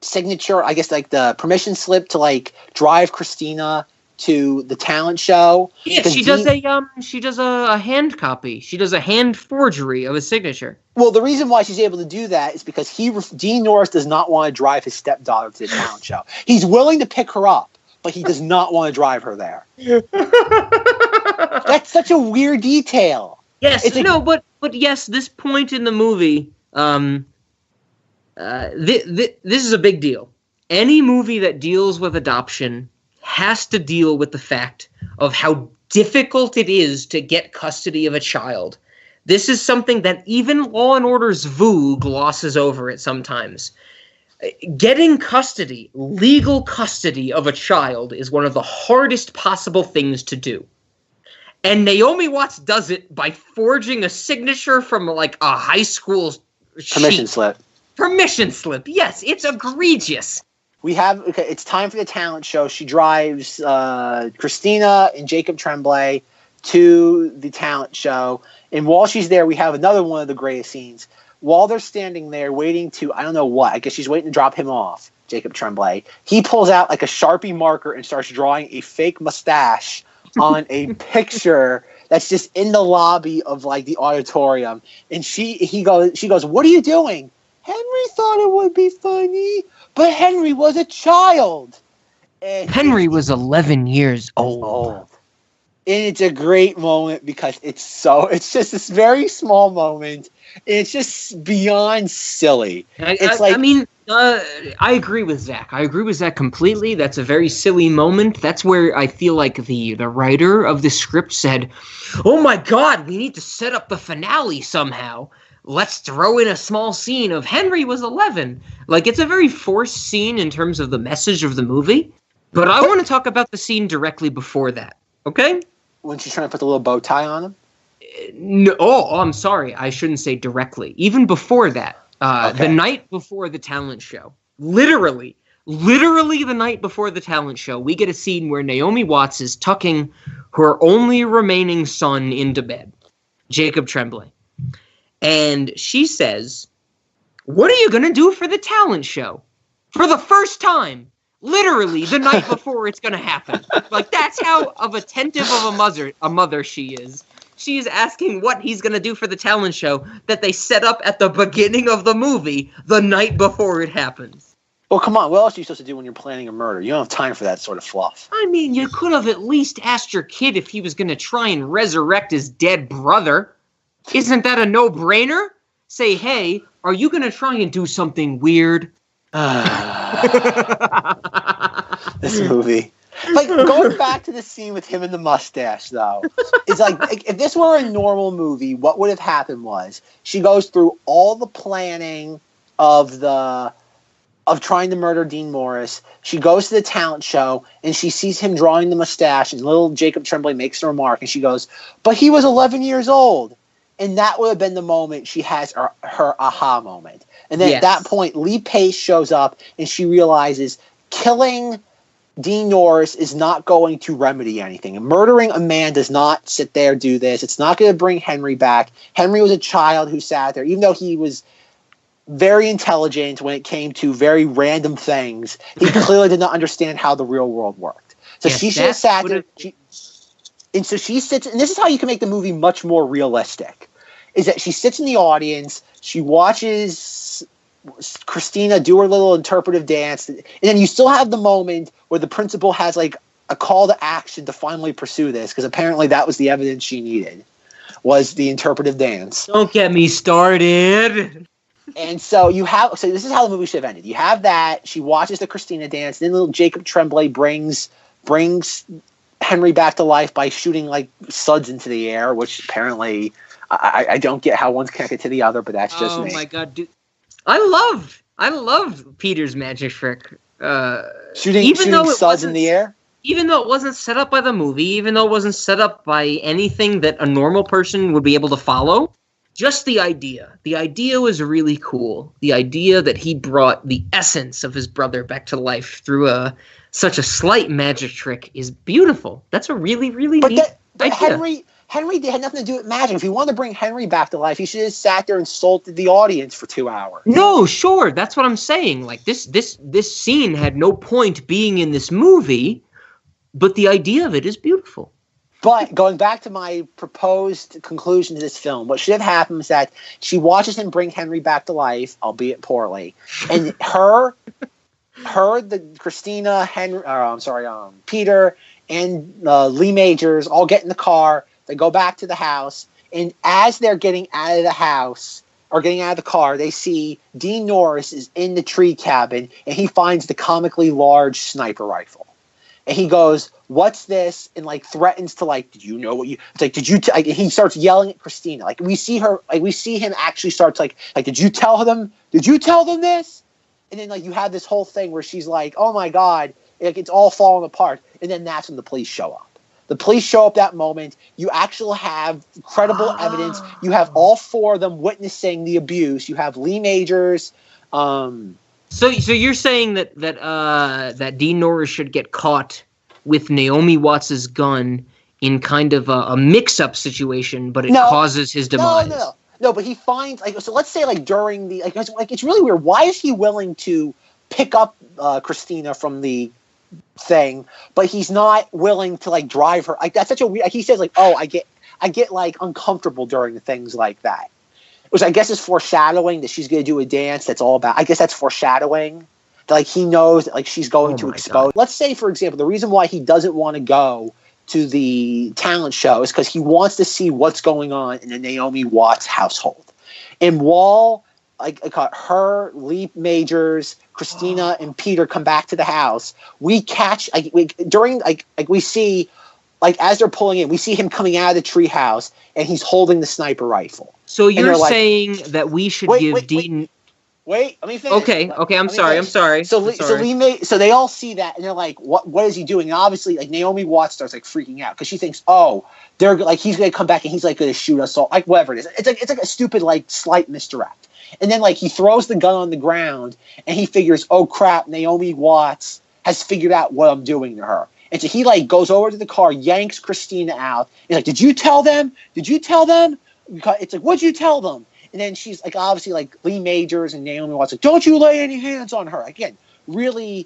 signature, I guess like the permission slip to drive Christina to the talent show. Yeah, she does a hand copy. She does a hand forgery of a signature. Well, the reason why she's able to do that is because Dean Norris does not want to drive his stepdaughter to the talent show. He's willing to pick her up, but he does not want to drive her there. That's such a weird detail. Yes, but yes, this point in the movie, this is a big deal. Any movie that deals with adoption has to deal with the fact of how difficult it is to get custody of a child. This is something that even Law & Order's VU glosses over it sometimes. Getting custody, legal custody of a child is one of the hardest possible things to do. And Naomi Watts does it by forging a signature from like a high school Permission slip. Permission slip. Yes, it's egregious. It's time for the talent show. She drives Christina and Jacob Tremblay to the talent show. And while she's there, we have another one of the greatest scenes. While they're standing there waiting to, I don't know what, I guess she's waiting to drop him off, Jacob Tremblay. He pulls out like a Sharpie marker and starts drawing a fake mustache on a picture that's just in the lobby of like the auditorium. And she goes, "What are you doing?" "Henry thought it would be funny, but Henry was a child." And Henry was 11 years old. And it's a great moment because it's just this very small moment. It's just beyond silly. I agree with Zack. I agree with Zack completely. That's a very silly moment. That's where I feel like the writer of the script said, "Oh my God, we need to set up the finale somehow. Let's throw in a small scene of Henry was 11. Like, it's a very forced scene in terms of the message of the movie. But I want to talk about the scene directly before that. Okay? When she's trying to put the little bow tie on him? No, I'm sorry. I shouldn't say directly. Even before that, the night before the talent show, literally the night before the talent show, we get a scene where Naomi Watts is tucking her only remaining son into bed, Jacob Tremblay. And she says, "What are you going to do for the talent show?" For the first time. Literally the night before it's going to happen. Like, that's how attentive of a mother she is. She is asking what he's going to do for the talent show that they set up at the beginning of the movie the night before it happens. Well, come on. What else are you supposed to do when you're planning a murder? You don't have time for that sort of fluff. I mean, you could have at least asked your kid if he was going to try and resurrect his dead brother. Isn't that a no-brainer? Say, "Hey, are you going to try and do something weird?" This movie. Like, going back to the scene with him and the mustache, though, it's like, if this were a normal movie, what would have happened was she goes through all the planning of trying to murder Dean Morris. She goes to the talent show, and she sees him drawing the mustache, and little Jacob Tremblay makes a remark, and she goes, "But he was 11 years old." And that would have been the moment she has her aha moment. And then at that point, Lee Pace shows up, and she realizes killing Dean Norris is not going to remedy anything. And murdering a man does not sit there, do this. It's not going to bring Henry back. Henry was a child who sat there, even though he was very intelligent when it came to very random things. He clearly did not understand how the real world worked. So she should have sat there. And so she sits, and this is how you can make the movie much more realistic, is that she sits in the audience, she watches Christina do her little interpretive dance, and then you still have the moment where the principal has like a call to action to finally pursue this, because apparently that was the evidence she needed, was the interpretive dance. Don't get me started. And so this is how the movie should have ended. You have that, she watches the Christina dance, then little Jacob Tremblay brings Henry back to life by shooting like suds into the air, which apparently I don't get how one's connected to the other, but that's just me. Oh my God, dude. I love Peter's magic trick. Shooting suds in the air? Even though it wasn't set up by the movie, even though it wasn't set up by anything that a normal person would be able to follow, just the idea. The idea was really cool. The idea that he brought the essence of his brother back to life through such a slight magic trick is beautiful. That's a really, really neat idea. Henry had nothing to do with magic. If he wanted to bring Henry back to life, he should have sat there and insulted the audience for 2 hours. No, sure. That's what I'm saying. Like, this scene had no point being in this movie, but the idea of it is beautiful. But going back to my proposed conclusion to this film, what should have happened was that she watches him bring Henry back to life, albeit poorly, and Christina, Peter, and Lee Majors all get in the car. They go back to the house, and as they're getting out of the house or getting out of the car, they see Dean Norris is in the tree cabin, and he finds the comically large sniper rifle. And he goes, "What's this?" And like threatens to like, "Did you know what you?" It's like, "Did you?" And he starts yelling at Christina. Like we see him actually starts like, "Did you tell them? Did you tell them this?" And then like you have this whole thing where she's like, "Oh my god!" Like it's all falling apart. And then that's when the police show up. The police show up that moment. You actually have credible evidence. You have all four of them witnessing the abuse. You have Lee Majors. So you're saying that Dean Norris should get caught with Naomi Watts' gun in kind of a mix-up situation, but it causes his demise. No, but he finds so. Let's say during the it's really weird. Why is he willing to pick up Christina from the thing, but he's not willing to drive her? That's such a weird. He says I get uncomfortable during the things like that. Which I guess is foreshadowing that she's going to do a dance that's all about. I guess that's foreshadowing that he knows that she's going to expose. God. Let's say, for example, the reason why he doesn't want to go to the talent show is because he wants to see what's going on in the Naomi Watts household. And while her, Lee Majors, Christina, and Peter come back to the house, we catch we see. As they're pulling in, we see him coming out of the treehouse, and he's holding the sniper rifle. So you're saying that we should give Dean... Wait, let me finish. Okay, I'm sorry. So they all see that, and they're like, what is he doing? And obviously, Naomi Watts starts freaking out, because she thinks, they're he's going to come back, and he's going to shoot us all. Whatever it is. It's a stupid, slight misdirect. And then, he throws the gun on the ground, and he figures, oh, crap, Naomi Watts has figured out what I'm doing to her. And so he goes over to the car, yanks Christina out. He's like, "Did you tell them? Did you tell them?" It's like, "What'd you tell them?" And then she's obviously Lee Majors and Naomi Watts "Don't you lay any hands on her." Again, really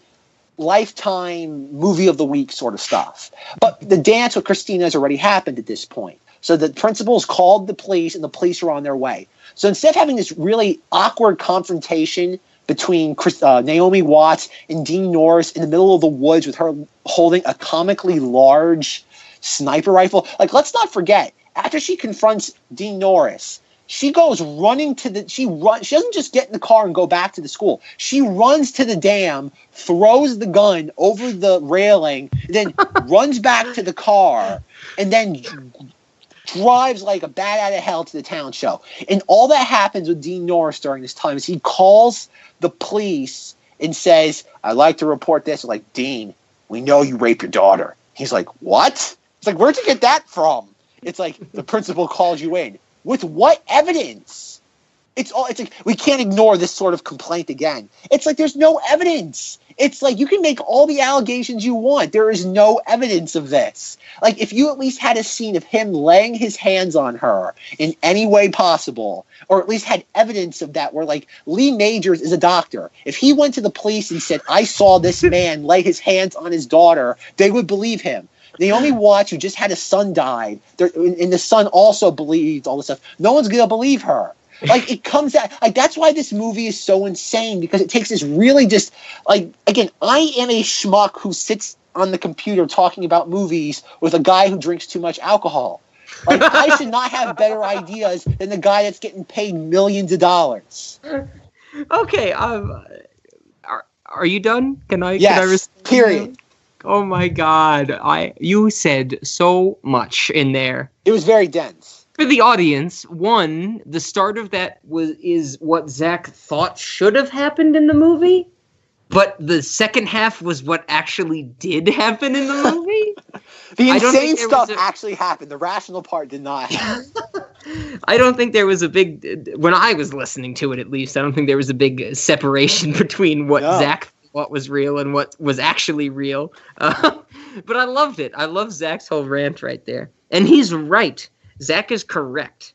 Lifetime movie of the week sort of stuff. But the dance with Christina has already happened at this point. So the principal's called the police, and the police are on their way. So instead of having this really awkward confrontation between Naomi Watts and Dean Norris in the middle of the woods with her holding a comically large sniper rifle. Let's not forget, after she confronts Dean Norris, she goes running to she doesn't just get in the car and go back to the school. She runs to the dam, throws the gun over the railing, then runs back to the car, and then drives like a bat out of hell to the talent show. And all that happens with Dean Norris during this time is he calls the police and says, "I'd like to report this." "Dean, we know you raped your daughter." He's like, "What?" It's "Where'd you get that from?" It's "The principal called you in." With what evidence? It's we can't ignore this sort of complaint again. It's there's no evidence. It's you can make all the allegations you want. There is no evidence of this. If you at least had a scene of him laying his hands on her in any way possible, or at least had evidence of that, where Lee Majors is a doctor. If he went to the police and said, "I saw this man lay his hands on his daughter," they would believe him. Naomi Watts, who just had a son died, and the son also believed all this stuff. No one's going to believe her. It comes out that's why this movie is so insane, because it takes this really just again, I am a schmuck who sits on the computer talking about movies with a guy who drinks too much alcohol. I should not have better ideas than the guy that's getting paid millions of dollars. Okay, are you done? Yes. Period. Oh my God! You said so much in there. It was very dense. For the audience, the start of that is what Zack thought should have happened in the movie, but the second half was what actually did happen in the movie. The insane stuff actually happened. The rational part did not happen. I don't think there was a big, when I was listening to it at least, I don't think there was a big separation between what Zack thought was real and what was actually real. But I loved it. I love Zack's whole rant right there. And he's right. Zack is correct.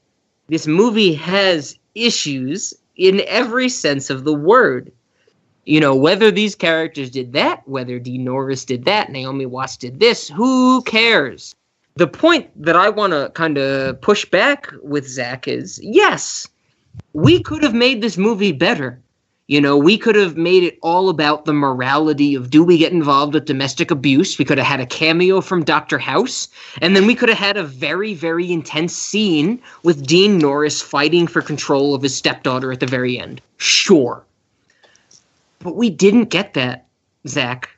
This movie has issues in every sense of the word. Whether these characters did that, whether Dean Norris did that, Naomi Watts did this, who cares? The point that I want to kind of push back with Zack is, yes, we could have made this movie better. We could have made it all about the morality of, do we get involved with domestic abuse? We could have had a cameo from Dr. House, and then we could have had a very, very intense scene with Dean Norris fighting for control of his stepdaughter at the very end. Sure. But we didn't get that, Zack.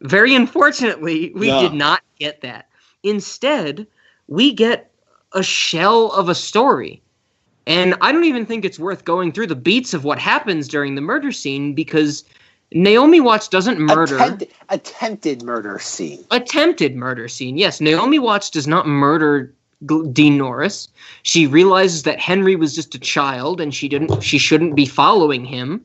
Very unfortunately, we did not get that. Instead, we get a shell of a story. And I don't even think it's worth going through the beats of what happens during the murder scene, because Naomi Watts doesn't murder. Attempted murder scene. Attempted murder scene, yes. Naomi Watts does not murder Dean Norris. She realizes that Henry was just a child and she shouldn't be following him.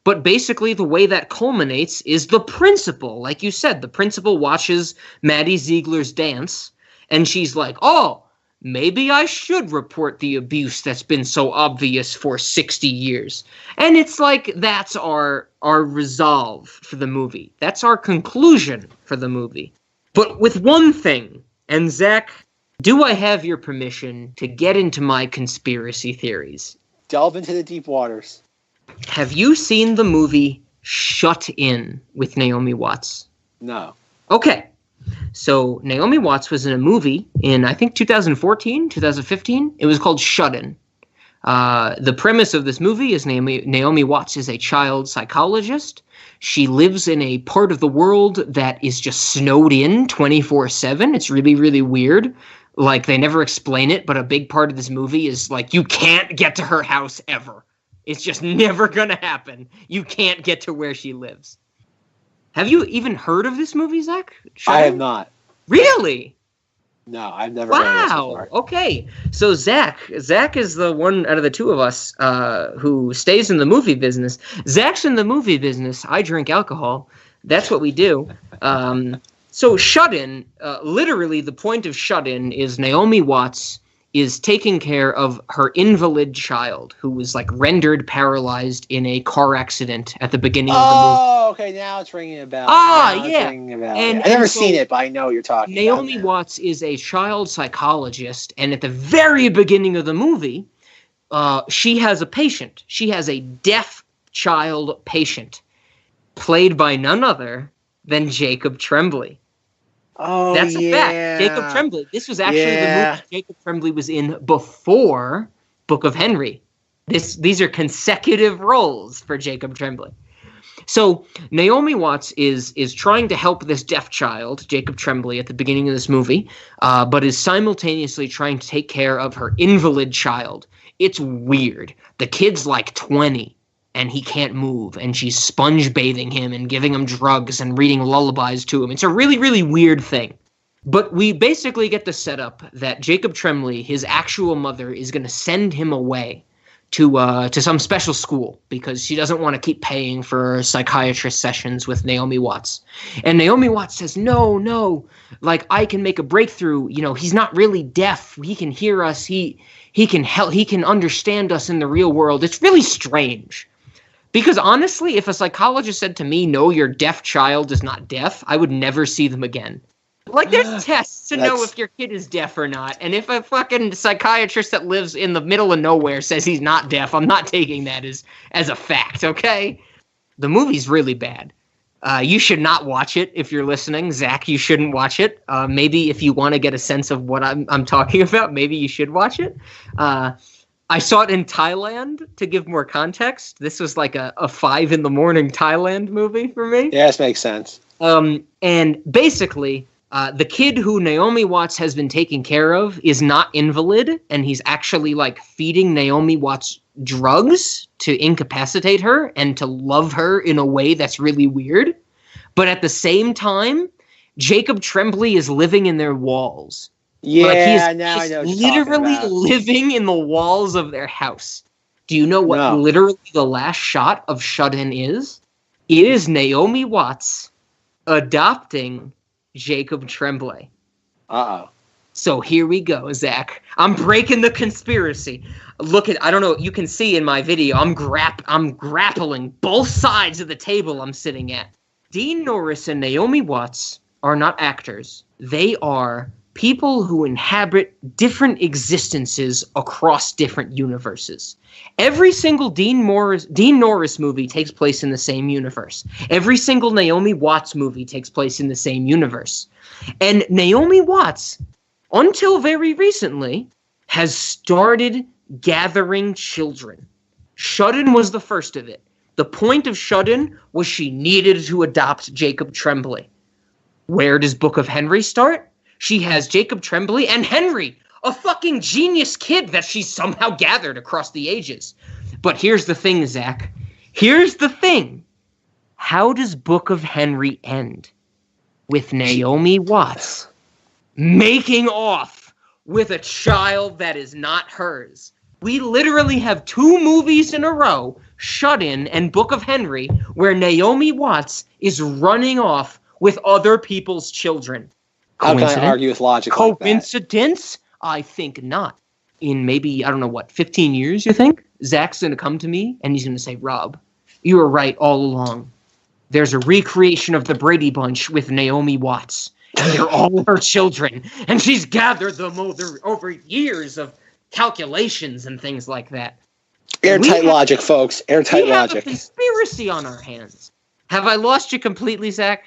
But basically the way that culminates is the principal. Like you said, the principal watches Maddie Ziegler's dance, and she's like, oh, maybe I should report the abuse that's been so obvious for 60 years. And it's like, that's our resolve for the movie. That's our conclusion for the movie. But with one thing, and Zack, do I have your permission to get into my conspiracy theories? Delve into the deep waters. Have you seen the movie Shut In with Naomi Watts? No. Okay. So Naomi Watts was in a movie in, I think, 2014, 2015. It was called Shut In. The premise of this movie is Naomi Watts is a child psychologist. She lives in a part of the world that is just snowed in 24/7. It's really, really weird. Like, they never explain it, but a big part of this movie is, like, you can't get to her house ever. It's just never gonna happen. You can't get to where she lives. Have you even heard of this movie, Zack? I have not. Really? No, I've never heard of this before. Okay. So Zack is the one out of the two of us who stays in the movie business. Zack's in the movie business. I drink alcohol. That's what we do. So Shut In, literally the point of Shut In is Naomi Watts is taking care of her invalid child who was like rendered paralyzed in a car accident at the beginning of the movie. Oh, okay, now it's ringing a bell. Yeah. I've never seen it, but I know you're talking Naomi about Watts is a child psychologist, and at the very beginning of the movie, she has a patient. She has a deaf child patient, played by none other than Jacob Tremblay. Oh, that's a fact. Jacob Tremblay. This was actually the movie Jacob Tremblay was in before Book of Henry. These are consecutive roles for Jacob Tremblay. So Naomi Watts is trying to help this deaf child, Jacob Tremblay, at the beginning of this movie, but is simultaneously trying to take care of her invalid child. It's weird. The kid's like 20. And he can't move, and she's sponge bathing him and giving him drugs and reading lullabies to him. It's a really, really weird thing. But we basically get the setup that Jacob Tremblay, his actual mother, is going to send him away to some special school because she doesn't want to keep paying for psychiatrist sessions with Naomi Watts. And Naomi Watts says, no, like, I can make a breakthrough. He's not really deaf. He can hear us. He can help. He can understand us in the real world. It's really strange. Because honestly, if a psychologist said to me, no, your deaf child is not deaf, I would never see them again. Like, there's tests to know if your kid is deaf or not. And if a fucking psychiatrist that lives in the middle of nowhere says he's not deaf, I'm not taking that as a fact, okay? The movie's really bad. You should not watch it if you're listening. Zack, you shouldn't watch it. Maybe if you want to get a sense of what I'm talking about, maybe you should watch it. I saw it in Thailand to give more context. This was like a 5 a.m. Thailand movie for me. Yeah, this makes sense. And basically, the kid who Naomi Watts has been taking care of is not invalid, and he's actually like feeding Naomi Watts drugs to incapacitate her and to love her in a way that's really weird. But at the same time, Jacob Tremblay is living in their walls. Yeah, now I know what you're literally living in the walls of their house. Do you know what literally the last shot of Shut In is? It is Naomi Watts adopting Jacob Tremblay. Uh-oh. So here we go, Zach. I'm breaking the conspiracy. I don't know, you can see in my video, I'm grappling both sides of the table I'm sitting at. Dean Norris and Naomi Watts are not actors. They are people who inhabit different existences across different universes. Every single Dean Norris movie takes place in the same universe. Every single Naomi Watts movie takes place in the same universe. And Naomi Watts, until very recently, has started gathering children. Shut-In was the first of it. The point of Shut-In was she needed to adopt Jacob Tremblay. Where does Book of Henry start? She has Jacob Tremblay and Henry, a fucking genius kid that she's somehow gathered across the ages. But here's the thing, Zach. Here's the thing. How does Book of Henry end? With Naomi Watts making off with a child that is not hers. We literally have 2 movies in a row, Shut-In and Book of Henry, where Naomi Watts is running off with other people's children. How can I argue with logic like that? Coincidence? I think not. In maybe, 15 years, you think? Zach's going to come to me and he's going to say, Rob, you were right all along. There's a recreation of the Brady Bunch with Naomi Watts. And they're all her children. And she's gathered them over years of calculations and things like that. Airtight logic, folks. Airtight logic. We have a conspiracy on our hands. Have I lost you completely, Zach?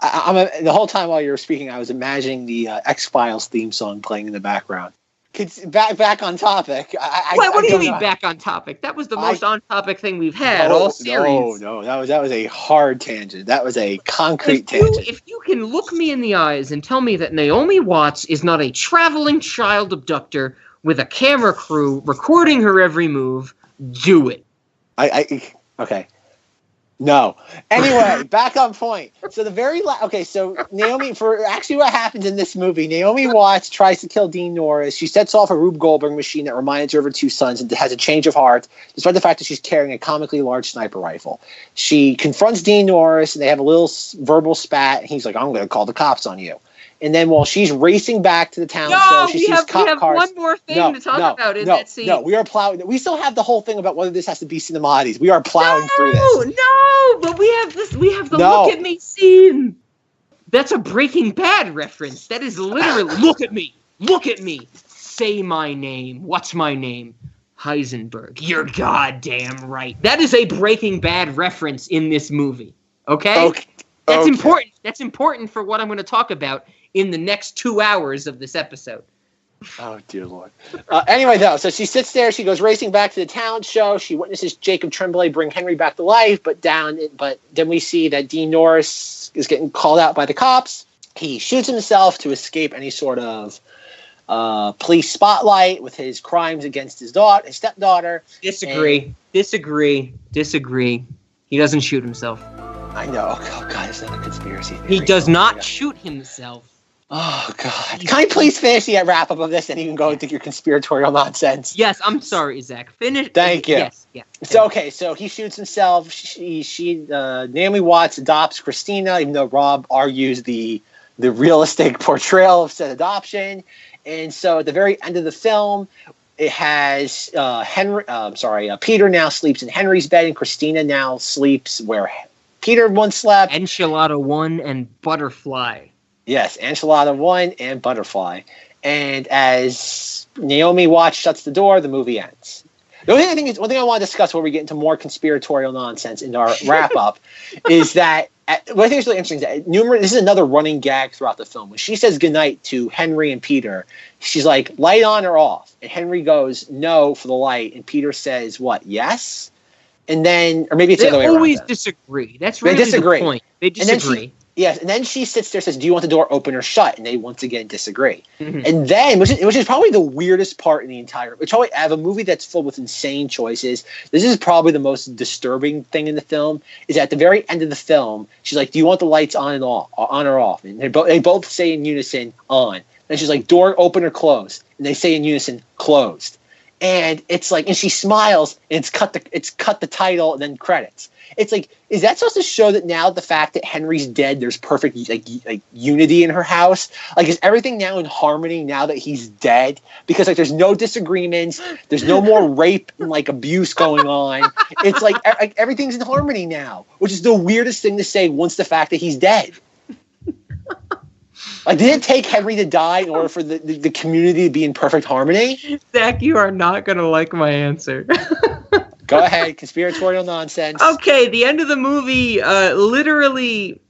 The whole time while you were speaking, I was imagining the X-Files theme song playing in the background. Back on topic. What do you mean back on topic? That was the most on-topic thing we've had all series. No, that was a hard tangent. That was a concrete tangent. If you can look me in the eyes and tell me that Naomi Watts is not a traveling child abductor with a camera crew recording her every move, do it. Okay. No. Anyway, back on point. So so Naomi, for actually what happens in this movie, Naomi Watts tries to kill Dean Norris. She sets off a Rube Goldberg machine that reminds her of her 2 sons and has a change of heart, despite the fact that she's carrying a comically large sniper rifle. She confronts Dean Norris, and they have a little verbal spat, and he's like, I'm going to call the cops on you. And then while she's racing back to the town show, she sees cop cars. We have one more thing to talk about in that scene. No, we are plowing. We still have the whole thing about whether this has to be Cinemodities. We are plowing through this. No, but we have this. We have the look at me scene. That's a Breaking Bad reference. That is literally look at me. Look at me. Say my name. What's my name? Heisenberg. You're goddamn right. That is a Breaking Bad reference in this movie. Okay? That's important. That's important for what I'm going to talk about in the next 2 hours of this episode. Oh, dear Lord. Anyway, though, so she sits there. She goes racing back to the talent show. She witnesses Jacob Tremblay bring Henry back to life, but then we see that Dean Norris is getting called out by the cops. He shoots himself to escape any sort of police spotlight with his crimes against his stepdaughter. Disagree. He doesn't shoot himself. I know. Oh, God, it's not a conspiracy theory. He does not shoot himself. Oh, God. Can I please finish the wrap-up of this and you can go into your conspiratorial nonsense? Yes, I'm sorry, Zach. Finish. Thank you. Yes. So he shoots himself. Naomi Watts adopts Christina, even though Rob argues the realistic portrayal of said adoption. And so at the very end of the film, it has Peter now sleeps in Henry's bed and Christina now sleeps where Peter once slept. Enchilada 1 and Butterfly. Yes, Enchilada 1 and Butterfly. And as Naomi Watts shuts the door, the movie ends. The only thing one thing I want to discuss before we get into more conspiratorial nonsense in our wrap-up is that what I think is really interesting is that this is another running gag throughout the film. When she says goodnight to Henry and Peter, she's like, light on or off? And Henry goes, no, for the light. And Peter says, what, yes? And then, or maybe it's the other way around. They always disagree. That's really the point. They disagree. And then she sits there and says, do you want the door open or shut? And they once again disagree. Mm-hmm. And then, which is probably the weirdest part in the entire, which probably I have a movie that's filled with insane choices. This is probably the most disturbing thing in the film, is at the very end of the film, she's like, do you want the lights on or off? And they both say in unison, on. And she's like, door open or closed? And they say in unison, closed. And it's like, and she smiles, and it's cut the title and then credits. It's like, is that supposed to show that now the fact that Henry's dead, there's perfect like unity in her house? Like, is everything now in harmony now that he's dead? Because like there's no disagreements, there's no more rape and like abuse going on. It's like everything's in harmony now, which is the weirdest thing to say once the fact that he's dead. Like, did it take Henry to die in order for the community to be in perfect harmony? Zach, you are not going to like my answer. Go ahead, conspiratorial nonsense. Okay, the end of the movie, literally,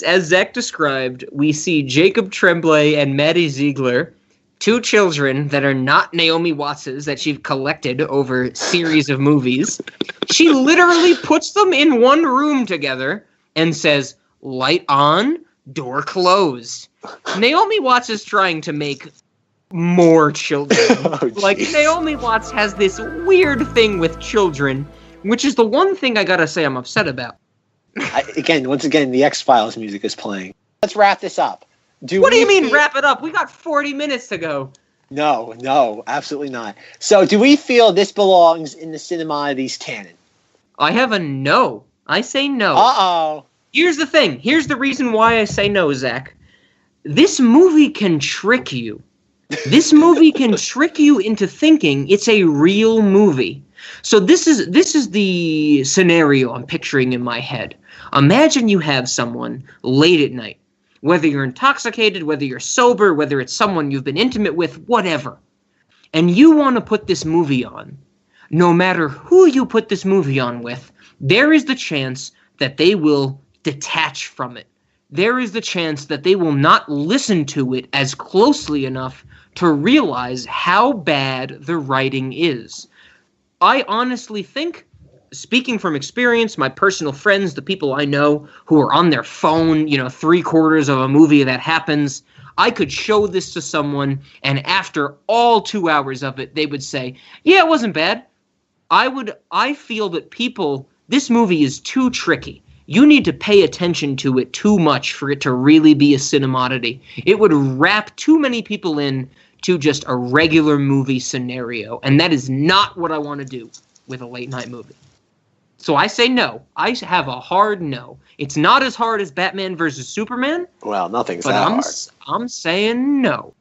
as Zack described, we see Jacob Tremblay and Maddie Ziegler, two children that are not Naomi Watts's that she's collected over a series of movies. She literally puts them in one room together and says, light on, door closed. Naomi Watts is trying to make more children. Like, Naomi Watts has this weird thing with children, which is the one thing I gotta say I'm upset about. Once again, the X-Files music is playing. Let's wrap this up. What do you mean wrap it up? We got 40 minutes to go. No, absolutely not. So, do we feel this belongs in the Cinemodities canon? I have a no. I say no. Uh-oh. Here's the thing. Here's the reason why I say no, Zach. This movie can trick you. This movie can trick you into thinking it's a real movie. So this is the scenario I'm picturing in my head. Imagine you have someone late at night, whether you're intoxicated, whether you're sober, whether it's someone you've been intimate with, whatever, and you want to put this movie on. No matter who you put this movie on with, there is the chance that they will detach from it. There is the chance that they will not listen to it as closely enough to realize how bad the writing is. I honestly think, speaking from experience, my personal friends, the people I know who are on their phone, 3/4 of a movie that happens, I could show this to someone, and after all 2 hours of it, they would say, yeah, it wasn't bad. I feel that this movie is too tricky. You need to pay attention to it too much for it to really be a cinemoddity. It would wrap too many people in to just a regular movie scenario, and that is not what I want to do with a late night movie. So I say no. I have a hard no. It's not as hard as Batman versus Superman. Well, nothing's that hard. I'm saying no.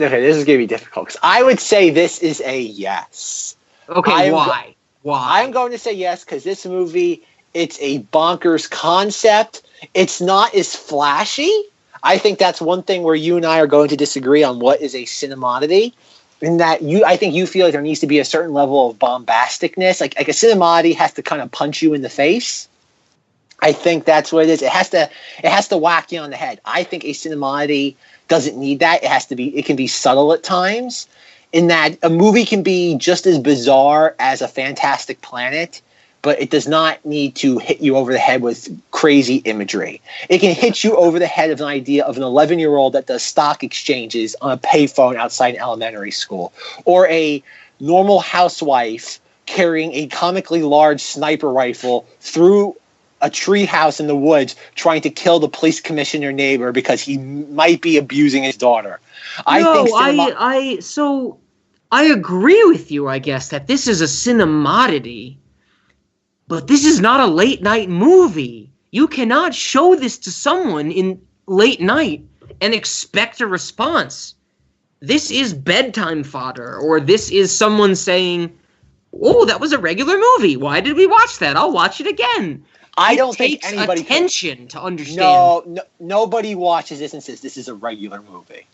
Okay, this is going to be difficult, because I would say this is a yes. Okay, why? Why? I'm going to say yes, because this movie, it's a bonkers concept. It's not as flashy. I think that's one thing where you and I are going to disagree on what is a cinemoddity. In that I think you feel like there needs to be a certain level of bombasticness. Like a cinemoddity has to kind of punch you in the face. I think that's what it is. It has to whack you on the head. I think a cinemoddity doesn't need that. It can be subtle at times. In that a movie can be just as bizarre as a Fantastic Planet, but it does not need to hit you over the head with crazy imagery. It can hit you over the head of an idea of an 11-year-old that does stock exchanges on a payphone outside an elementary school, or a normal housewife carrying a comically large sniper rifle through a tree house in the woods trying to kill the police commissioner neighbor because he might be abusing his daughter. I agree with you, I guess, that this is a cinemoddity. But this is not a late night movie. You cannot show this to someone in late night and expect a response. This is bedtime fodder, or this is someone saying, oh, that was a regular movie. Why did we watch that? I'll watch it again. I don't think anybody attention to understand. No, nobody watches this and says this is a regular movie.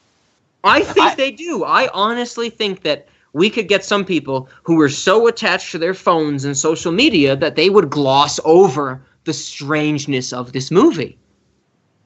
I think they do. I honestly think that we could get some people who are so attached to their phones and social media that they would gloss over the strangeness of this movie.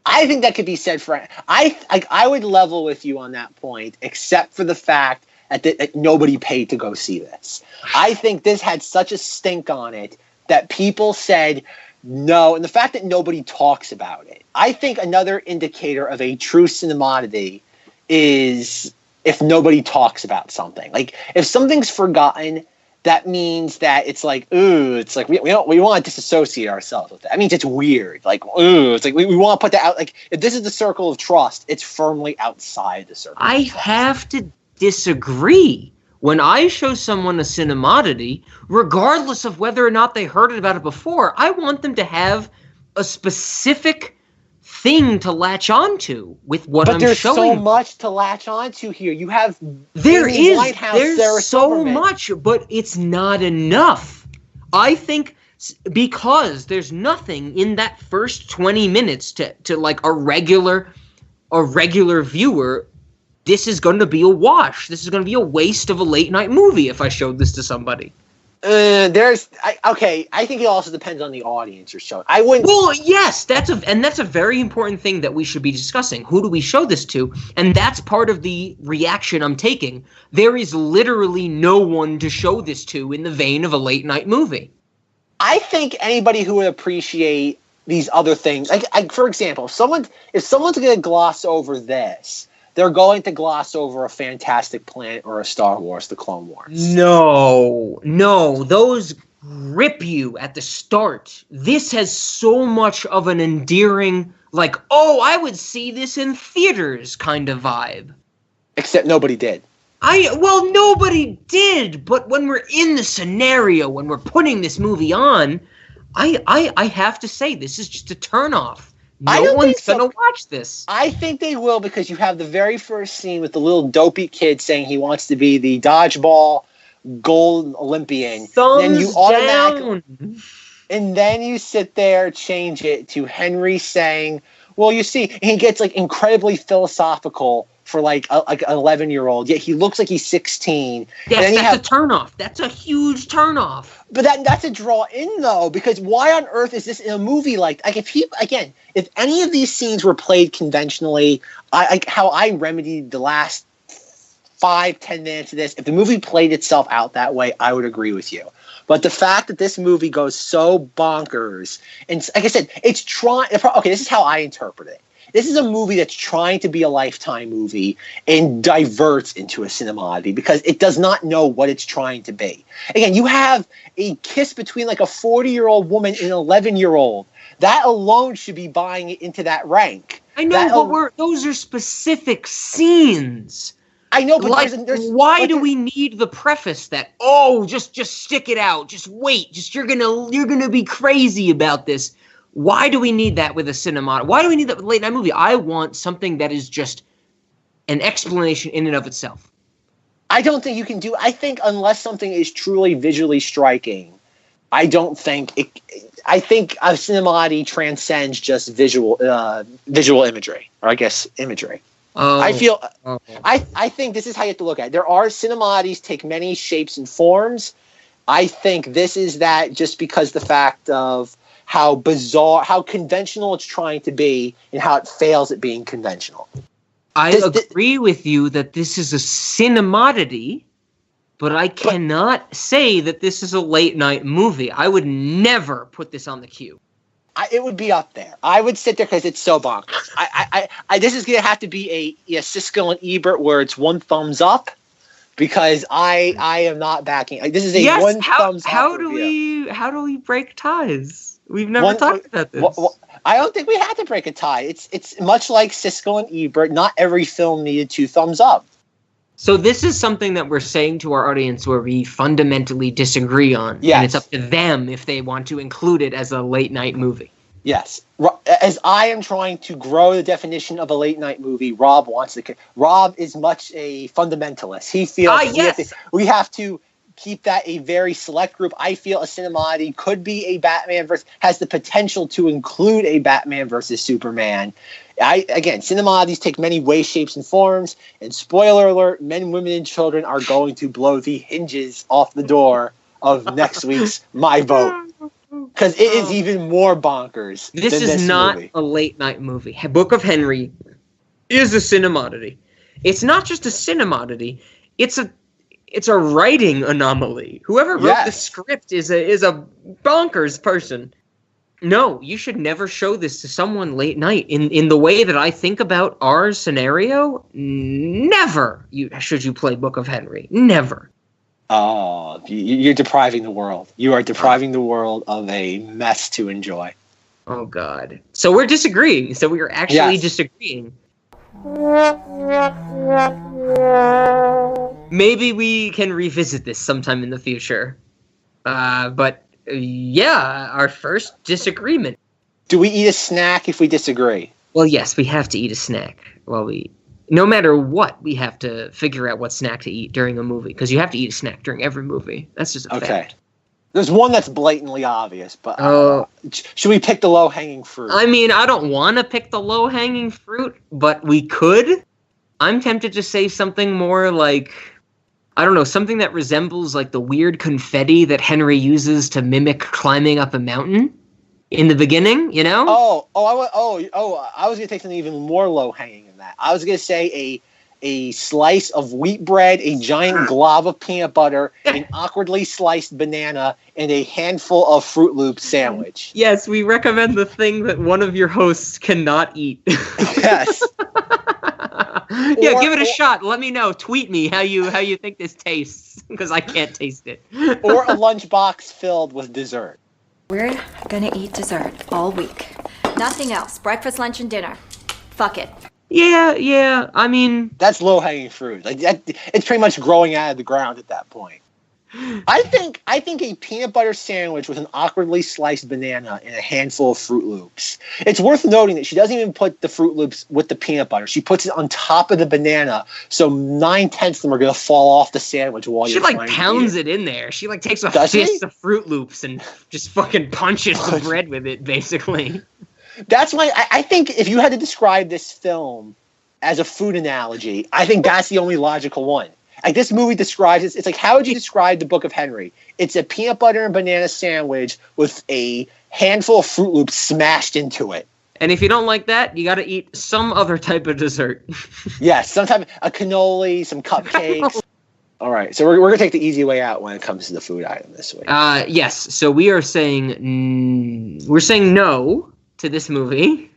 I think that could be said for... I would level with you on that point, except for the fact that nobody paid to go see this. I think this had such a stink on it that people said no, and the fact that nobody talks about it. I think another indicator of a true cinemoddity is if nobody talks about something. Like, if something's forgotten, that means that it's like, ooh, it's like we want to disassociate ourselves with it. That means it's weird. Like, ooh, it's like we want to put that out. Like, if this is the circle of trust, it's firmly outside the circle. I have to disagree. When I show someone a Cinemoddity, regardless of whether or not they heard about it before, I want them to have a specific thing to latch onto with what I'm showing. But there's so much to latch onto here. You have there's Sarah so Silverman. much, but it's not enough. I think because there's nothing in that first 20 minutes to like a regular viewer, this is going to be a wash. This is going to be a waste of a late night movie if I showed this to somebody. I think it also depends on the audience you're showing. I wouldn't. Well, yes, that's a very important thing that we should be discussing. Who do we show this to? And that's part of the reaction I'm taking. There is literally no one to show this to in the vein of a late night movie. I think anybody who would appreciate these other things, like for example, if someone's going to gloss over this, they're going to gloss over a Fantastic Planet or a Star Wars: The Clone Wars. No, those grip you at the start. This has so much of an endearing, like, oh, I would see this in theaters kind of vibe. Except nobody did. Nobody did, but when we're in the scenario, when we're putting this movie on, I have to say, this is just a turnoff. No one's gonna watch this. I think they will, because you have the very first scene with the little dopey kid saying he wants to be the dodgeball gold Olympian. And then you sit there, change it to Henry saying, well, you see, and he gets like incredibly philosophical for like an 11-year-old, yet he looks like he's 16. Yes, that's a turnoff. That's a huge turnoff. But that's a draw in, though, because why on earth is this in a movie like if any of these scenes were played conventionally, how I remedied the last 5-10 minutes of this, if the movie played itself out that way, I would agree with you. But the fact that this movie goes so bonkers, and like I said, it's trying. Okay, this is how I interpret it. This is a movie that's trying to be a Lifetime movie and diverts into a Cinemoddity because it does not know what it's trying to be. Again, you have a kiss between like a 40-year-old woman and an 11-year-old. That alone should be buying it into that rank. I know, but those are specific scenes. I know, but like, why do we need the preface that, oh, just stick it out, just wait, just you're gonna be crazy about this? Why do we need that with a cinema? Why do we need that with a late night movie? I want something that is just an explanation in and of itself. I don't think you can do. I think unless something is truly visually striking, I don't think it. I think a Cinemoddity transcends just visual imagery, or I guess imagery. I think this is how you have to look at it. There are Cinemoddities take many shapes and forms. I think this is that just because the fact of how bizarre, how conventional it's trying to be, and how it fails at being conventional. I agree with you that this is a Cinemoddity, but I cannot say that this is a late night movie. I would never put this on the queue. It would be up there. I would sit there because it's so bonkers. This is going to have to be a Siskel and Ebert where it's one thumbs up, because I am not backing. This is a one thumbs up. How do we break ties? We've never talked about this. I don't think we had to break a tie. It's much like Siskel and Ebert. Not every film needed 2 thumbs up. So this is something that we're saying to our audience where we fundamentally disagree on. Yes. And it's up to them if they want to include it as a late night movie. Yes. As I am trying to grow the definition of a late night movie, Rob is much a fundamentalist. He feels we have to keep that a very select group. I feel a Cinemoddity could be a Batman has the potential to include a Batman versus Superman. Cinemoddities take many ways, shapes, and forms. And spoiler alert, men, women, and children are going to blow the hinges off the door of next week's My Vote. Because it is even more bonkers. This is not a late night movie. Book of Henry is a Cinemoddity. It's not just a Cinemoddity. It's a writing anomaly. Whoever wrote the script is a bonkers person. No, you should never show this to someone late night. In the way that I think about our scenario, never should you play Book of Henry. Never. Oh, you're depriving the world. You are depriving the world of a mess to enjoy. Oh, God. So we're disagreeing. So we are actually disagreeing. maybe we can revisit this sometime in the future. But yeah, our first disagreement. Do we eat a snack if we disagree? Well, yes, we have to eat a snack. No matter what, we have to figure out what snack to eat during a movie, because you have to eat a snack during every movie. That's just a fact. There's one that's blatantly obvious, but should we pick the low-hanging fruit? I mean, I don't want to pick the low-hanging fruit, but we could. I'm tempted to say something more like, I don't know, something that resembles like the weird confetti that Henry uses to mimic climbing up a mountain in the beginning, you know? I was going to take something even more low-hanging than that. I was going to say a slice of wheat bread, a giant glob of peanut butter, an awkwardly sliced banana, and a handful of Fruit Loops sandwich. Yes, we recommend the thing that one of your hosts cannot eat. Yes. Give it a shot. Let me know. Tweet me how you think this tastes, because I can't taste it. Or a lunchbox filled with dessert. We're gonna eat dessert all week. Nothing else. Breakfast, lunch, and dinner. Fuck it. Yeah. I mean, that's low-hanging fruit. Like it's pretty much growing out of the ground at that point. I think a peanut butter sandwich with an awkwardly sliced banana and a handful of Fruit Loops. It's worth noting that she doesn't even put the Fruit Loops with the peanut butter. She puts it on top of the banana, so 9/10 of them are going to fall off the sandwich while you're trying to eat it. She pounds it in there. She takes a fist of Fruit Loops and just fucking punches the bread with it, basically. That's why I think if you had to describe this film as a food analogy, I think that's the only logical one. Like, this movie describes it. It's like, how would you describe the Book of Henry? It's a peanut butter and banana sandwich with a handful of Fruit Loops smashed into it. And if you don't like that, you got to eat some other type of dessert. Yes, sometimes a cannoli, some cupcakes. All right, so we're going to take the easy way out when it comes to the food item this week. Yes, so we are saying no to this movie,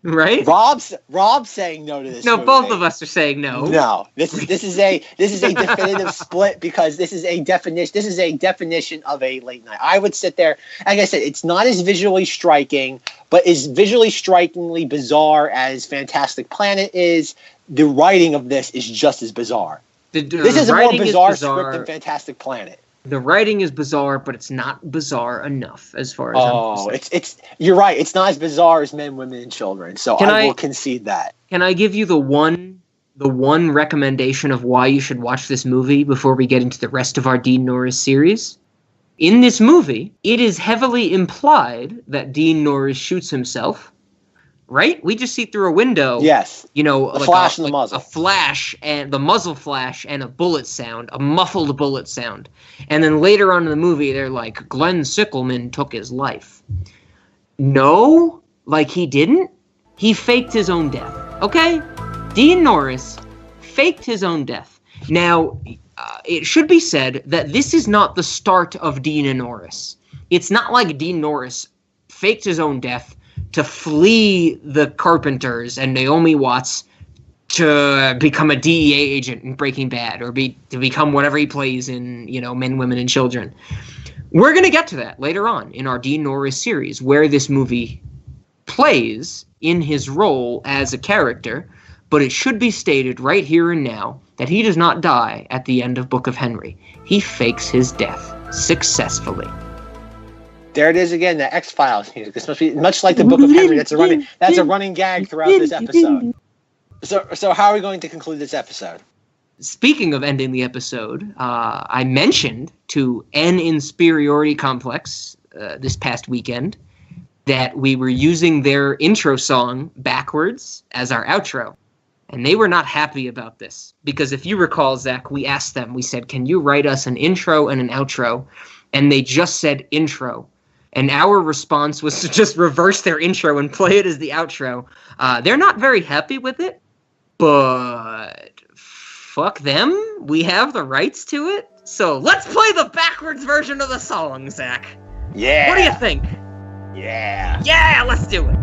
right? Rob's saying no to this movie. No, both of us are saying no. No, this is a definitive split, because this is a definition of a late night. I would sit there, like I said, it's not as visually striking, but is visually strikingly bizarre as Fantastic Planet is. The writing of this is just as bizarre. This is a more bizarre script than Fantastic Planet. The writing is bizarre, but it's not bizarre enough as far as I'm concerned. it's you're right. It's not as bizarre as Men, Women, and Children. So I will concede that. Can I give you the one recommendation of why you should watch this movie before we get into the rest of our Dean Norris series? In this movie, it is heavily implied that Dean Norris shoots himself. Right? We just see through a window. Yes. A flash and the muzzle. A flash and the muzzle flash and a bullet sound, a muffled bullet sound. And then later on in the movie, they're like, Glenn Sickelman took his life. No, he didn't. He faked his own death. Okay? Dean Norris faked his own death. Now, it should be said that this is not the start of Dean and Norris. It's not like Dean Norris faked his own death to flee the Carpenters and Naomi Watts to become a DEA agent in Breaking Bad, or to become whatever he plays in, Men, Women, and Children. We're going to get to that later on in our Dean Norris series, where this movie plays in his role as a character, but it should be stated right here and now that he does not die at the end of Book of Henry. He fakes his death successfully. There it is again, the X-Files music. This must be much like the Book of Henry. That's a running gag throughout this episode. So how are we going to conclude this episode? Speaking of ending the episode, I mentioned to N Inferiority Complex this past weekend that we were using their intro song backwards as our outro. And they were not happy about this. Because if you recall, Zach, we asked them, we said, can you write us an intro and an outro? And they just said intro. And our response was to just reverse their intro and play it as the outro. They're not very happy with it, but fuck them. We have the rights to it. So let's play the backwards version of the song, Zach. Yeah. What do you think? Yeah. Yeah, let's do it.